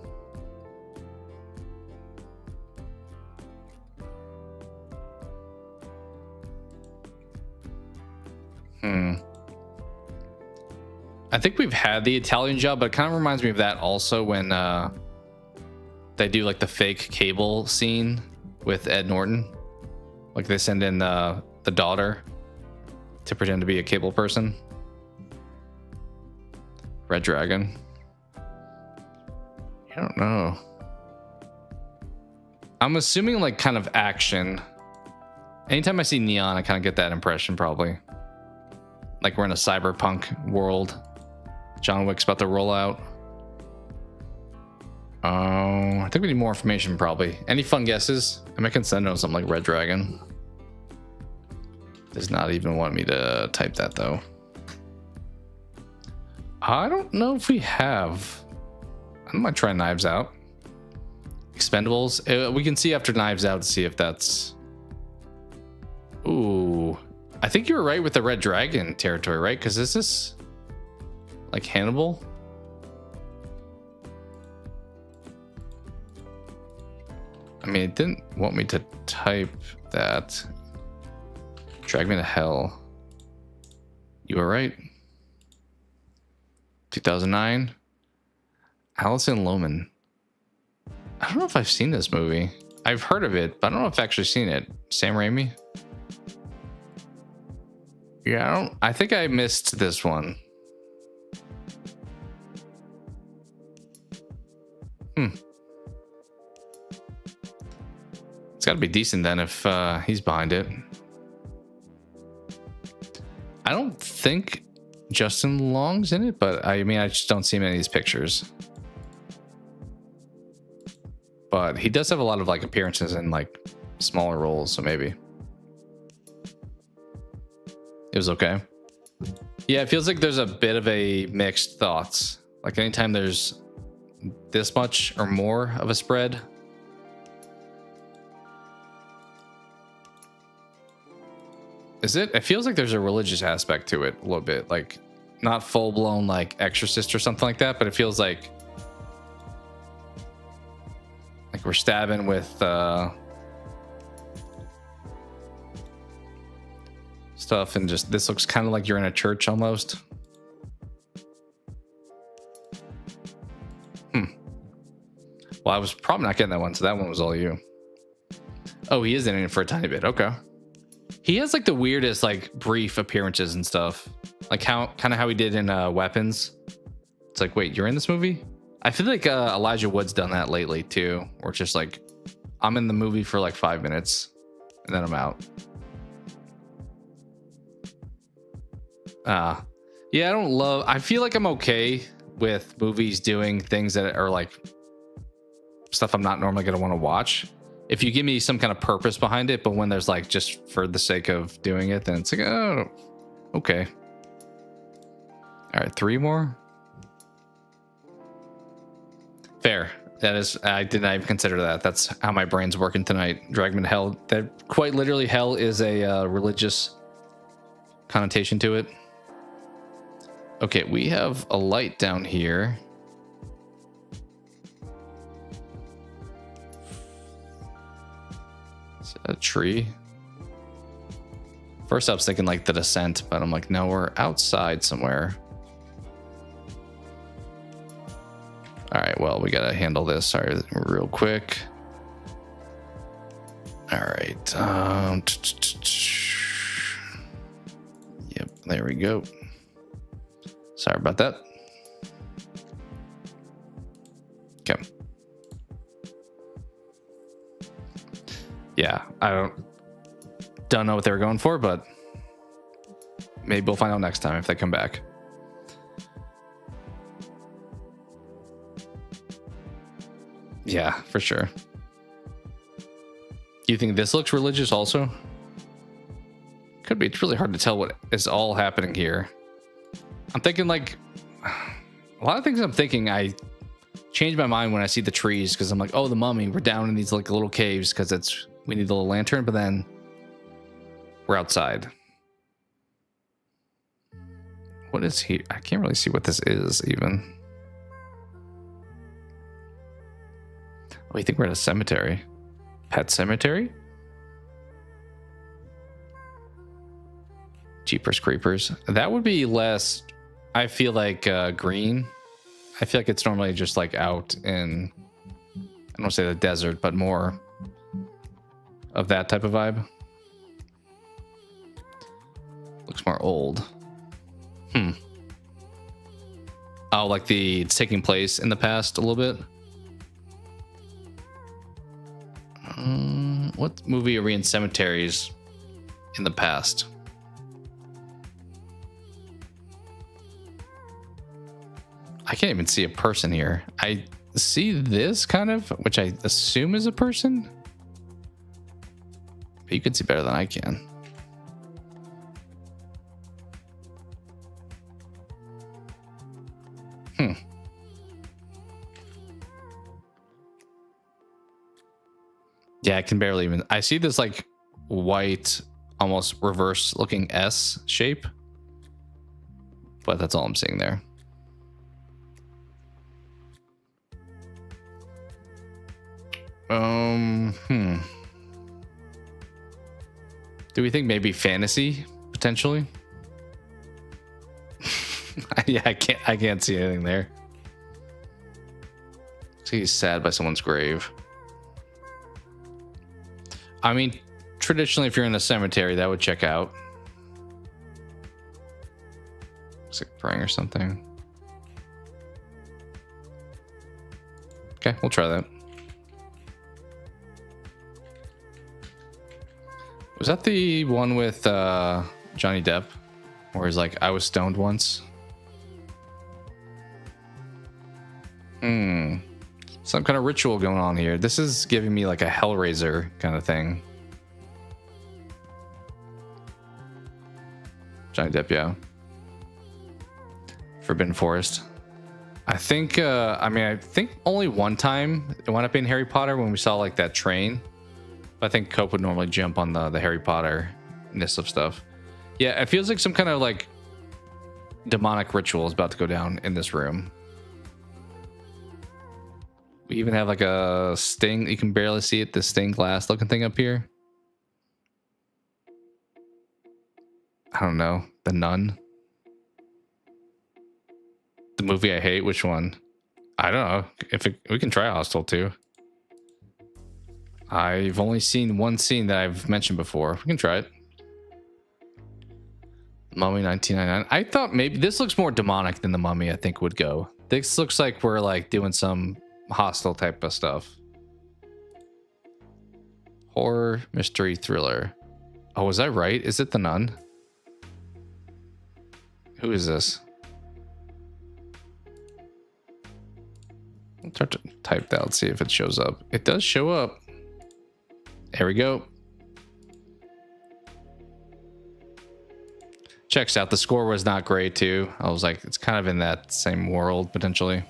I think we've had the Italian job, but it kind of reminds me of that also when they do like the fake cable scene with Ed Norton. Like they send in the daughter to pretend to be a cable person. Red Dragon. I don't know. I'm assuming like kind of action. Anytime I see neon, I kind of get that impression probably. Like we're in a cyberpunk world. John Wick's about to roll out. Oh, I think we need more information probably. Any fun guesses? I mean, I can send on something like Red Dragon. Does not even want me to type that though. I don't know if we have. I might try Knives Out. Expendables. We can see after Knives Out to see if that's. Ooh, I think you were right with the Red Dragon territory, right? Because is this like Hannibal? I mean, it didn't want me to type that. Drag me to hell. You were right. 2009. Alison Lohman. I don't know if I've seen this movie. I've heard of it, but I don't know if I've actually seen it. Sam Raimi. Yeah, I think I missed this one. It's got to be decent then if he's behind it. I don't think Justin Long's in it, but I mean, I just don't see many of these pictures. But he does have a lot of like appearances in like smaller roles, so maybe. It was okay. Yeah, it feels like there's a bit of a mixed thoughts. Like anytime there's this much or more of a spread. Is it? It feels like there's a religious aspect to it a little bit. Like not full blown like Exorcist or something like that, but it feels like we're stabbing with stuff, and just this looks kind of like you're in a church almost. Well, I was probably not getting that one, so that one was all you. Oh, he is in it for a tiny bit. Okay. He has like the weirdest like brief appearances and stuff. Like how he did in Weapons. It's like, wait, you're in this movie? I feel like Elijah Wood's done that lately too, or just like I'm in the movie for like 5 minutes and then I'm out. Yeah, I feel like I'm okay with movies doing things that are like stuff I'm not normally going to want to watch. If you give me some kind of purpose behind it, but when there's like just for the sake of doing it, then it's like, oh, okay. All right, 3 more. Fair. That is, I did not even consider that. That's how my brain's working tonight. Dragman Hell. That quite literally, hell is a religious connotation to it. Okay, we have a light down here. Is that a tree? First I was thinking like the descent, but I'm like, no, we're outside somewhere. All right, well, we gotta handle this. Sorry, real quick. All right. Yep, there we go. Sorry about that. Okay. Yeah, I don't know what they were going for, but maybe we'll find out next time if they come back. Yeah, for sure. Do you think this looks religious also? Could be. It's really hard to tell what is all happening here. I'm thinking like a lot of things I'm thinking I change my mind when I see the trees because I'm like, oh, the mummy, we're down in these like little caves because we need a little lantern, but then we're outside. What is here? I can't really see what this is even. Oh, you think we're at a cemetery? Pet cemetery? Jeepers creepers. That would be less, I feel like, green. I feel like it's normally just like out in, I don't want to say the desert, but more of that type of vibe. Looks more old. Oh, like it's taking place in the past a little bit. What movie are we in cemeteries in the past? I can't even see a person here. I see this kind of, which I assume is a person. But you can see better than I can. Yeah, I can barely even. I see this like white, almost reverse looking S shape. But that's all I'm seeing there. Do we think maybe fantasy potentially? Yeah, I can't see anything there. So he's sad by someone's grave. I mean, traditionally, if you're in a cemetery, that would check out. Looks like praying or something. Okay, we'll try that. Was that the one with Johnny Depp? Where he's like, I was stoned once? Some kind of ritual going on here. This is giving me like a Hellraiser kind of thing. Johnny Depp, yeah. Forbidden Forest. I think, I think only one time it wound up being Harry Potter when we saw like that train. But I think Cope would normally jump on the Harry Potter-ness of stuff. Yeah, it feels like some kind of like demonic ritual is about to go down in this room. We even have like a sting. You can barely see it. The stained glass looking thing up here. I don't know. The Nun. The movie I hate. Which one? I don't know. We can try Hostel too. I've only seen one scene that I've mentioned before. We can try it. Mummy 1999. I thought maybe this looks more demonic than the Mummy I think would go. This looks like we're like doing some Hostile type of stuff. Horror, mystery, thriller. Oh, was I right? Is it the Nun? Who is this? I'll try to type that. Let's see if it shows up. It does show up. There we go. Checks out. The score was not great too. I was like, it's kind of in that same world potentially.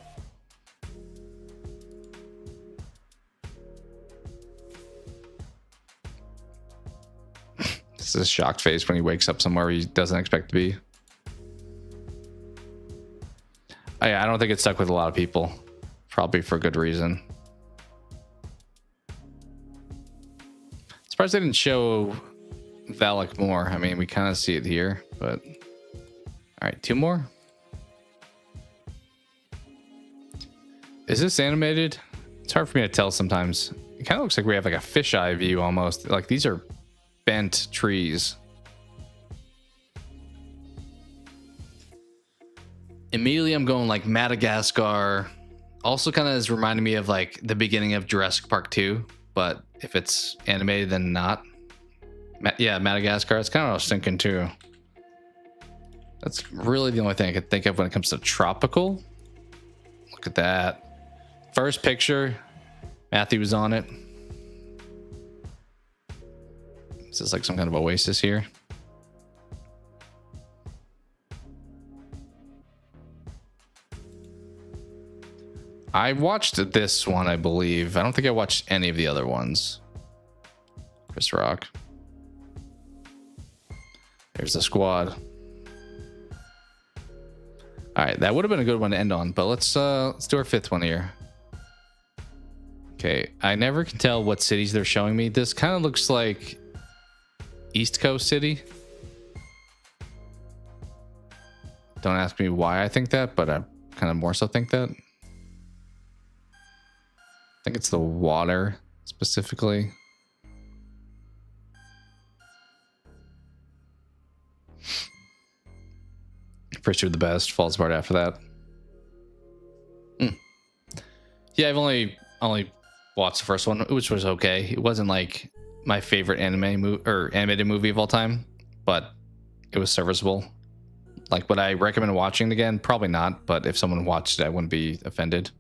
This is a shocked face when he wakes up somewhere he doesn't expect to be. I don't think it stuck with a lot of people. Probably for good reason. Surprised they didn't show Valak more. I mean, we kind of see it here, but all right, 2 more. Is this animated? It's hard for me to tell sometimes. It kind of looks like we have like a fisheye view almost. Like these are bent trees. Immediately I'm going like Madagascar. Also kind of is reminding me of like the beginning of Jurassic Park 2, but if it's animated then not. Yeah, Madagascar. That's kind of what I was thinking too. That's really the only thing I could think of when it comes to tropical. Look at that. First picture, Matthew was on it. This is like some kind of oasis here. I watched this one, I believe. I don't think I watched any of the other ones. Chris Rock. There's the squad. All right, that would have been a good one to end on, but let's do our 5th one here. Okay, I never can tell what cities they're showing me. This kind of looks like East Coast City. Don't ask me why I think that, but I kind of more so think that. I think it's the water specifically. First two are the best, falls apart after that. Yeah, I've only watched the first one, which was okay. It wasn't like my favorite animated movie of all time, but it was serviceable. Like, would I recommend watching it again? Probably not, but if someone watched it, I wouldn't be offended.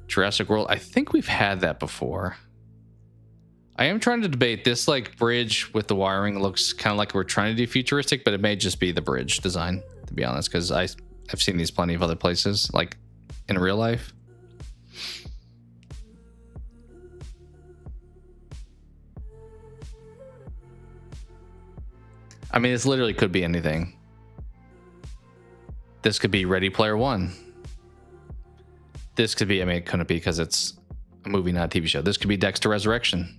Jurassic World, I think we've had that before. I am trying to debate this, like, bridge with the wiring looks kind of like we're trying to do futuristic, but it may just be the bridge design, to be honest, because I've seen these plenty of other places, like in real life. I mean, this literally could be anything. This could be Ready Player One. This could be, I mean, it couldn't be because it's a movie, not a TV show. This could be Dexter Resurrection.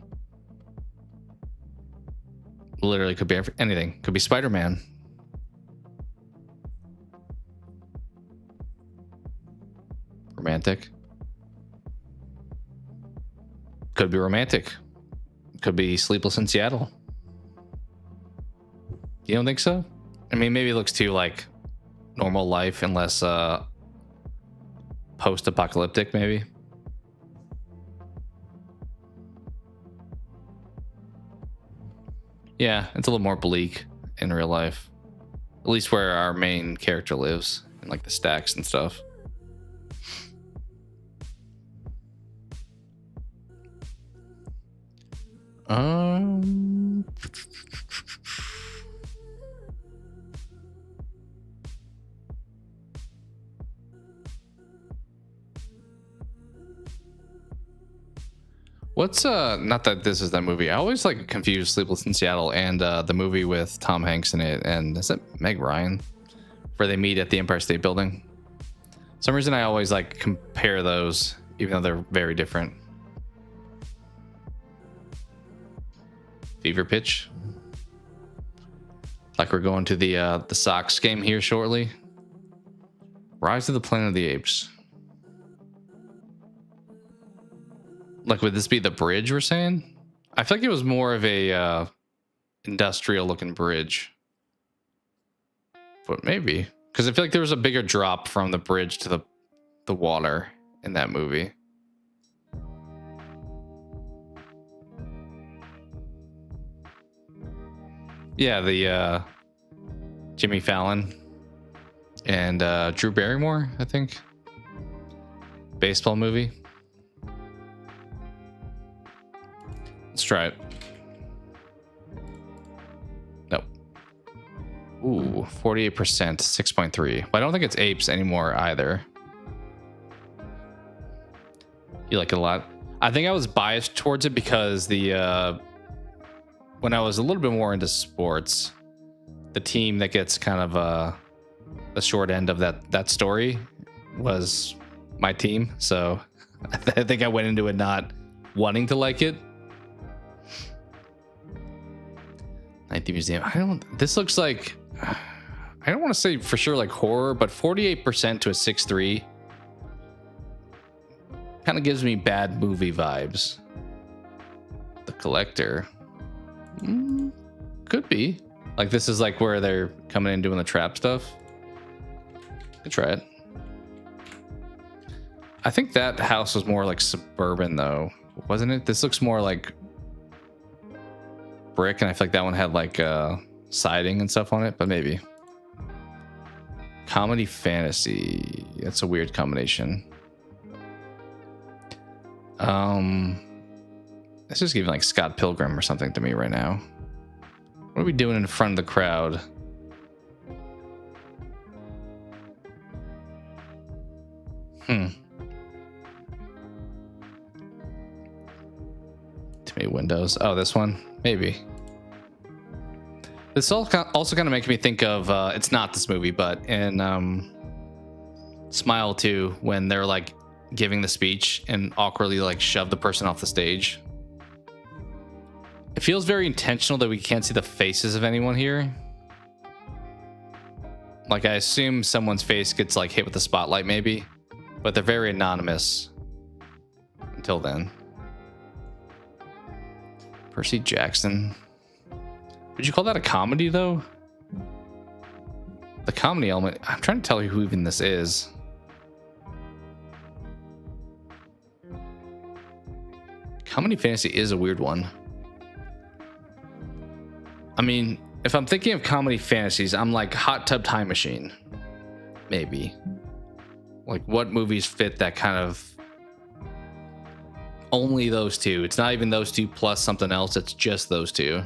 Literally could be anything. Could be Spider-Man. Romantic. Could be romantic. Could be Sleepless in Seattle. You don't think so? I mean, maybe it looks too like normal life and less post-apocalyptic, maybe. Yeah, it's a little more bleak in real life. At least where our main character lives, in like the stacks and stuff. What's not that this is that movie. I always like confuse Sleepless in Seattle and the movie with Tom Hanks in it, and is it Meg Ryan, where they meet at the Empire State Building? For some reason I always like compare those, even though they're very different. Fever Pitch. Like we're going to the Sox game here shortly. Rise of the Planet of the Apes. Like, would this be the bridge we're saying? I feel like it was more of a industrial looking bridge. But maybe. Because I feel like there was a bigger drop from the bridge to the water in that movie. Yeah, the Jimmy Fallon and Drew Barrymore, I think. baseball movie. Let's try it. Nope. Ooh, 48%, 6.3. Well, I don't think it's apes anymore either. You like it a lot? I think I was biased towards it because the when I was a little bit more into sports, the team that gets kind of the short end of that story was my team. So I think I went into it not wanting to like it. Night Museum. This looks like, I don't want to say for sure like horror, but 48% to a 6.3 kind of gives me bad movie vibes. The Collector. Could be. Like this is like where they're coming in doing the trap stuff. Could try it. I think that house was more like suburban though, wasn't it? This looks more like brick, and I feel like that one had like siding and stuff on it, but maybe. Comedy fantasy. That's a weird combination. This is giving like Scott Pilgrim or something to me right now. What are we doing in front of the crowd? Too many windows. Oh, this one? Maybe. This also kind of makes me think of, it's not this movie, but in Smile 2, when they're like giving the speech and awkwardly like shove the person off the stage. It feels very intentional that we can't see the faces of anyone here. Like I assume someone's face gets like hit with the spotlight maybe, but they're very anonymous until then. Percy Jackson. Would you call that a comedy though? The comedy element, I'm trying to tell you who even this is. Comedy fantasy is a weird one. I mean, if I'm thinking of comedy fantasies, I'm like Hot Tub Time Machine. Maybe. Like what movies fit that kind of only those two? It's not even those two plus something else, it's just those two.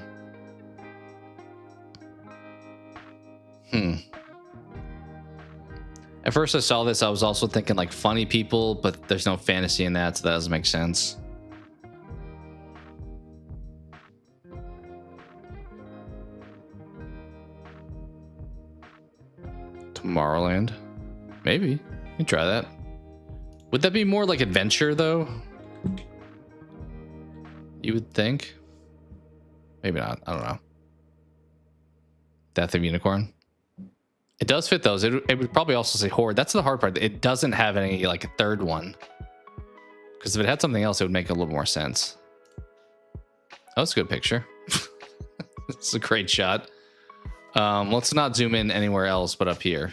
At first I saw this, I was also thinking like funny people, but there's no fantasy in that, so that doesn't make sense. Tomorrowland. Maybe. You can try that. Would that be more like adventure though? You would think? Maybe not. I don't know. Death of Unicorn. It does fit those. It would probably also say horror. That's the hard part. It doesn't have any like a third one. Because if it had something else, it would make a little more sense. Oh, that's a good picture. It's a great shot. Let's not zoom in anywhere else but up here.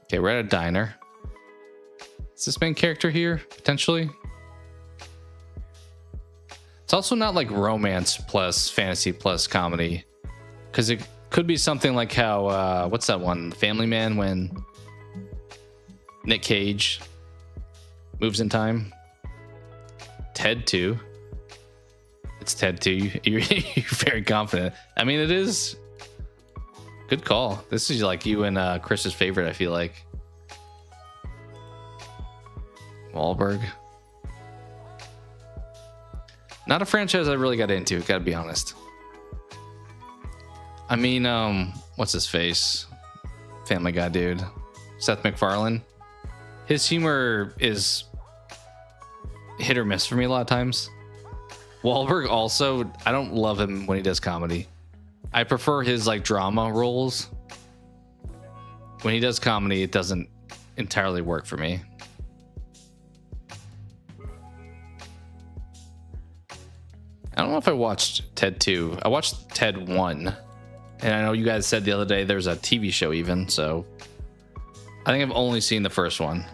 Okay, we're at a diner. Is this main character here, potentially? It's also not like romance plus fantasy plus comedy. Because it could be something like how, what's that one? Family Man, when Nick Cage moves in time. Ted 2. It's Ted 2. You're very confident. I mean, it is. Good call. This is like you and Chris's favorite, I feel like. Wahlberg. Not a franchise I really got into, gotta be honest. I mean, what's his face? Family Guy dude. Seth MacFarlane. His humor is hit or miss for me a lot of times. Wahlberg also, I don't love him when he does comedy. I prefer his like drama roles. When he does comedy, it doesn't entirely work for me. I don't know if I watched Ted 2. I watched Ted 1. And I know you guys said the other day there's a TV show even, so I think I've only seen the first one.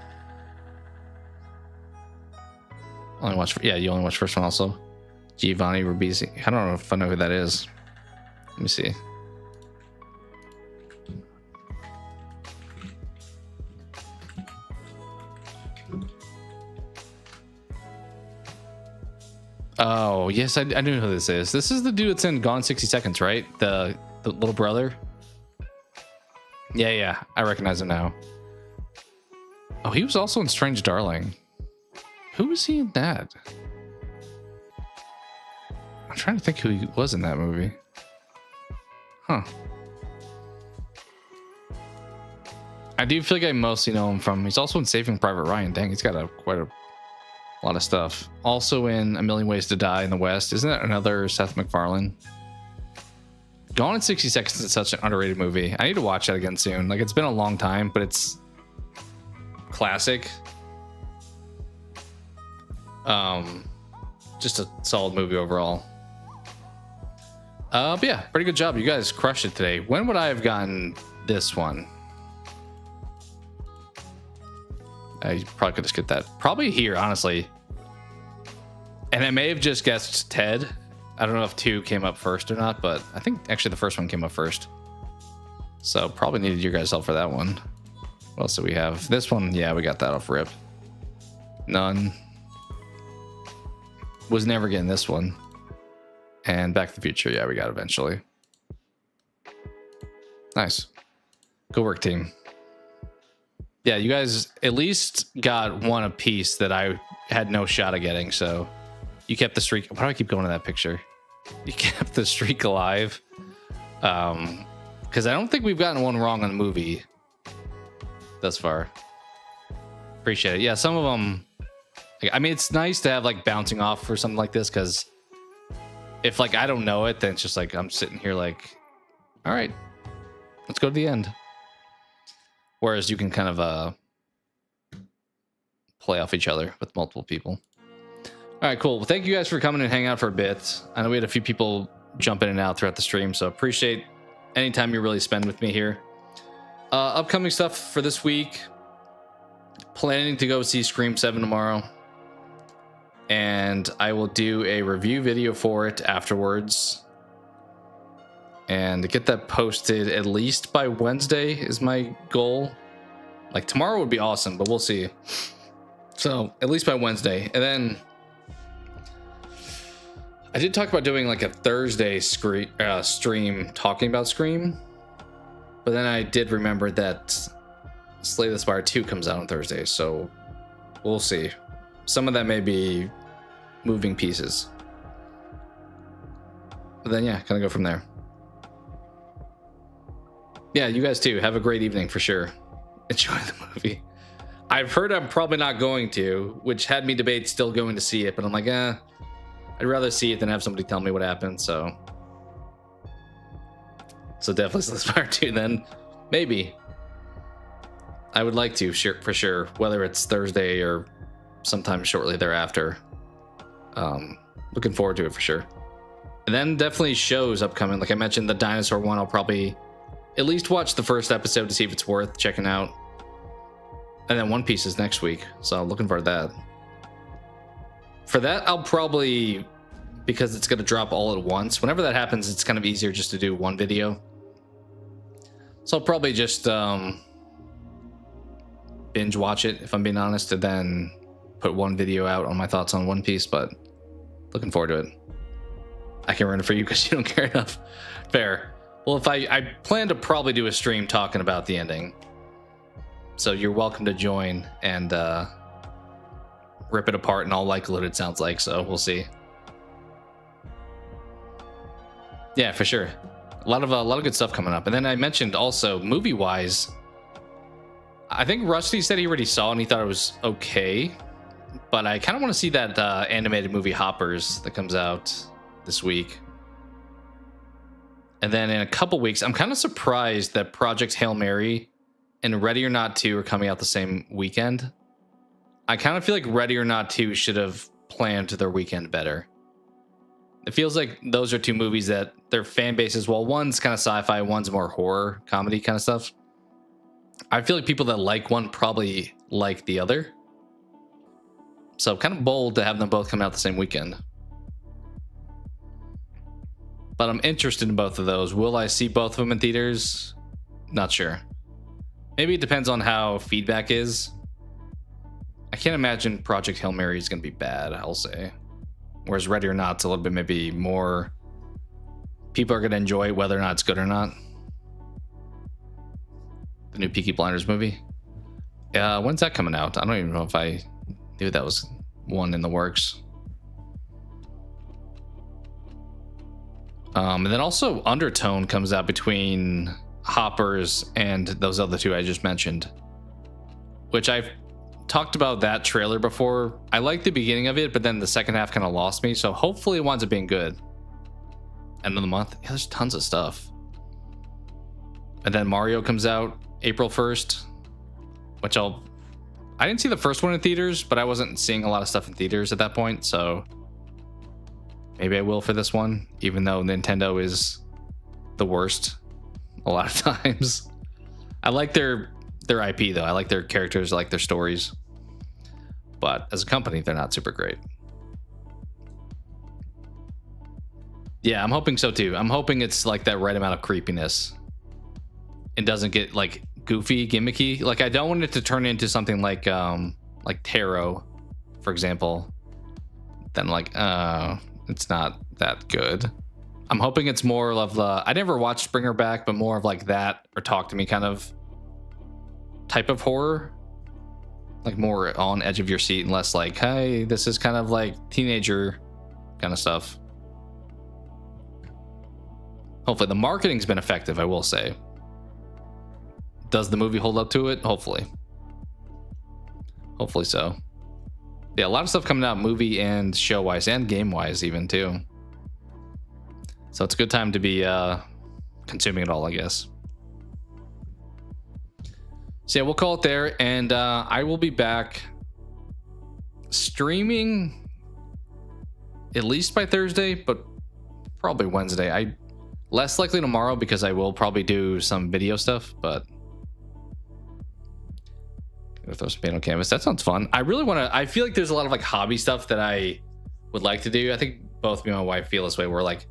Only watched, yeah, you only watched the first one also. Giovanni Ribisi. I don't know if I know who that is. Let me see. Oh, yes, I knew who this is. This is the dude that's in Gone 60 Seconds, right? The little brother. Yeah, I recognize him now. Oh, he was also in Strange Darling. Who was he in that? I'm trying to think who he was in that movie. Huh. I do feel like I mostly know him from... He's also in Saving Private Ryan. Dang, he's got quite a lot of stuff. Also in A Million Ways to Die in the West. Isn't that another Seth MacFarlane? Gone in 60 Seconds is such an underrated movie. I need to watch that again soon. Like, it's been a long time, but it's classic. Just a solid movie overall. But yeah, pretty good job. You guys crushed it today. When would I have gotten this one? I probably could have skipped that. Probably here, honestly. And I may have just guessed Ted. I don't know if 2 came up first or not, but I think actually the first one came up first. So probably needed your guys' help for that one. What else do we have? This one, yeah, we got that off rip. None. Was never getting this one. And Back to the Future, yeah, we got eventually. Nice. Good work, team. Yeah, you guys at least got one apiece that I had no shot at getting, so you kept the streak. Why do I keep going to that picture? You kept the streak alive. Because I don't think we've gotten one wrong on the movie thus far. Appreciate it. Yeah, some of them... I mean, it's nice to have, like, bouncing off for something like this, because if, like, I don't know it, then it's just like I'm sitting here like, all right, let's go to the end. Whereas you can kind of play off each other with multiple people. All right, cool. Well, thank you guys for coming and hanging out for a bit. I know we had a few people jump in and out throughout the stream, so appreciate any time you really spend with me here. Upcoming stuff for this week. Planning to go see Scream 7 tomorrow. And I will do a review video for it afterwards. And to get that posted at least by Wednesday is my goal. Like, tomorrow would be awesome, but we'll see. So at least by Wednesday. And then I did talk about doing like a Thursday stream talking about Scream. But then I did remember that Slay the Spire 2 comes out on Thursday. So we'll see. Some of that may be moving pieces. But then, yeah, kind of go from there. Yeah, you guys too. Have a great evening for sure. Enjoy the movie. I've heard I'm probably not going to, which had me debate still going to see it, but I'm like, I'd rather see it than have somebody tell me what happened, so definitely Slay the Spire 2 then. Maybe. I would like to, sure, for sure, whether it's Thursday or sometime shortly thereafter. Looking forward to it for sure. And then definitely shows upcoming. Like I mentioned, the dinosaur one, I'll probably at least watch the first episode to see if it's worth checking out. And then One Piece is next week, so looking forward to that. For that, I'll probably, because it's going to drop all at once, whenever that happens, it's kind of easier just to do one video. So I'll probably just binge watch it, if I'm being honest, and then put one video out on my thoughts on One Piece, but looking forward to it. I can run it for you because you don't care enough. Fair. Well, if I plan to probably do a stream talking about the ending. So you're welcome to join and rip it apart in all likelihood, it sounds like, so we'll see. Yeah, for sure. A lot of good stuff coming up. And then I mentioned also, movie-wise, I think Rusty said he already saw and he thought it was okay. But I kind of want to see that animated movie Hoppers that comes out this week. And then in a couple weeks, I'm kind of surprised that Project Hail Mary and Ready or Not 2 are coming out the same weekend. I kind of feel like Ready or Not 2 should have planned their weekend better. It feels like those are two movies that their fan bases, well, one's kind of sci-fi, one's more horror, comedy kind of stuff. I feel like people that like one probably like the other. So kind of bold to have them both come out the same weekend. But I'm interested in both of those. Will I see both of them in theaters? Not sure. Maybe it depends on how feedback is. I can't imagine Project Hail Mary is going to be bad, I'll say. Whereas Ready or Not's a little bit maybe more people are going to enjoy it whether or not it's good or not. The new Peaky Blinders movie. When's that coming out? I don't even know if I knew that was one in the works. And then also Undertone comes out between Hoppers and those other two I just mentioned, which I've talked about that trailer before. I liked the beginning of it, but then the second half kind of lost me. So hopefully it winds up being good. End of the month. Yeah, there's tons of stuff. And then Mario comes out April 1st, which I didn't see the first one in theaters, but I wasn't seeing a lot of stuff in theaters at that point. So maybe I will for this one, even though Nintendo is the worst a lot of times. I like their IP though. I like their characters, I like their stories. But as a company, they're not super great. Yeah, I'm hoping so too. I'm hoping it's like that right amount of creepiness. It doesn't get like goofy, gimmicky. Like I don't want it to turn into something like Tarot, for example. Then like it's not that good. I'm hoping it's more of the I never watched Bring Her Back, but more of like that or Talk to Me kind of type of horror. Like more on edge of your seat and less like, hey, this is kind of like teenager kind of stuff. Hopefully the marketing's been effective, I will say. Does the movie hold up to it? Hopefully. Hopefully so. Yeah, a lot of stuff coming out movie and show wise and game wise even too. So it's a good time to be consuming it all, I guess. So yeah, we'll call it there, and I will be back streaming at least by Thursday, but probably Wednesday. Less likely tomorrow because I will probably do some video stuff, but throw some paint on canvas. That sounds fun. I really want to. I feel like there's a lot of like hobby stuff that I would like to do. I think both me and my wife feel this way. We're like,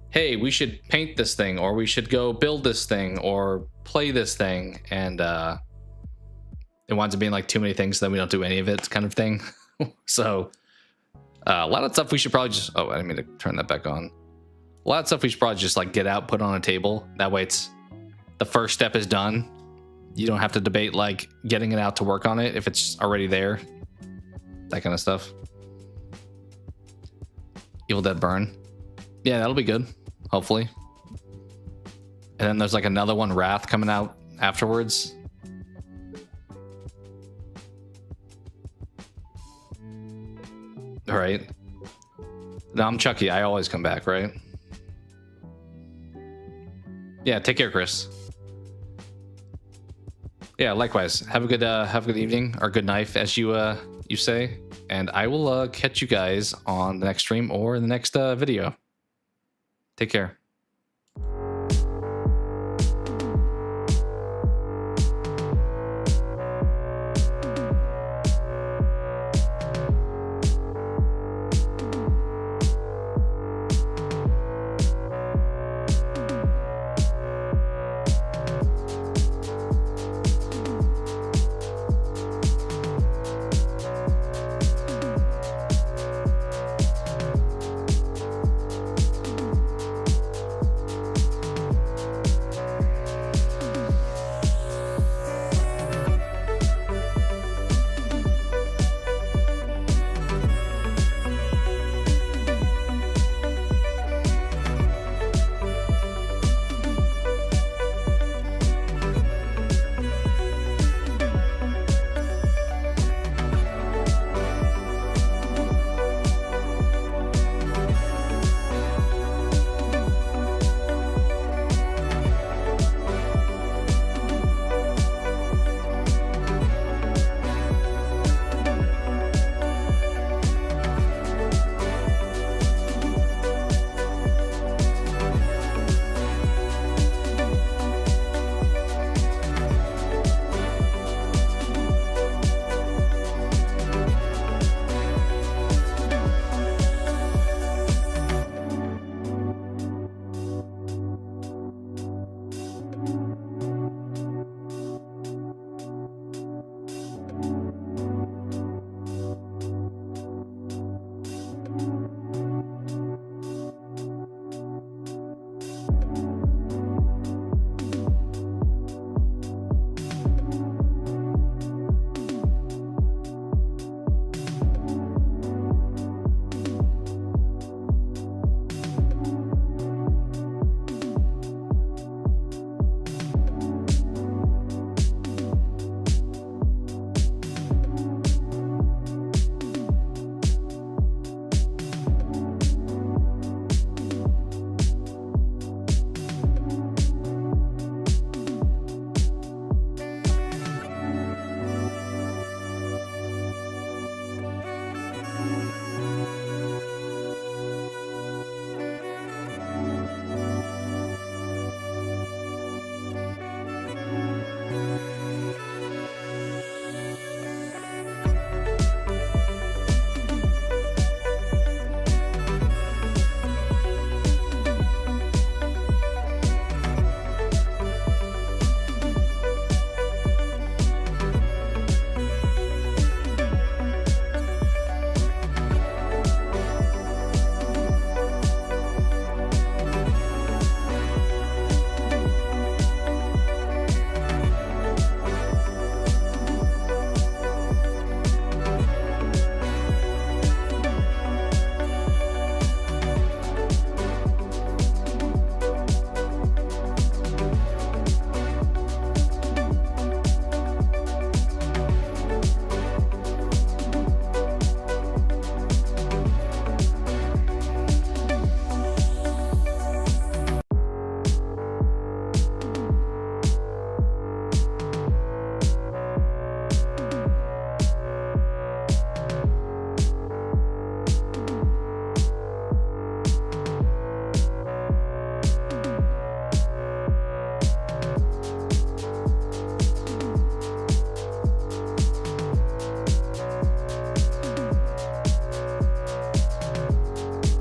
hey, we should paint this thing, or we should go build this thing, or play this thing, and it winds up being like too many things, so then we don't do any of it, kind of thing. So a lot of stuff we should probably just. Oh, I didn't mean to turn that back on. A lot of stuff we should probably just like get out, put on a table. That way it's the first step is done. You don't have to debate like getting it out to work on it if it's already there. That kind of stuff. Evil Dead Burn. Yeah, that'll be good. Hopefully. And then there's like another one, Wrath, coming out afterwards. All right. No, I'm Chucky. I always come back, right? Yeah, take care, Chris. Yeah, likewise. Have a good evening or good night, as you say. And I will catch you guys on the next stream or in the next video. Take care.